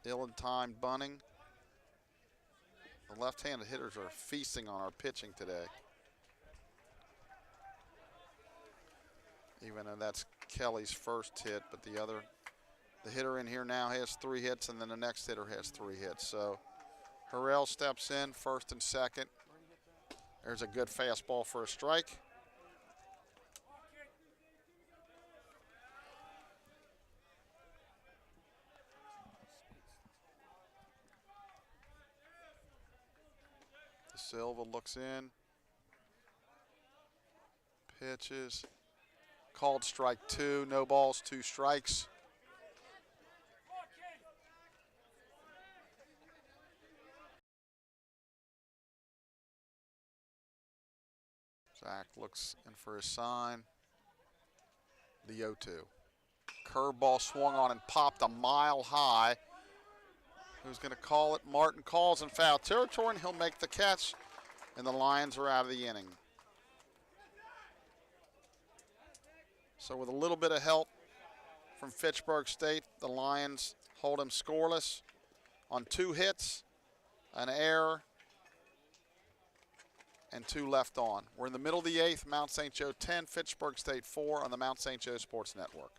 ill-timed bunting. The left-handed hitters are feasting on our pitching today. Even though that's Kelly's first hit, but the hitter in here now has 3 hits, and then the next hitter has 3 hits. So Harrell steps in, first and second. There's a good fastball for a strike. Silva looks in. Pitches. Called strike 2. No balls, 2 strikes. Zach looks in for his sign. The 0-2. Curveball swung on and popped a mile high. Who's going to call it? Martin calls in foul territory, and he'll make the catch, and the Lions are out of the inning. So with a little bit of help from Fitchburg State, the Lions hold him scoreless on 2 hits, an error, and 2 left on. We're in the middle of the 8th, Mount St. Joe 10, Fitchburg State 4 on the Mount St. Joe Sports Network.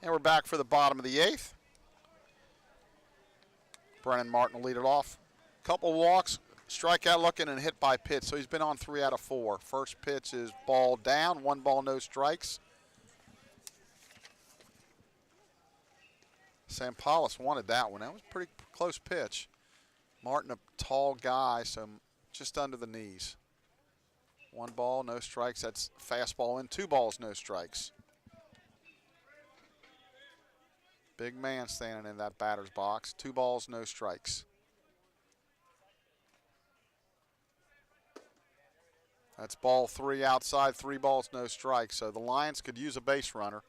And we're back for the bottom of the 8th. Brennan Martin will lead it off. Couple walks, Strikeout looking and hit by pitch, so he's been on 3 out of 4. First pitch is ball down, 1 ball, no strikes. Sampalis wanted that one. That was a pretty close pitch. Martin, a tall guy, so just under the knees. 1 ball, no strikes. That's fastball in, 2 balls, no strikes. Big man standing in that batter's box. 2 balls, no strikes. That's ball 3 outside, 3 balls, no strikes. So the Lions could use a base runner.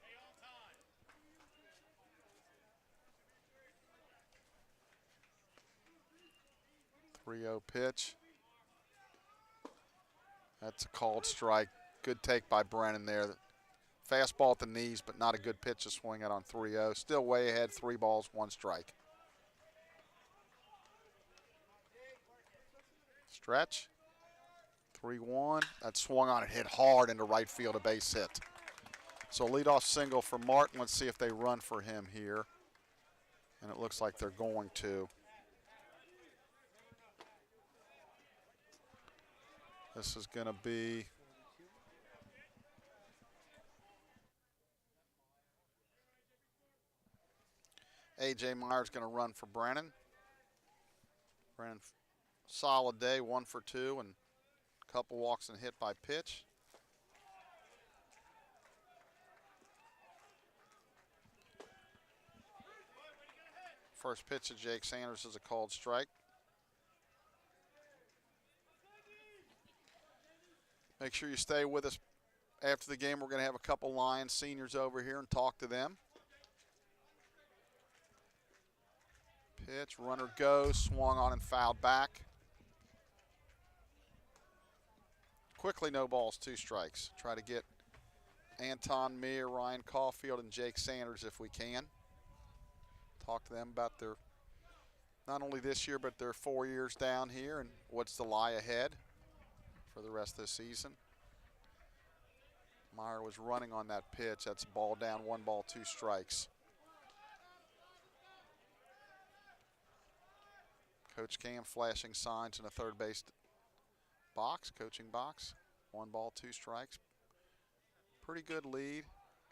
3-0 pitch. That's a called strike. Good take by Brennan there. Fastball at the knees, but not a good pitch to swing at on 3-0. Still way ahead, 3 balls, 1 strike. Stretch. 3-1. That swung on and hit hard into right field, a base hit. So leadoff single for Martin. Let's see if they run for him here. And it looks like they're going to. This is going to be A.J. Myers going to run for Brennan. Brennan, solid day, 1 for 2, and a couple walks and hit by pitch. First pitch of Jake Sanders is a called strike. Make sure you stay with us after the game. We're going to have a couple Lions seniors over here and talk to them. Pitch, runner goes, swung on and fouled back. Quickly, no balls, 2 strikes. Try to get Anton Meir, Ryan Caulfield, and Jake Sanders if we can. Talk to them about their, not only this year, but their 4 years down here and what's the lie ahead for the rest of the season. Meyer was running on that pitch. That's ball down, 1 ball, 2 strikes. Coach Cam flashing signs in the third base box, coaching box. 1 ball, 2 strikes. Pretty good lead.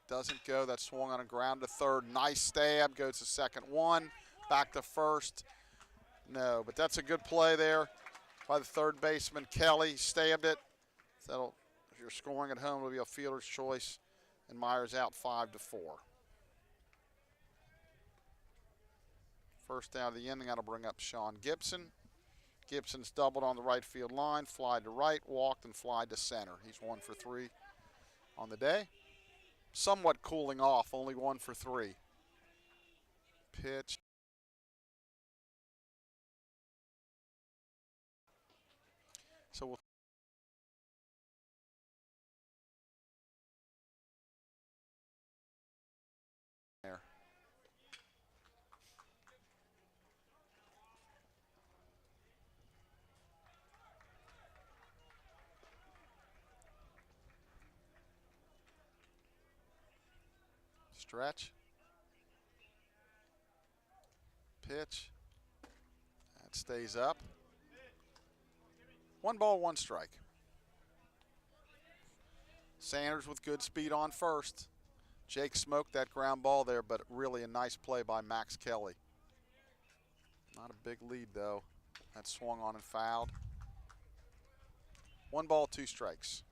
Doesn't go. That swung on a ground to third. Nice stab. Goes to second. 1. Back to first. No, but that's a good play there by the third baseman, Kelly. Stabbed it. That'll, if you're scoring at home, it'll be a fielder's choice. And Myers out 5-4. First out of the inning, that'll bring up Sean Gibson. Gibson's doubled on the right field line, fly to right, walked, and fly to center. He's 1 for 3 on the day. Somewhat cooling off, only 1 for 3. Pitch. So we'll there. Stretch. Pitch. That stays up. 1 ball, 1 strike. Sanders with good speed on first. Jake smoked that ground ball there, but really a nice play by Max Kelly. Not a big lead, though. That swung on and fouled. 1 ball, 2 strikes.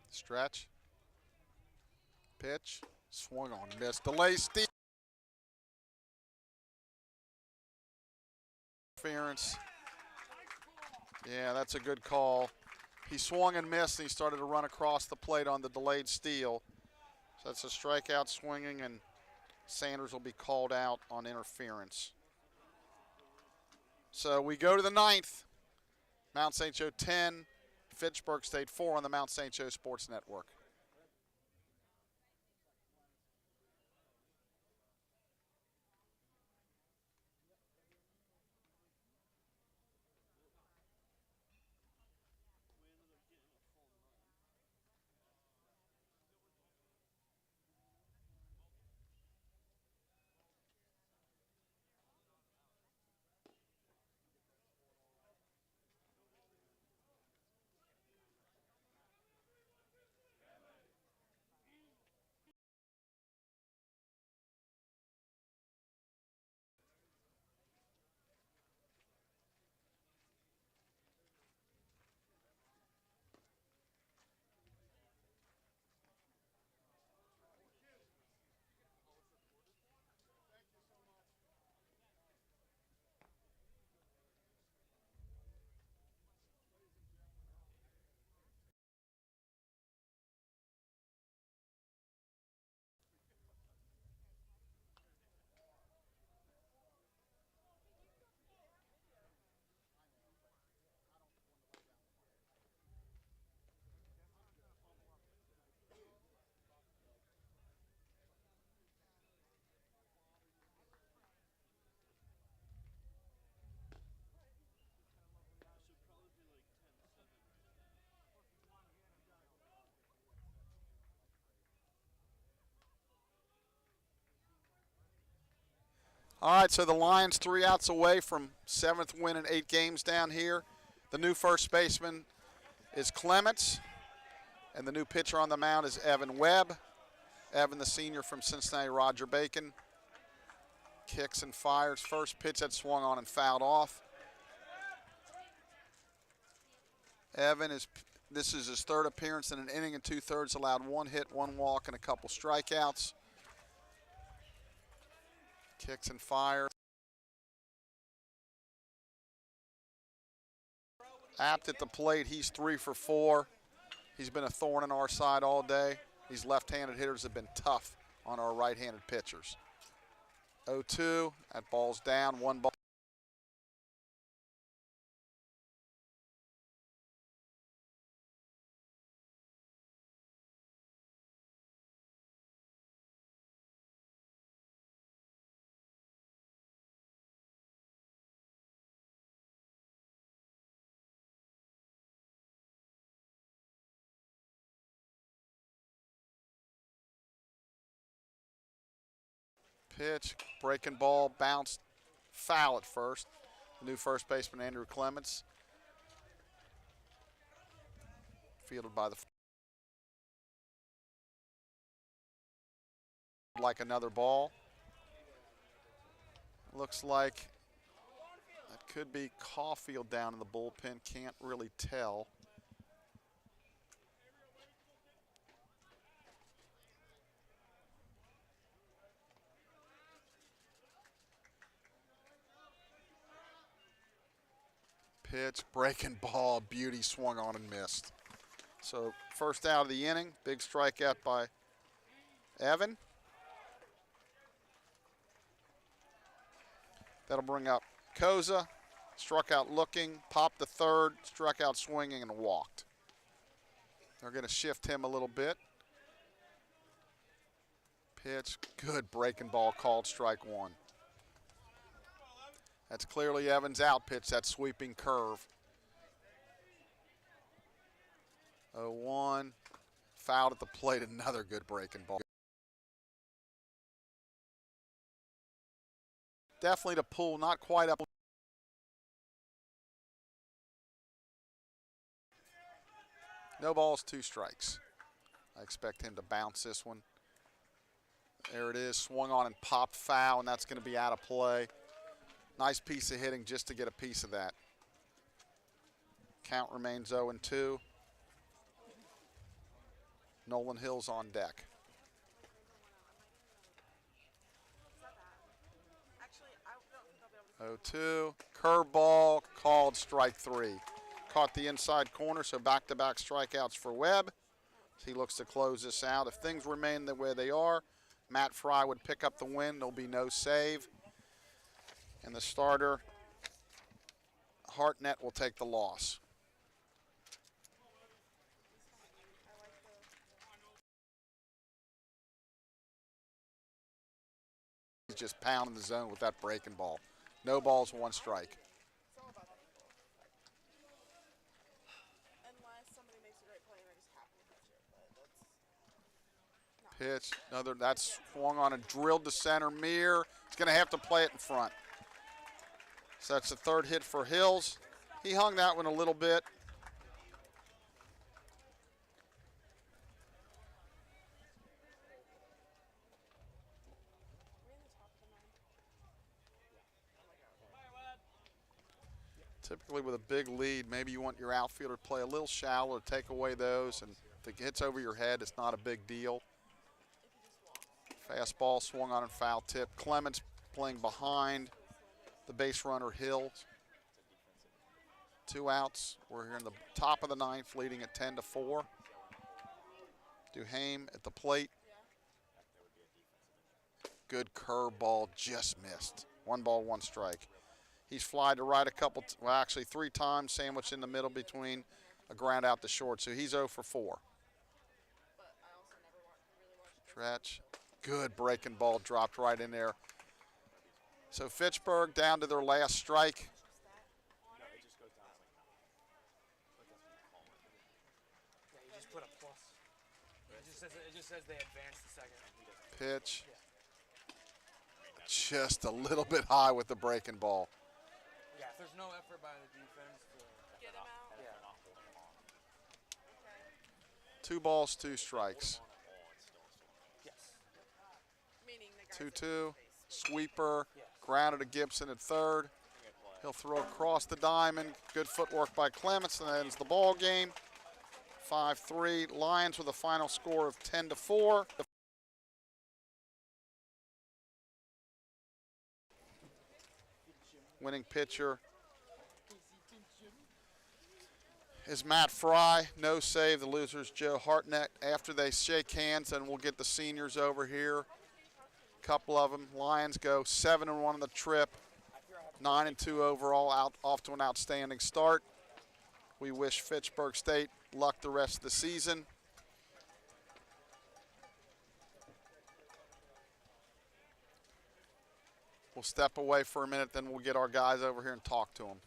Stretch. Pitch. Swung on, missed. Delay steal. Interference. Yeah, that's a good call. He swung and missed, and he started to run across the plate on the delayed steal. So that's a strikeout swinging, and Sanders will be called out on interference. So we go to the 9th. Mount St. Joe 10, Fitchburg State 4 on the Mount St. Joe Sports Network. All right, so the Lions 3 outs away from 7th win in 8 games down here. The new first baseman is Clements, and the new pitcher on the mound is Evan Webb. Evan, the senior from Cincinnati, Roger Bacon. Kicks and fires. First pitch that swung on and fouled off. Evan this is his 3rd appearance in an inning and 2/3, allowed 1 hit, 1 walk, and a couple strikeouts. Kicks and fires. Apt at the plate, he's 3 for 4. He's been a thorn in our side all day. These left-handed hitters have been tough on our right-handed pitchers. 0-2, that ball's down, 1 ball. Pitch, breaking ball, bounced, foul at first. The new first baseman, Andrew Clements. Fielded by the like another ball. Looks like that could be Caulfield down in the bullpen, can't really tell. Pitch, breaking ball, beauty, swung on and missed. So first out of the inning, big strikeout by Evan. That'll bring up Koza, struck out looking, popped the 3rd, struck out swinging, and walked. They're going to shift him a little bit. Pitch, good breaking ball called, strike 1. That's clearly Evans' out pitch, that sweeping curve. 0-1, fouled at the plate, another good breaking ball. Definitely to pull, not quite up. No balls, 2 strikes. I expect him to bounce this one. There it is, swung on and popped foul, and that's going to be out of play. Nice piece of hitting just to get a piece of that. Count remains 0-2. Nolan Hill's on deck. 0-2. Curveball called, strike 3. Caught the inside corner, so back-to-back strikeouts for Webb. He looks to close this out. If things remain the way they are, Matt Fry would pick up the win. There'll be no save. And the starter, Hartnett, will take the loss. He's just pounding the zone with that breaking ball. No balls, 1 strike. Unless somebody makes a great play and I just happen to catch it, but that's Pitch, another, that's swung on and drilled to center. Meir, he's going to have to play it in front. So that's the 3rd hit for Hills. He hung that one a little bit. Typically with a big lead, maybe you want your outfielder to play a little shallow, take away those, and if it hits over your head, it's not a big deal. Fastball swung on and foul tip. Clements playing behind the base runner Hills. 2 outs. We're here in the top of the 9th, leading at 10-4. Duhame at the plate. Good curveball, just missed. 1 ball, 1 strike. He's flied to right a couple, well, actually 3 times, sandwiched in the middle between a ground out to short. So he's 0 for 4. Stretch. Good breaking ball, dropped right in there. So Fitchburg down to their last strike. You just put a plus. It just says they advanced the second. Pitch. Just a little bit high with the breaking ball. Yeah, if there's no effort by the defense to Get him out. And if they're not holding him on. Okay. 2 balls, 2 strikes. Hold him on at all, it's still a swing. yes. Meaning the guy's in 2-2. space. Sweeper. Yes. Grounded to Gibson at third. Good play. He'll throw across the diamond. Good footwork by Clements, and that ends the ball game. 5-3. Lions with a final score of 10-4. Winning pitcher is Matt Fry. No save. The loser's Joe Hartnett. After they shake hands, and we'll get the seniors over here. A couple of them. Lions go 7-1 on the trip. 9-2 overall, off to an outstanding start. We wish Fitchburg State luck the rest of the season. We'll step away for a minute, then we'll get our guys over here and talk to them.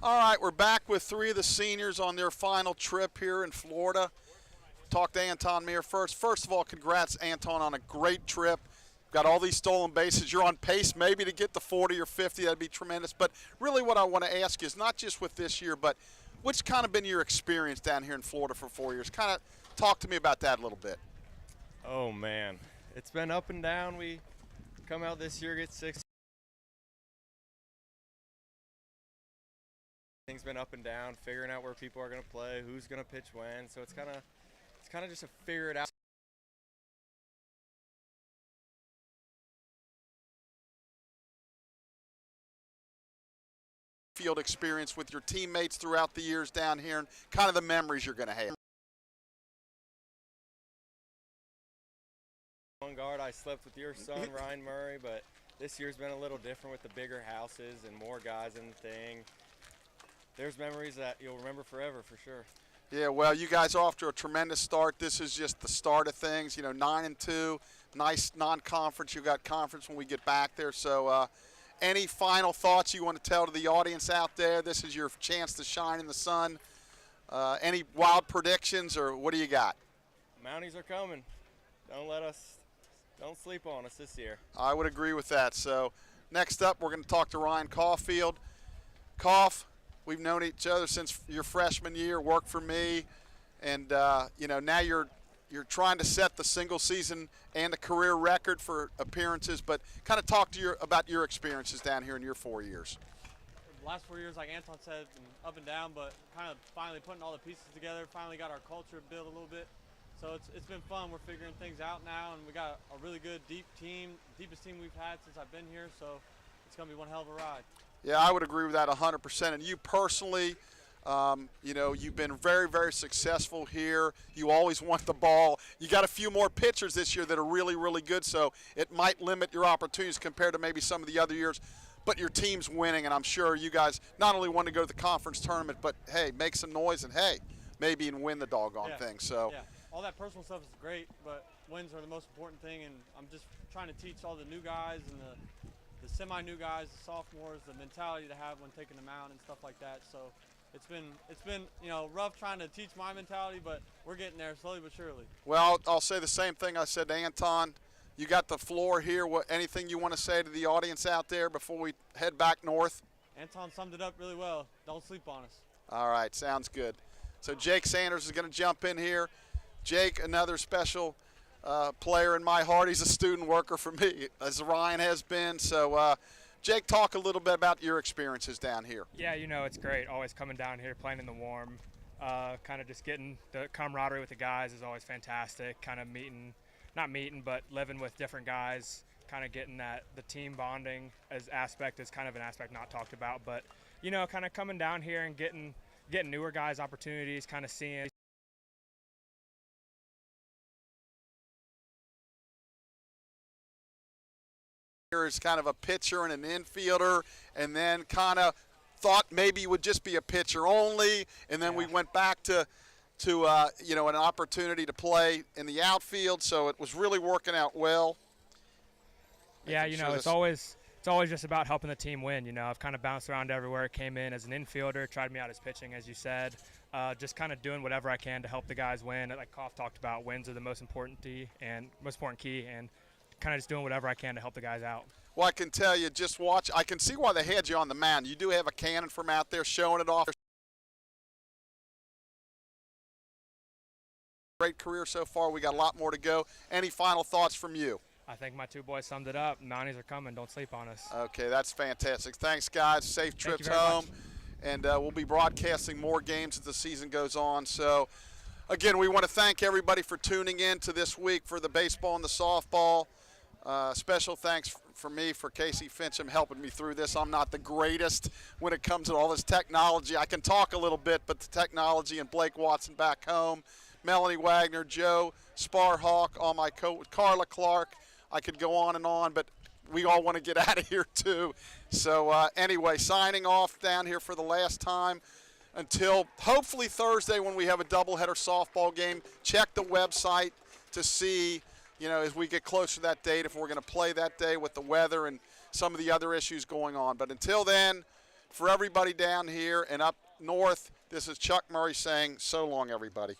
All right, we're back with three of the seniors on their final trip here in Florida. Talk to Anton Meir first. First of all, congrats, Anton, on a great trip. Got all these stolen bases. You're on pace maybe to get to 40 or 50. That'd be tremendous. But really what I want to ask you is not just with this year, but what's kind of been your experience down here in Florida for 4 years? Kind of talk to me about that a little bit. Oh, man. It's been up and down. We come out this year, get 6. Things been up and down, figuring out where people are going to play, who's going to pitch when. So it's kind of just a figure it out. Field experience with your teammates throughout the years down here and kind of the memories you're going to have. On guard, I slept with your son, Ryan Murray, but this year's been a little different with the bigger houses and more guys in the thing. There's memories that you'll remember forever for sure. Yeah, well, you guys are off to a tremendous start. This is just the start of things. 9-2, nice non-conference. You got conference when we get back there. So any final thoughts you want to tell to the audience out there? This is your chance to shine in the sun. Any wild predictions, or what do you got? Mounties are coming. Don't sleep on us this year. I would agree with that. So next up, we're going to talk to Ryan Caulfield. Caulf, we've known each other since your freshman year, worked for me, and now you're trying to set the single season and the career record for appearances, but kind of talk to about your experiences down here in your 4 years. The last 4 years, like Anton said, been up and down, but kind of finally putting all the pieces together, finally got our culture built a little bit. So it's been fun. We're figuring things out now, and we got a really good, deep team, deepest team we've had since I've been here, so it's going to be one hell of a ride. Yeah, I would agree with that 100%. And you personally, you've been very, very successful here. You always want the ball. You got a few more pitchers this year that are really, really good, so it might limit your opportunities compared to maybe some of the other years. But your team's winning, and I'm sure you guys not only want to go to the conference tournament, but, hey, make some noise and, hey, maybe even win the doggone thing. So. Yeah, all that personal stuff is great, but wins are the most important thing, and I'm just trying to teach all the new guys and the semi-new guys, the sophomores, the mentality to have when taking them out and stuff like that. So it's been rough trying to teach my mentality, but we're getting there slowly but surely. Well, I'll say the same thing I said to Anton. You got the floor here. Anything you want to say to the audience out there before we head back north? Anton summed it up really well. Don't sleep on us. All right, sounds good. So Jake Sanders is going to jump in here. Jake, another special player in my heart. He's a student worker for me, as Ryan has been. So, Jake, talk a little bit about your experiences down here. Yeah, it's great. Always coming down here, playing in the warm. Kind of just getting the camaraderie with the guys is always fantastic. Kind of but living with different guys. Kind of getting the team bonding aspect is kind of an aspect not talked about. But, kind of coming down here and getting newer guys opportunities, kind of seeing. As kind of a pitcher and an infielder, and then kind of thought maybe he would just be a pitcher only, and then we went back to an opportunity to play in the outfield, so it was really working out well. Yeah, it's always just about helping the team win. I've kind of bounced around everywhere. Came in as an infielder, tried me out as pitching, as you said. Just kind of doing whatever I can to help the guys win. Like Koff talked about, wins are the most important key, and kind of just doing whatever I can to help the guys out. Well, I can tell you, just watch. I can see why they had you on the mound. You do have a cannon from out there showing it off. Great career so far. We got a lot more to go. Any final thoughts from you? I think my two boys summed it up. Mounties are coming. Don't sleep on us. Okay, that's fantastic. Thanks, guys. Safe trips home. And we'll be broadcasting more games as the season goes on. So, again, we want to thank everybody for tuning in to this week for the baseball and the softball. Special thanks for me, for Casey Fincham, helping me through this. I'm not the greatest when it comes to all this technology. I can talk a little bit, but the technology, and Blake Watson back home, Melanie Wagner, Joe Sparhawk, all my Carla Clark. I could go on and on, but we all want to get out of here too. So anyway, signing off down here for the last time until hopefully Thursday when we have a doubleheader softball game. Check the website to see, as we get closer to that date, if we're going to play that day with the weather and some of the other issues going on. But until then, for everybody down here and up north, this is Chuck Murray saying so long, everybody.